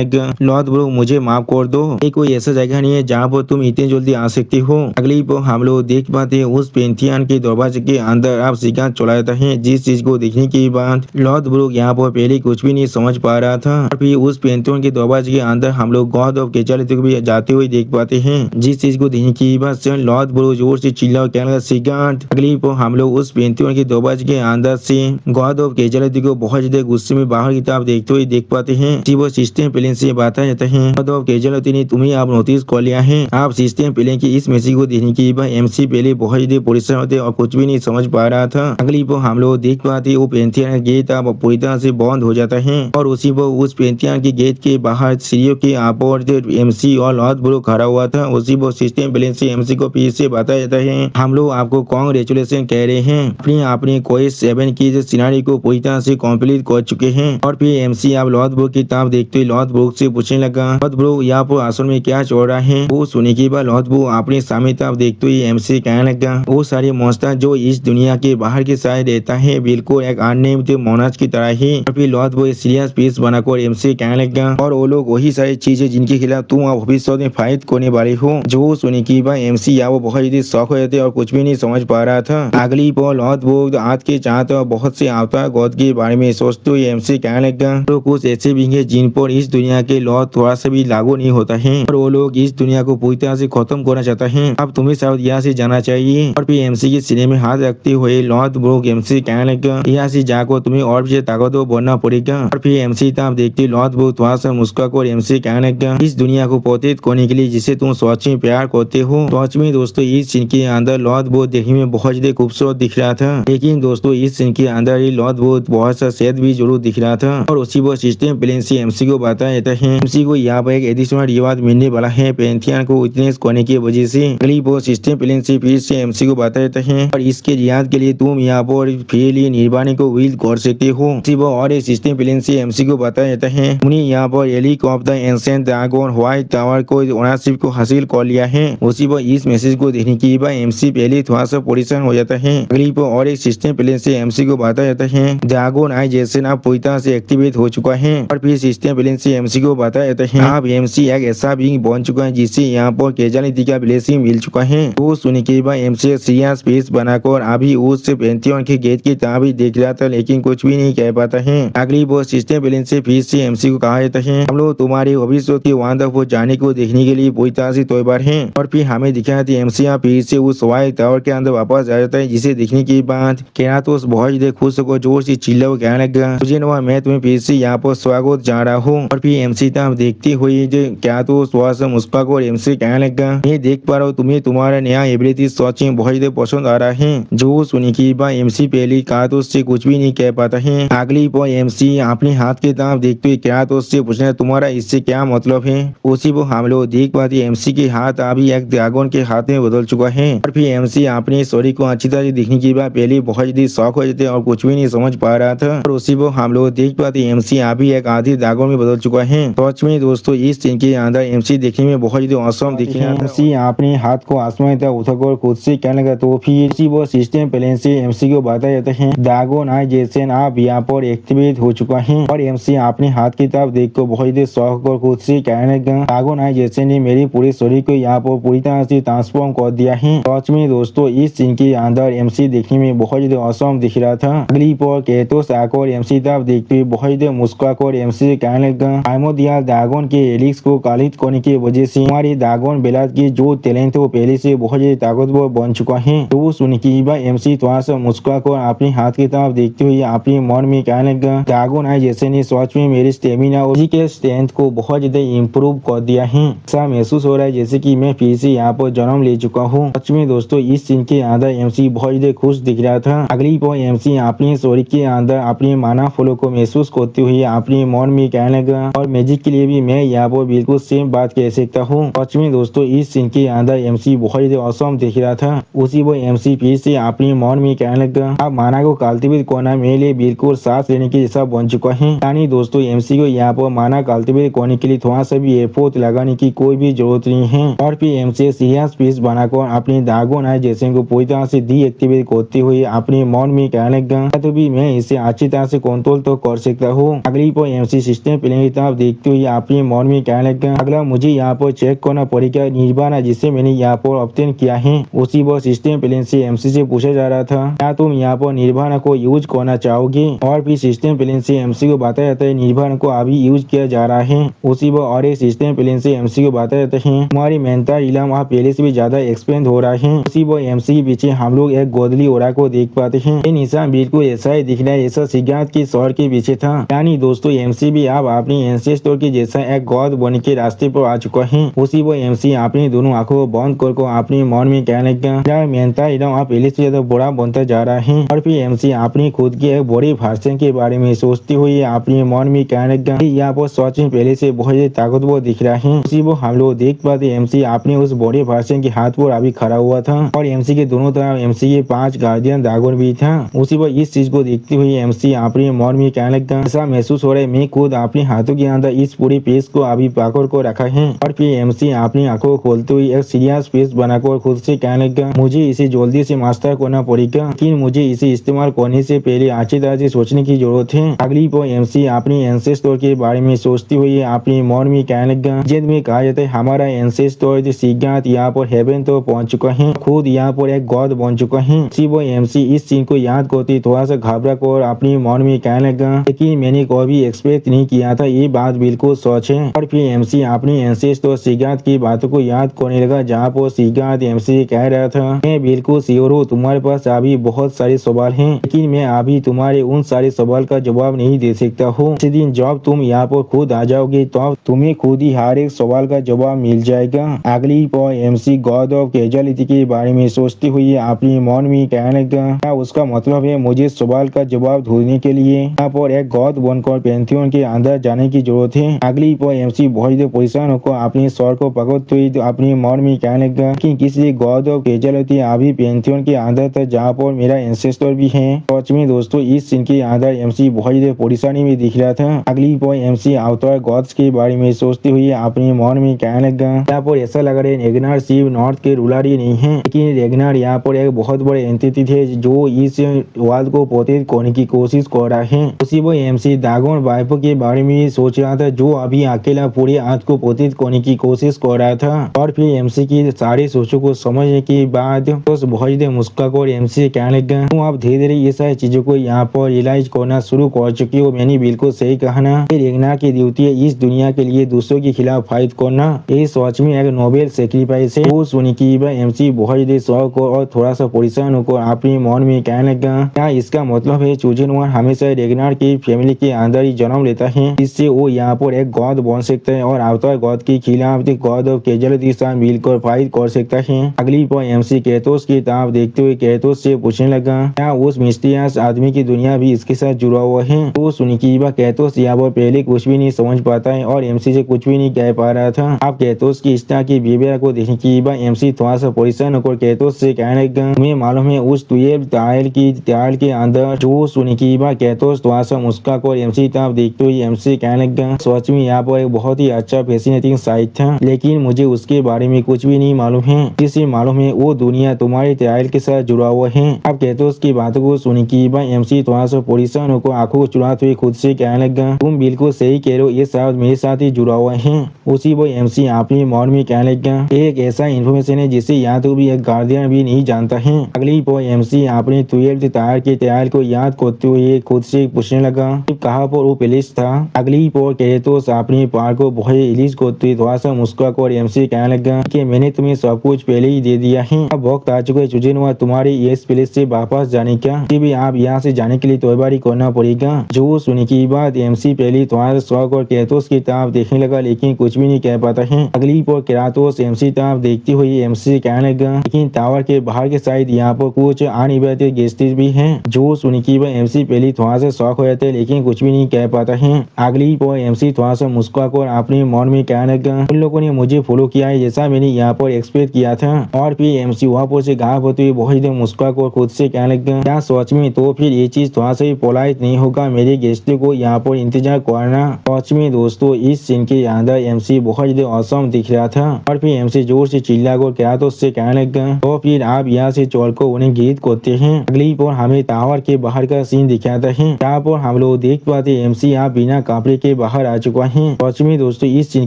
लगा, लॉर्ड ब्रो मुझे माफ कर दो, ये कोई ऐसा जगह नहीं है जहाँ पर तुम इतने जल्दी आ सकते हो। अगली बार हम लोग देख पाते हैं उस पेंथियन के दरवाजे के अंदर आप सिगारेट चला जाता है। जिस चीज को देखने के बाद लॉर्ड ब्रो यहाँ पर पहले कुछ भी नहीं समझ पा रहा था। और फिर उस पेंथियन के दरवाजे के अंदर हम लोग गॉड ऑफ कैजुअलिटी को भी जाते हुए देख पाते हैं। जिस चीज को देखने के बाद लॉर्ड ब्रो जोर से चिल्ला कहने लगा सिगारेट। अगली बार हम लोग उस पेंथियन के दरवाजे के अंदर से गॉड ऑफ कैजुअलिटी को बहुत ज्यादा गुस्से में बाहर की तरफ देखते हुए देख पाते हैं। वो सिस्टम प्लेन से बताया जाता है गॉड ऑफ कैजुअलिटी ने तुम्हें आप नोटिस कर लिया है। आप सिस्टम प्लेन की इस मैसेज को देखने के बाद एमसी पहले बहुत ज्यादा परेशान होते और कुछ भी नहीं समझ पा रहा था। अगली बार हम लोग देख पाते वो पेंथियन गेट अब पूरी तरह से बंद हो जाता है और उसी पर उस पेंथियन के गेट के बाहर सीढ़ियों के अपोजिट एमसी और लॉर्ड ब्रो खड़ा हुआ था। उसी पर सिस्टम प्लेन से एमसी को पीछे से बताया जाता है हम लोग आपको कांग्रेचुलेशन कह रहे हैं, अपने क्वेस्ट 7 की सिनेरियो को पूरी तरह से कंप्लीट कर चुके हैं। और फिर एमसी अब लॉर्ड ब्रो की तरफ देखते हुए लॉर्ड ब्रो से पूछने लगा, लॉर्ड ब्रो यहाँ पर असल में क्या चल रहा है। वो सुनने के बाद लॉर्ड ब्रो अपने सामने तरफ देखते हुए एमसी कहने लगा, वो सारे मॉन्स्टर जो इस दुनिया के बाहर की साइड रहता है बिल्कुल एक अननेम्ड मोनाज की तरह ही। और फिर लॉर्ड ब्रो सीरियस पीस बनाकर एमसी कहने लगा, और वो लोग वही सारी चीजें जिनके खिलाफ तुम अब भविष्य में फाइट करने वाले हो। जो सुनने के बाद एमसी या वो बहुत ज्यादा शौक हो जाते और कुछ भी नहीं समझ पा रहा था। अगली पर लॉर्ड ब्रो आज के चाहते और बहुत से अवतार गॉड के बारे में सोचते हुए एमसी कहने लगा, तो कुछ ऐसे भी हैं जिन पर इस दुनिया के लॉ थोड़ा सा भी लागू नहीं होता है और वो लोग इस दुनिया को पूरी तरह से खत्म करना चाहता है। अब तुम्हें शायद यहाँ से जाना चाहिए। और फिर एमसी के सीने में हाथ रखते हुए लॉर्ड ब्रो एमसी कहने लगा, यहाँ से जाकर तुम्हें और भी ताकतवर बनना पड़ेगा। और फिर एमसी तब देखते लॉर्ड ब्रो थोड़ा सा मुस्कुराकर एमसी कहने लगा, इस दुनिया को पोतेत करने के लिए जिसे तुम सच में प्यार करते हो। सच में दोस्तों इस सीन के अंदर लॉर्ड ब्रो देखने में बहुत ज्यादा खूबसूरत दिख रहा था, लेकिन दोस्तों इस सीन के अंदर ही लॉर्ड ब्रो बहुत सा सेहत भी जरूर दिख रहा था। और उसी वो सिस्टम प्लेन से एमसी को बताया जाता है एमसी को यहाँ पर एक एडिशनल रिवार्ड मिलने वाला है पेंथियन को विटनेस करने की वजह से। अगली वो सिस्टम प्लेन से फिर से एमसी को बताया जाता है और इसके रियाद के लिए तुम यहाँ पर फिर निर्वाणी को विल कर सकते हो। उसी वो और एक सिस्टम प्लेन से एमसी को बताया जाता है उन्हें यहाँ पर relic of the ancient dragon white tower को ओनरशिप को हासिल कर लिया है। उसी वो इस मैसेज को देखने के बाद एमसी पहले थोड़ा सा परेशान हो जाता है। अगली वो और एक सिस्टम प्लेन से एमसी को बताया जाता है ड्रैगन आई जैसे आप पूरी तरह से एक्टिवेट हो चुका है। और फिर सिस्टम प्लेन से एमसी को बताया जाता है आप एमसी एक ऐसा बीइंग बन चुका है जिससे यहाँ पर कैजुअलिटी का ब्लेसिंग मिल चुका है। तो सुनने के बाद एमसी सीरियस स्पेस बनाकर अभी उस पेंथियन के गेट की तरफ भी देख रहा था, लेकिन कुछ भी नहीं कह पाता है। अगली वो सिस्टम प्लेन से फिर से एमसी को कहा जाता है हम लोग तुम्हारे भविष्य की वहां तक जाने को देखने के लिए पूरी तरह से तैयार है। और फिर हमें दिखाया था एमसी फिर से उस व्हाइट टावर के अंदर वापस आ जाता है, जिसे देखने के बाद केरातोस बहुत ज्यादा खुश होकर जोर से चिल्ला कहने लगा, मुझे ना मैं तुम्हें फिर से यहाँ पर स्वागत जा रहा हूँ। और फिर एमसी तब देखते हुए क्या तो थोड़ा सा मुस्कुरा और एमसी कहने लगा, मैं देख पा रहा हूँ तुम्हें तुम्हारा नया एबिलिटी सच में बहुत ज्यादा पसंद आ रहा है। जो सुनी की बात एमसी पहले कहा तो उससे कुछ भी नहीं कह पाता है। अगली पर एमसी अपने हाथ के तरफ देखते हुए क्या तो उससे पूछना तुम्हारा इससे क्या मतलब है। उसी को हम लोग देख पाते एमसी के हाथ अभी एक ड्रैगन के हाथ में बदल चुका है। और फिर एमसी अपने शरीर को अच्छी तरह देखने के बाद पहले बहुत ज्यादा शौक हो जाते और कुछ भी नहीं समझ पा रहा था। और उसी को हम लोग देख पाते एमसी अभी एक आधी ड्रैगन में बदल चुका है। सच में दोस्तों इस सीन के अंदर एमसी देखने में बहुत ज्यादा औसम दिख रहा है। एमसी अपने हाथ को आसमान तक उठाकर खुद से कहने लगा, तो फिर इसी वो सिस्टम प्लेन से एमसी को बताया जाता है ड्रैगन आई जैसे आप यहाँ पर एक्टिवेट हो चुका है। और एमसी अपने हाथ की तरफ देख कर बहुत ज्यादा शौक और खुद से कहने लगा, ड्रैगन आई जैसे ने मेरे पूरे शरीर को यहाँ पर पूरी तरह से ट्रांसफॉर्म कर दिया है। सच में दोस्तों इस सीन के अंदर एमसी देखने में बहुत ज्यादा औसम दिख रहा था। अगली पर केतोस आकर एमसी तरफ देखते हुए बहुत ज्यादा मुस्कुराकर एमसी से कहने लगा, आइमोदिया ड्रैगन के एलिक्स को कालित करने की वजह से हमारी ड्रैगन बेलाद की जो टैलेंट वो पहले से बहुत ज्यादा ताकतवर बन चुका है। तो सुन के बाद एमसी थोड़ा सा मुस्कुराकर अपने हाथ की तरफ देखते हुए अपने मन में कहने लगा, ड्रैगन आई जैसे ने सच में मेरी स्टेमिना और के स्ट्रेंथ को बहुत ज्यादा इम्प्रूव कर दिया है। ऐसा महसूस हो रहा है जैसे कि मैं फिर से यहाँ पर जन्म ले चुका हूँ। सच में दोस्तों इस सीन के अंदर एमसी बहुत ज्यादा खुश दिख रहा किया था। अगली पर एमसी अपने शरीर के अंदर अपनी माना फलों को महसूस करते हुए अपने मन में कहने लगा और मैजिक के लिए भी मैं यहाँ पर बिल्कुल सेम बात कह सकता हूँ। सच में दोस्तों इस सीन के अंदर एमसी बहुत ही औसम दिख रहा था। उसी वो एमसी फिर से अपने मन में कहने लगा अब माना को कल्टिवेट करना मेरे लिए बिल्कुल सांस लेने के जैसा बन चुका है। यानी दोस्तों एमसी को यहाँ पर माना कल्टिवेट करने के लिए थोड़ा सा भी एफर्ट लगाने की कोई भी जरूरत नहीं है। और फिर एमसी सीरियस पीस बनाकर अपने ड्रैगन आई जैसे को पूरी तरह से डीएक्टिवेट करते हुए अपने मन में कहने लगा तो भी मैं इसे अच्छी तरह से कंट्रोल तो कर सकता हूँ। अगली पर एमसी सिस्टम प्लेन की तरफ देखते हुए अपने मन में कहने लगा अगला मुझे यहाँ पर चेक करना पड़ेगा निर्वाणा जिसे मैंने यहाँ पर ऑब्टेन किया है। उसी वो सिस्टम प्लेन से एमसी से पूछा जा रहा था क्या तुम यहाँ पर निर्वाणा को यूज करना चाहोगे। और फिर सिस्टम प्लेन से एमसी को बताया जाता है निर्वाणा को अभी यूज किया जा रहा है। उसी वो और एक सिस्टम प्लेन से एमसी को बताया जाता है हमारी मेंटल इलम आप पहले से भी ज्यादा एक्सपेंड हो रहा है। उसी वो एमसी के पीछे हम लोग एक गोदली ओरा को देख पाते हैं। ये निशान बिल्कुल ऐसा ही दिख रहा है ऐसा सिगारत के शहर के पीछे था। यानी दोस्तों एमसी भी अब अपनी एंसेस्टर के जैसा एक गॉड बन के रास्ते पर आ चुका है। उसी वो एमसी अपनी दोनों आंखों को बंद कर अपने मन में कहने लगा मेंटल इलम आप पहले से ज्यादा बड़ा बनता जा रहा है। और फिर एमसी अपनी खुद के एक बड़े भाषण के बारे में सोचते हुए अपने मन में कहने लगा यहाँ पर सच में पहले से बहुत ही ताकतवर दिख रहा है। उसी वो हम लोग देख पाते एमसी अपने उस बड़े भाषण के हाथ पर अभी खड़ा हुआ था और एमसी के दोनों तरफ एमसी के 5 गार्डियन ड्रैगन भी था। उसी पर इस चीज को देखते हुए एमसी अपने मन में कहने लगा ऐसा महसूस हो रहा है मैं खुद अपने हाथों के अंदर इस पूरे पेज को अभी पकड़ को रखा है। और फिर एमसी अपनी आंखों को खोलते हुए एक सीरियस पेज बनाकर खुद से कहने लगा मुझे इसे जल्दी से मास्टर करना पड़ेगा लेकिन मुझे इसे इस्तेमाल करने से पहले अच्छी तरह से सोचने की जरूरत है। अगली पर एमसी अपनी एंसेस्टर के बारे में सोचते हुए अपने मन में कहने लगा जिद में कहा जाता है हमारा एंसेस्टर सिगारत यहाँ पर हेवन तो पहुंच चुका है खुद यहाँ पर एक गॉड बन चुका है। उसी वो एमसी इस सीन को याद करते थोड़ा सा घबरा कर अपने मन में कहने लगा लेकिन मैंने कभी एक्सपेक्ट नहीं किया था ये बात बिल्कुल सच है। और फिर एमसी अपनी एंसेस्टर सिगारत की बातों को याद करने लगा जहाँ पर सिगारत एमसी कह रहा था मैं बिल्कुल श्योर हूँ तुम्हारे पास अभी बहुत सारे सवाल हैं लेकिन मैं अभी तुम्हारे उन सारे सवाल का जवाब नहीं दे सकता हूँ। उसी दिन जब तुम यहाँ पर खुद आ जाओगे तो तुम्हें खुद ही हर एक सवाल का जवाब मिल जाएगा। अगली पर एमसी गॉड ऑफ कैजुअलिटी के बारे में सोचते हुए अपने मन में कहने लगा क्या उसका मतलब है मुझे सवाल का जवाब ढूंढने के लिए यहाँ पर एक गॉड बनकर पैंथियन के अंदर जाने की जरूरत है। अगली पर एमसी बहुत परेशान होकर अपने स्वर को पकड़ते हुए अपने मन में कहने लगा कि किसी गॉड ऑफ कैजुअलिटी अभी पैंथियन के अंदर था जहाँ पर मेरा एंसेस्टर भी है। सच में दोस्तों इस सीन के अंदर एमसी बहुत परेशानी में दिख रहा था। अगली पर एमसी अवतार गॉड्स के बारे में सोचते हुए अपने मन में कहने लगा यहाँ पर ऐसा लग रहा है रेगनार सिर्फ नॉर्थ के रूलर ही नहीं है लेकिन रेगनार यहाँ पर एक बहुत बड़े एंटिटी थे जो इस वर्ल्ड को प्रोटेक्ट करने की कोशिश कर रहा है। उसी वो एमसी ड्रैगन वाइफ के बारे में सोच रहा था जो अभी अकेला पूरे अर्थ को प्रोटेक्ट करने की कोशिश कर रहा था। और फिर एमसी की सारी सोचों को समझने के बाद तो बहुत मुस्कुराकर एमसी कहने लगा तुम आप धीरे धीरे ये सारी चीजों को यहाँ पर रियलाइज करना शुरू कर चुकी हो। मैंने बिल्कुल सही कहा ना रेगनार की ड्यूटी है इस दुनिया के लिए दूसरों के खिलाफ फाइट करना ये सच में एक नोबेल सेक्रीफाइस है। वो सुनी की एमसी बहुत शौक और थोड़ा सा परेशान होकर अपने मन में कहने लगा क्या इसका मतलब है चूजन वन हमेशा रेगनार की फैमिली के अंदर ही जन्म लेता है इससे वो यहाँ पर एक गॉड बन सकता है और अवतार गॉड के खिलाफ गॉड ऑफ कैजुअलिटी के साथ मिलकर फाइट कर सकता है। अगली पर एमसी कैथोस की तरफ देखते हुए कैथोस से पूछने लगा क्या उस मिस्टीरियस आदमी की दुनिया भी इसके साथ जुड़ा हुआ है। तो सुनिकीबा कैथोस यहाँ पर पहले कुछ भी नहीं समझ पाता है और एमसी से कुछ भी नहीं कह पा रहा था। अब कैथोस की इस तरह की बिहेवियर को देखने की एमसी थोड़ा सा परेशान होकर कैथोस से कहने लगा तुम्हें मालूम है उस 12 टाइल के अंदर जो सुनिकीबा कैथोस थोड़ा सा मुस्का कर एमसी तरफ देखते हुए एमसी कहने लगा सच में यहाँ पर एक बहुत ही अच्छा फैसिनेटिंग साइट था लेकिन मुझे उसके बारे में कुछ भी नहीं मालूम है जिसे मालूम है वो दुनिया तुम्हारे टाइल के साथ जुड़ा हुआ है। अब कैथोस की बातों को सुनिकीबा एमसी थोड़ा सा परेशान होकर आंखों को चुराते हुए खुद से कहने लगा तुम बिल्कुल सही कह रहे हो ये सब मेरे साथ ही जुड़ा हुआ है। उसी वो एमसी अपनी मन में कहने लगा एक ऐसा इन्फॉर्मेशन है जिसे यहाँ तो भी एक गार्डियन भी नहीं जानता है। अगली पर एमसी अपने 12 टायर के टायर को याद करते हुए खुद से पूछने लगा कहाँ पर वो प्लेस था। अगली पर कैथोस अपने पार को बहुत रिलीज करते हुए थोड़ा सा मुस्कुराकर एमसी कहने लगा कि मैंने तुम्हें सब कुछ पहले ही दे दिया है अब वक्त आ चुका है चुजिन हुआ तुम्हारी इस प्लेस से वापस जाने का भी आप यहाँ से जाने के लिए तैयारी करना पड़ेगा। जो सुनी की बात एमसी पहले थोड़ा शौक और कैथोस की तरफ देखने लगा लेकिन कुछ भी नहीं कह पाता है। अगली पर कैथोस एमसी तरफ देखती हुई एमसी कहने लगा लेकिन टावर के बाहर के साइड यहाँ पर कुछ अनिवार्य गेस्ट भी हैं जो सुन के वह एमसी पहले थोड़ा सा शौक हो जाते हैं लेकिन कुछ भी नहीं कह पाता है। अगली पर एमसी थोड़ा सा मुस्कुरा कर अपने मन में कहने लगा उन लोगों ने मुझे फॉलो किया है जैसा मैंने यहाँ पर एक्सपेक्ट किया था। और फिर एमसी वहाँ पर से गायब होते हुए बहुत देर मुस्कुरा कर खुद से कहने लगा क्या सच में तो फिर ये चीज थोड़ा सा भी पोलाइट नहीं होगा मेरे गेस्ट को यहाँ पर इंतजार करना। सच में दोस्तों इस सीन के अंदर एमसी बहुत ज्यादा औसम दिख रहा था। और फिर एमसी जोर से चिल्ला कर क्या तो उससे कहने लगा तो फिर आप यहाँ से चलकर उन्हें गीत करते हैं। अगली पर हमें टावर के बाहर का सीन दिखाता है यहाँ पर हम लोग देख पाते एमसी यहाँ बिना कपड़े के बाहर आ चुका है। सच में दोस्तों इस सीन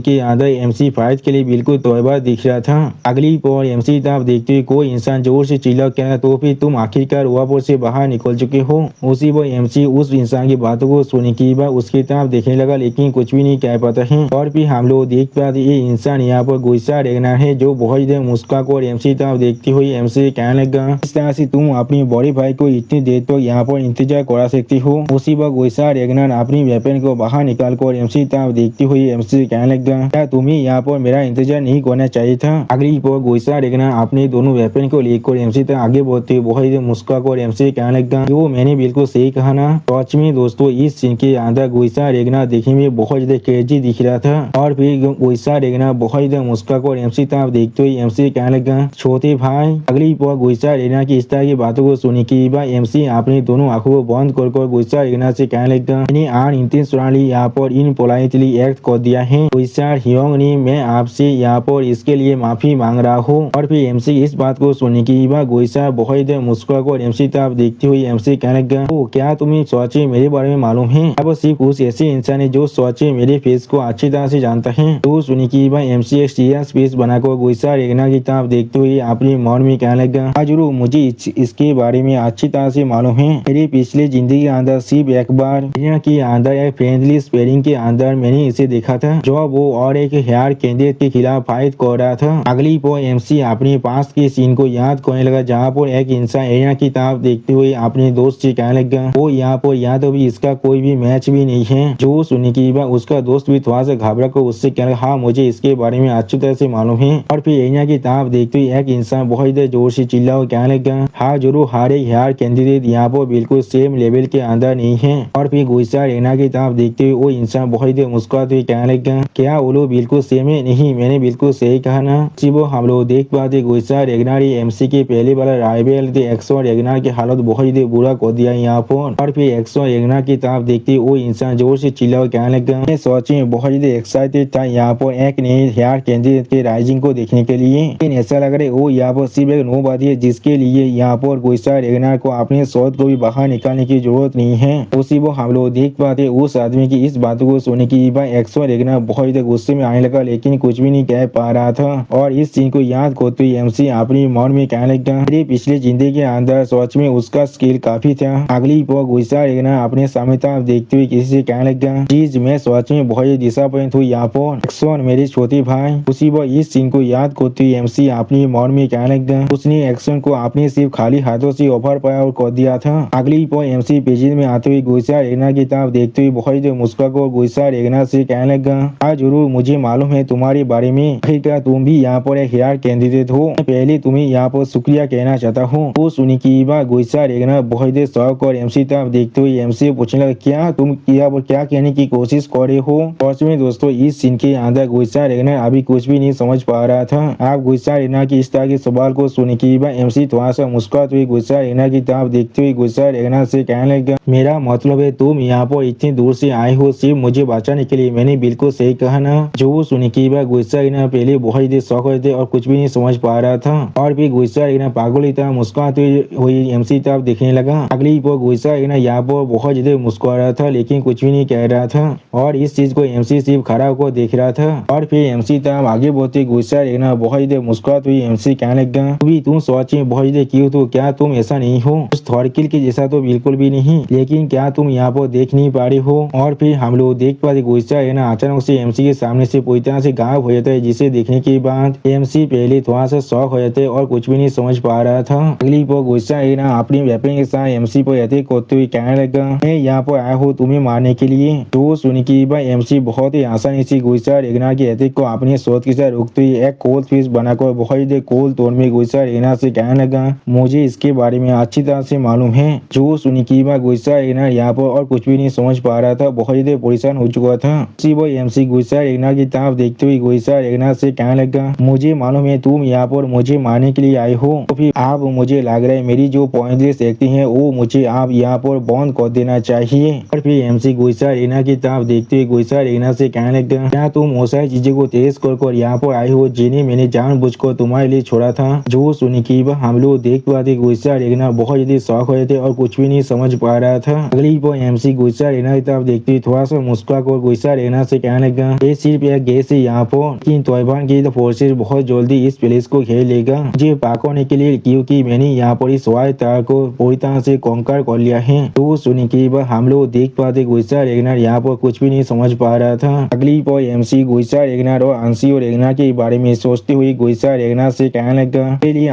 के अंदर एमसी फाइट के लिए बिल्कुल तैयार दिख रहा था। अगली पर एमसी तब देखते हुए कोई इंसान जोर से चिल्ला क्या तो फिर तुम आखिरकार वहाँ पर से बाहर निकल चुके हो। उसी पर एमसी उस इंसान की बातों को सुनने की बाद उसकी तरफ देखने लगा लेकिन कुछ भी नहीं कह पाता है। और फिर हम लोग देख पाते ये इंसान यहाँ पर गुस्सा देखना है जो बहुत देर मुस्कुरा कर एमसी तरफ देखती हुई एमसी कहने लगा इस तरह से तुम अपनी बड़ी भाई को इतनी देर तक यहाँ पर इंतजार करा सकती हो। उसी पर गुस्सा रेगनर अपनी वेपन को बाहर निकाल कर एमसी तरफ देखती हुई एमसी कहने लगा क्या तुम्हें यहाँ पर मेरा इंतजार नहीं करना चाहिए था। अगली पर गुस्सा रेगनर अपने दोनों वेपन को लेकर एमसी तक आगे बढ़ते हुए बहुत देर मुस्कुरा कर एमसी कहने लगा जो मैंने बिल्कुल सही कहा ना। सच में दोस्तों इस सीन के अंदर गुस्सा रेगनर देखने में बहुत ज्यादा क्रेजी दिख रहा था। और फिर गुस्सा रेगनर बहुत ज्यादा मुस्कुरा कर एमसी तरफ देखते हुए एमसी कहने लगा छोटे भाई। अगली पर गुस्सा रेगनर की इस तरह की बातों को सुनने के बाद एमसी अपनी दोनों आंखों को बंद कर गुस्सा रेगनर से कहने लगा मैंने अनइंटेंशनली यहाँ पर इनपोलाइटली एक्ट कर दिया है गुस्सा हियोंग ने मैं आपसे यहाँ पर इसके लिए माफी मांग रहा हूँ। और फिर एमसी इस बात को सुनने के बाद गुस्सा बहुत देर मुस्कुरा कर एमसी तरफ देखती हुई एमसी कहने लगा ओ क्या तुम्हें सच में मेरे बारे में मालूम है। अब सिर्फ उस ऐसे इंसान है जो सच में मेरे फेस को अच्छी तरह से जानता है। तो सुनने के बाद एमसी एक सीरियस फेस बनाकर गुस्सा रेगनर की तरफ देखते हुए अपने मन में कहने लगा हाँ जरूर मुझे इसके बारे में अच्छी तरह से मालूम है। मेरी पिछली जिंदगी के अंदर सिर्फ एक बार दुनिया के अंदर एक फ्रेंडली स्पेयरिंग के अंदर मैंने इसे देखा था जो वो और एक हेयर कैंडिडेट के खिलाफ फाइट कर रहा था। अगली पर एमसी अपने पास के सीन को याद करने लगा जहाँ पर एक इंसान एरिया की तरफ देखते हुए अपने दोस्त से कहने लगा वो यहाँ पर या तो भी इसका कोई भी मैच भी नहीं है। जो सुनने की बात उसका दोस्त भी थोड़ा सा घबरा कर उससे कहने लगा हाँ मुझे इसके बारे में अच्छी तरह से मालूम है। और फिर एरिया की तरफ देखते हुए एक इंसान बहुत देर जोर से चिल्ला और कहने लगा हाँ जरूर हर एक हेयर कैंडिडेट यहाँ पर बिल्कुल सेम लेवल के अंदर नहीं है। और फिर गुस्सा रेना की तरफ देखते हुए वो इंसान बहुत देर मुस्कुराते हुए कहने लगा क्या वो लोग बिल्कुल सेम है नहीं मैंने बिल्कुल सही कहा ना। वो हम लोग देख पाते गुस्सा रेगनर एमसी के पहले वाला राइवल थे एक्सो रेगनर की हालत बहुत देर बुरा कर दिया यहाँ पर। और फिर एक्सो रेगनर की तरफ देखते वो इंसान जोर से चिल्ला और कहने लगा मैं सच में बहुत ज्यादा एक्साइटेड था यहाँ पर एक नए हेयर कैंडिडेट के राइजिंग को देखने के लिए। लेकिन ऐसा लग रहा है वो यहाँ पर सिर्फ एक नोबादी है जिसके लिए यहाँ पर गुस्सा रेगनर को अपने शौक को भी बाहर निकालने की जरूरत नहीं है। उसी वो हम लोग देख पाते उस आदमी की इस बात को सुनने की बाद एक्सो रेगनर बहुत ज्यादा गुस्से में आने लगा लेकिन कुछ भी नहीं कह पा रहा था। और इस सीन को याद करते हुए एमसी अपनी मन में कहने लगा मेरी पिछली जिंदगी के अंदर सच में उसका स्किल काफी था। अगली पर गुस्सा रेगनर अपने सामने तरफ देखते हुए किसी से कहने लगा चीज मैं सच में बहुत डिसअपॉइंट हूँ यहाँ पर एक्शन मेरे छोटे भाई। उसी पर इस सीन को याद करते हुए एमसी अपनी मन में कहने लगा उसने एक्शन को अपने सिर्फ खाली हाथों से ओवर पावर कर दिया था। अगली पर एमसी पेजेज में आते हुए गुस्सा रेगनर की तरफ देखते हुए बहुत देर मुस्कुरा कर गुस्सा रेगनर से कहने लगा हाँ जरूर मुझे मालूम है तुम्हारे बारे में आखिरकार तुम भी यहाँ पर एक हेयर कैंडिडेट हो। पहले तुम्हें यहाँ पर शुक्रिया कहना चाहता हूँ। तो सुनी की बात गुस्सा रेगनर बहुत देर शौक और एमसी तरफ देखते हुए एमसी पूछने लगा क्या तुम क्या कहने की कोशिश कर रहे हो। सच में दोस्तों इस सीन के अंदर गुस्सा रेगनर अभी कुछ भी नहीं समझ पा रहा था। आप गुस्सा रेगनर की इस तरह के सवाल को सुनने की बाद एमसी थोड़ा सा मुस्कुराते हुए गुस्सा रेगनर की तरफ देखते हुए गुस्सा रेगनर से कहने लगा मेरा मतलब है तुम यहाँ पर इतनी दूर से आए हो सिर्फ मुझे बचाने के लिए मैंने बिल्कुल सही कहा ना। जो सुनने की बाद गुस्सा रेगनर पहले बहुत देर शौक हुए थे और कुछ भी नहीं समझ पा रहा था। और फिर गुस्सा रेगनर पागल की तरह मुस्कुराते हुए एमसी तरफ देखने लगा। अगली पर गुस्सा रेगनर यहाँ पर बहुत ज्यादा मुस्कुरा रहा था लेकिन कुछ भी नहीं कह रहा था। और इस चीज को एमसी सिर्फ खड़ा होकर देख रहा था। और फिर एमसी तरफ आगे बढ़ते गुस्सा रेगनर बहुत ज्यादा मुस्कुराते हुए एमसी कहने लगा तुम सोच में बहुत ज्यादा क्यों तो क्या तुम ऐसा नहीं हो उस थॉरकिल के जैसा तो बिल्कुल भी नहीं लेकिन क्या तुम यहाँ पर देख नहीं पा रहे हो। और फिर हम लोग देख पाते गुस्सा रेगनर अचानक से एमसी के सामने से पूरी तरह से गायब हो जाता है जिसे देखने के बाद एमसी पहले थोड़ा सा शॉक हो जाते और कुछ भी नहीं समझ पा रहा था। अगली पर गुस्सा रेगनर अपनी वेपन के साथ एमसी पर अटैक करते हुए कहने लगा मैं यहाँ पर आया हूँ तुम्हें मारने के लिए। तो सुनी की बात एमसी बहुत ही आसानी से गुस्सा रेगनर के अटैक को अपने शॉट के साथ रोकते हुए एक कोल्ड फिश बनाकर बहुत ही कोल्ड तोड़ में गुस्सा रेगनर से कहने लगा मुझे मुझे इसके बारे में अच्छी तरह से मालूम है। जो सुनी की बात गुस्सा रेगनार यहाँ पर और कुछ भी नहीं समझ पा रहा था, बहुत ही परेशान हो चुका था। उसी वो एमसी गुस्सा रेगनार की तरफ देखते हुए गुस्सा रेगनार से कहने लगा, मुझे मालूम है तुम यहाँ पर मुझे मारने के लिए आए हो, तो फिर आप मुझे लग रहा है मेरी जो पॉइंटलेस एक्टिंग है वो मुझे आप यहाँ पर बंद कर देना चाहिए। और फिर एमसी गुस्सा रेगनार की तरफ देखते हुए गुस्सा रेगनार से कहने लगा, क्या तुम बहुत सारी चीजों को तेज कर यहाँ पर आए हो जिन्हें मैंने जानबूझकर तुम्हारे लिए छोड़ा था। जो सुनी की हम लोग देख पाते गुस्सा रेगनार बहुत जल्दी शौक हो रहे थे और कुछ भी नहीं समझ पा रहा था। अगली पर एमसी गुस्सा रेगनार की तरफ देखते हुए थोड़ा सा मुस्कुरा कर गुस्सा रेगनार से कहने लगा, ये सिर्फ एक गैस है यहाँ पर, लेकिन तैवान की फोर्सेज बहुत जल्दी इस प्लेस को घेर लेगा मुझे पाकोने के लिए, क्योंकि मैंने यहाँ पर इस वायर तार को पूरी तरह से कॉन्कर कर लिया है। तो सुनी की हम लोग देख पाते गुस्सा रेगनार यहाँ पर कुछ भी नहीं समझ पा रहा था। अगली पर एमसी गुस्सा रेगनार और अंशी और रेगनार के बारे में सोचते हुए गुस्सा रेगनार से कहने लगा,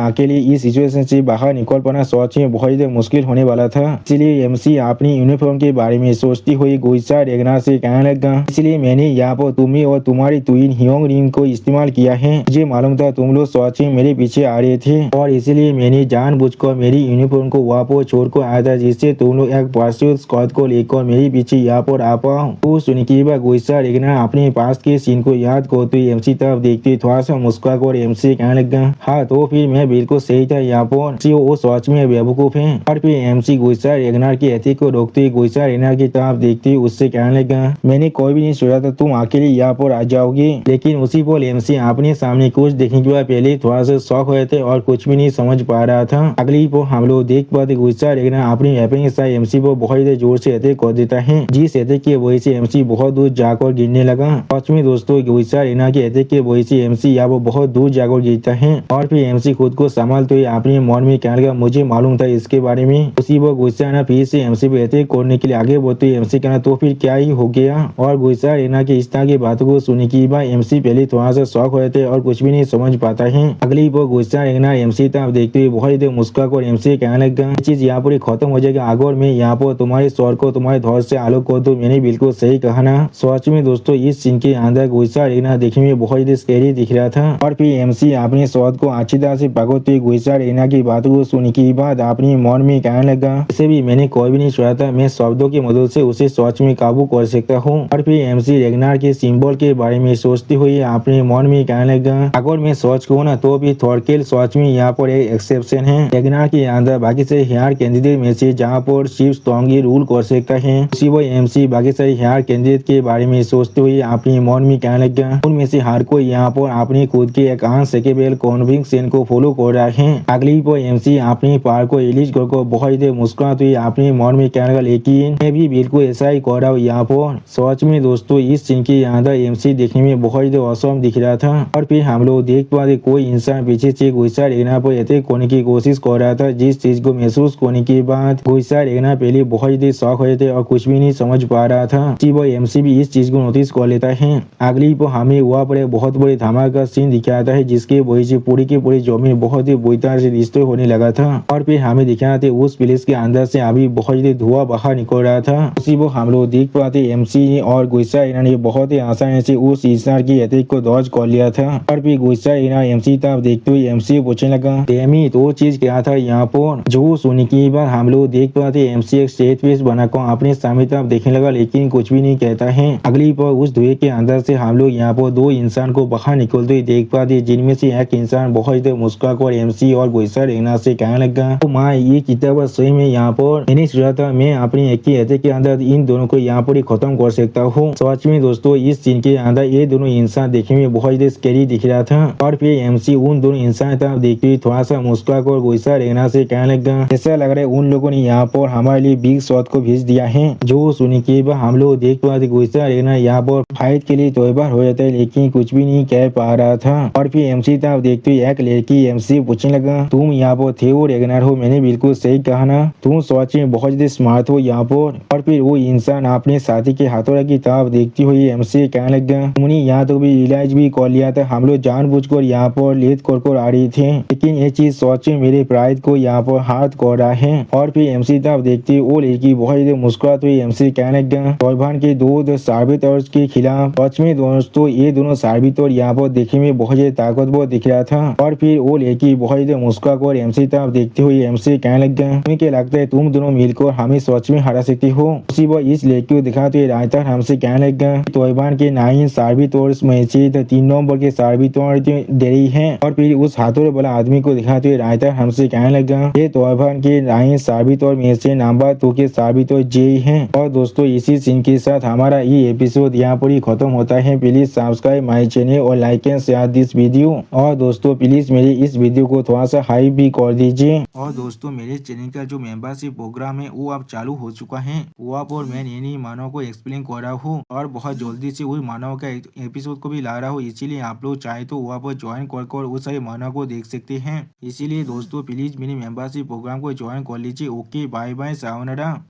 अकेले इस सिचुएशन से बाहर निकल पाना सच में बहुत ही मुश्किल होने वाला था। इसलिए एमसी अपनी यूनिफॉर्म के बारे में सोचती हुई गुस्सा रेगनार से कहने लगा, इसलिए मैंने यहाँ पर तुम्हें और तुम्हारी ट्विन ह्योंग रिंग को इस्तेमाल किया है। मुझे मालूम था तुम लोग सच में मेरे पीछे आ रहे थे और इसलिए मैंने जानबूझकर मेरी यूनिफॉर्म को वापस छोड़कर आया था, जिससे तुम लोग एक पार्षद स्क्वाड को लेकर मेरे पीछे यहाँ पर आ पाओ। तो सुन के बाद गुस्सा रेगनार अपने पास के सीन को याद करते हुए एमसी तरफ देखते थोड़ा सा मुस्कुरा कर एमसी कहने लगा, हाँ तो फिर मैं बिल्कुल सही था यहाँ पर, वो सच में बेवकूफ है। और फिर एमसी गुस्सा रेगनार की हत्या को रोकते हुए गुस्सा रेगनार की तरफ देखते उससे कहने लगा, मैंने कोई भी नहीं सोचा था तुम अकेले यहाँ पर आ जाओगे। लेकिन उसी पर एमसी अपने सामने कुछ देखने के बाद पहले थोड़ा सा शौक हुए थे और कुछ भी नहीं समझ पा रहा था। अगली पर हम लोग देख पाते गुस्सा रेगनार अपनी वेपन के साथ एमसी पर बहुत ही जोर से अटैक कर देता है, जिस अटैक की वजह से एमसी बहुत दूर जाकर गिरने लगा। सच में दोस्तों गुस्सा रेगनार के अटैक की वजह से एमसी यहाँ पर बहुत दूर जाकर गिरता है और फिर एमसी खुद को संभालते हुए अपने मन में कहने लगा, मुझे मालूम था इसके बारे में। उसी वो गुस्सा ना फिर से एमसी पे अटैक करने के लिए आगे बढ़ते एमसी कहना, तो फिर क्या ही हो गया। और गुस्सा रेगनार की इस तरह की बातों को सुनने की बात एमसी पहले थोड़ा सा शौक हो थे और कुछ भी नहीं समझ पाता है। अगली वो गुस्सा रेगनार एमसी तरफ देखते हुए बहुत ही मुस्कुरा कर एमसी कहने लगा, चीज यहाँ पर खत्म हो जाएगा, अगर मैं यहाँ पर तुम्हारे स्वर को तुम्हारे धौर से आलोक कर दूं। मैंने बिल्कुल सही कहा ना। सच में दोस्तों इस सीन के अंदर गुस्सा रेगनार देखने में बहुत ही स्कैरी दिख रहा था। और फिर एमसी अपने स्वाद को अच्छी तरह से पकड़ते हुए गुस्सा रेगनार की बातों को सुनने के बाद अपने मन में कहने लगा, इसे भी मैंने कोई भी नहीं सोचा था मैं शब्दों की मदद से उसे सोच में काबू कर सकता हूँ। और फिर एमसी रेगनार के सिंबल के बारे में सोचते हुए अपने मन में कहने लगा, अगर मैं सोच कहूँ ना तो भी थॉरकेल सोच में यहाँ पर एक एक्सेप्शन है। रेगनार के अंदर बाकी से हेयर कैंडिडेट में से जहाँ पर शिव स्ट्रॉन्गली रूल कर सकता है, उसी वो एमसी बाकी सारी हेयर कैंडिडेट के बारे में सोचते हुए अपने मन में कहने लगा, उनमें से हर कोई यहाँ पर अपने खुद के एक अनसेकेबल कॉन्विक्शन को फॉलो कर रहा है। अगली पर एमसी अपने पार को रिलीज कर बहुत ही मुस्कुराते हुए अपने मन में कहने लगा, लेकिन मैं भी बिल्कुल ऐसा ही कर रहा हूँ यहाँ पर। सच में दोस्तों इस सीन के अंदर एमसी देखने में बहुत ही औसम दिख रहा था। और फिर हम लोग देख पाते कोई इंसान पीछे से गुस्सा रेगनार पर अटैक करने की कोशिश कर रहा था, जिस चीज को महसूस करने के बाद गुस्सा रेगनार पहले बहुत ही शौक हुए थे और कुछ भी नहीं समझ पा रहा था। वो एमसी भी इस चीज को नोटिस कर लेता है। अगली पर हमें वहाँ पर बहुत बड़े धमाका सीन दिखाता है, जिसके वजह से पूरी की पूरी जमीन बहुत ही बुरी तरह से डिस्ट्रॉय होने लगा था। और फिर हमें दिखाते उस प्लेस के अंदर से अभी बहुत ही धुआं बाहर निकल रहा था। उसी वो हम लोग देख पाते एमसी और गुस्सा रेगनार ने बहुत ही आसानी से उस इंसान की अटैक को डॉज कर लिया था। और फिर गुस्सा रेगनार एमसी तरफ देखते हुए एमसी पूछने लगा, डेमी तो चीज क्या था यहाँ पर। जो सुनने की बात हम लोग देख पाते एमसी एक स्टेट फेस बनाकर अपने सामने तरफ देखने लगा, लेकिन कुछ भी नहीं कहता है। अगली पर उस धुएं के अंदर से हम लोग यहाँ पर दो इंसान को बाहर निकलते हुए देख पाते, जिनमें से एक इंसान बहुत ही मुस्कुरा कर एमसी और गुस्सा रेगनार से कहने लगा, तो माँ ये किताब सही में यहाँ पर मैंने सोचा था मैं अपनी एक ही अटैक के अंदर इन दोनों को यहाँ पर ही खत्म कर सकता हूँ। सच में दोस्तों इस सीन के अंदर ये दोनों इंसान देखने में बहुत ही स्कैरी दिख रहा था। और फिर एमसी उन दोनों इंसान तरफ देखते हुए थोड़ा सा मुस्कुरा कर गुस्सा रेगनार से कहने लगा, ऐसा लग रहा है उन लोगों ने यहाँ पर हमारे लिए बिग शॉट को भेज दिया है। जो सुनी के बाद हम लोग देख पाते गुस्सा रेगनार यहाँ पर फाइट के लिए तैयार हो जाता है, लेकिन कुछ भी नहीं कह पा रहा था। और फिर एमसी तरफ देखते हुए एक लड़की एमसी पूछने लगा, तुम यहाँ पर थे वो रेगनार हो, मैंने बिल्कुल सही कहा ना, तुम सच में बहुत ही स्मार्ट हो यहाँ पर। और फिर वो इंसान अपने साथी के हथौड़ा की तरफ देखती हुई एमसी कहने लगा, तुमने यहाँ तो भी रियलाइज भी कर लिया था हम लोग जानबूझकर यहाँ पर लेट कर आ रही थे, लेकिन ये चीज सच में मेरे प्राइड को यहाँ पर हाथ कर रहा है। और फिर एमसी तरफ देखती वो लड़की बहुत ही मुस्कुराती हुई एमसी कहने लगा, तैवान के दो सार्बितर्स के खिलाफ। सच में दोस्तों ये दोनों सार्बितर यहाँ पर देखने में बहुत ही ताकतवर दिख रहा था। और फिर वो लड़की बहुत ही मुस्कुरा कर एमसी तरफ देखते हुए एमसी कहने लग गया, तुम्हें क्या लगता है तुम दोनों मिलकर हमें सच में हरा सकती हो? उसी वक्त इस लड़की को दिखाते हुए रायता हमसे कहने लग गया, तोयबान के नाइन सार्बी तौर मैचिद 3 नवंबर के सार्बी तौर दे रही है। और फिर उस हाथों वाला आदमी को दिखाते हुए रायता हमसे कहने लगा, ये तोयबान के नाइन सार्बी तौर में से नंबर 2 के सार्बी तौर जे है। और दोस्तों इसी सीन के साथ हमारा ये एपिसोड यहाँ पर ही खत्म होता है। प्लीज सब्सक्राइब माई चैनल और like and share this video. और दोस्तों प्लीज मेरे इस वीडियो को थोड़ा सा हाइप भी कर दीजिए। और दोस्तों मेरे चैनल का जो मेंबरशिप प्रोग्राम है वो अब चालू हो चुका है। वो आप और मैं नई मानव को एक्सप्लेन कर रहा हूँ और बहुत जल्दी से वही मानव का एपिसोड को भी ला रहा हूँ। इसीलिए आप लोग चाहे तो वहाँ पर ज्वाइन कर उस सारे मानव को देख सकते हैं। इसीलिए दोस्तों प्लीज मेरी मेंबरशिप प्रोग्राम को ज्वाइन कर लीजिए। Okay bye bye sayonara.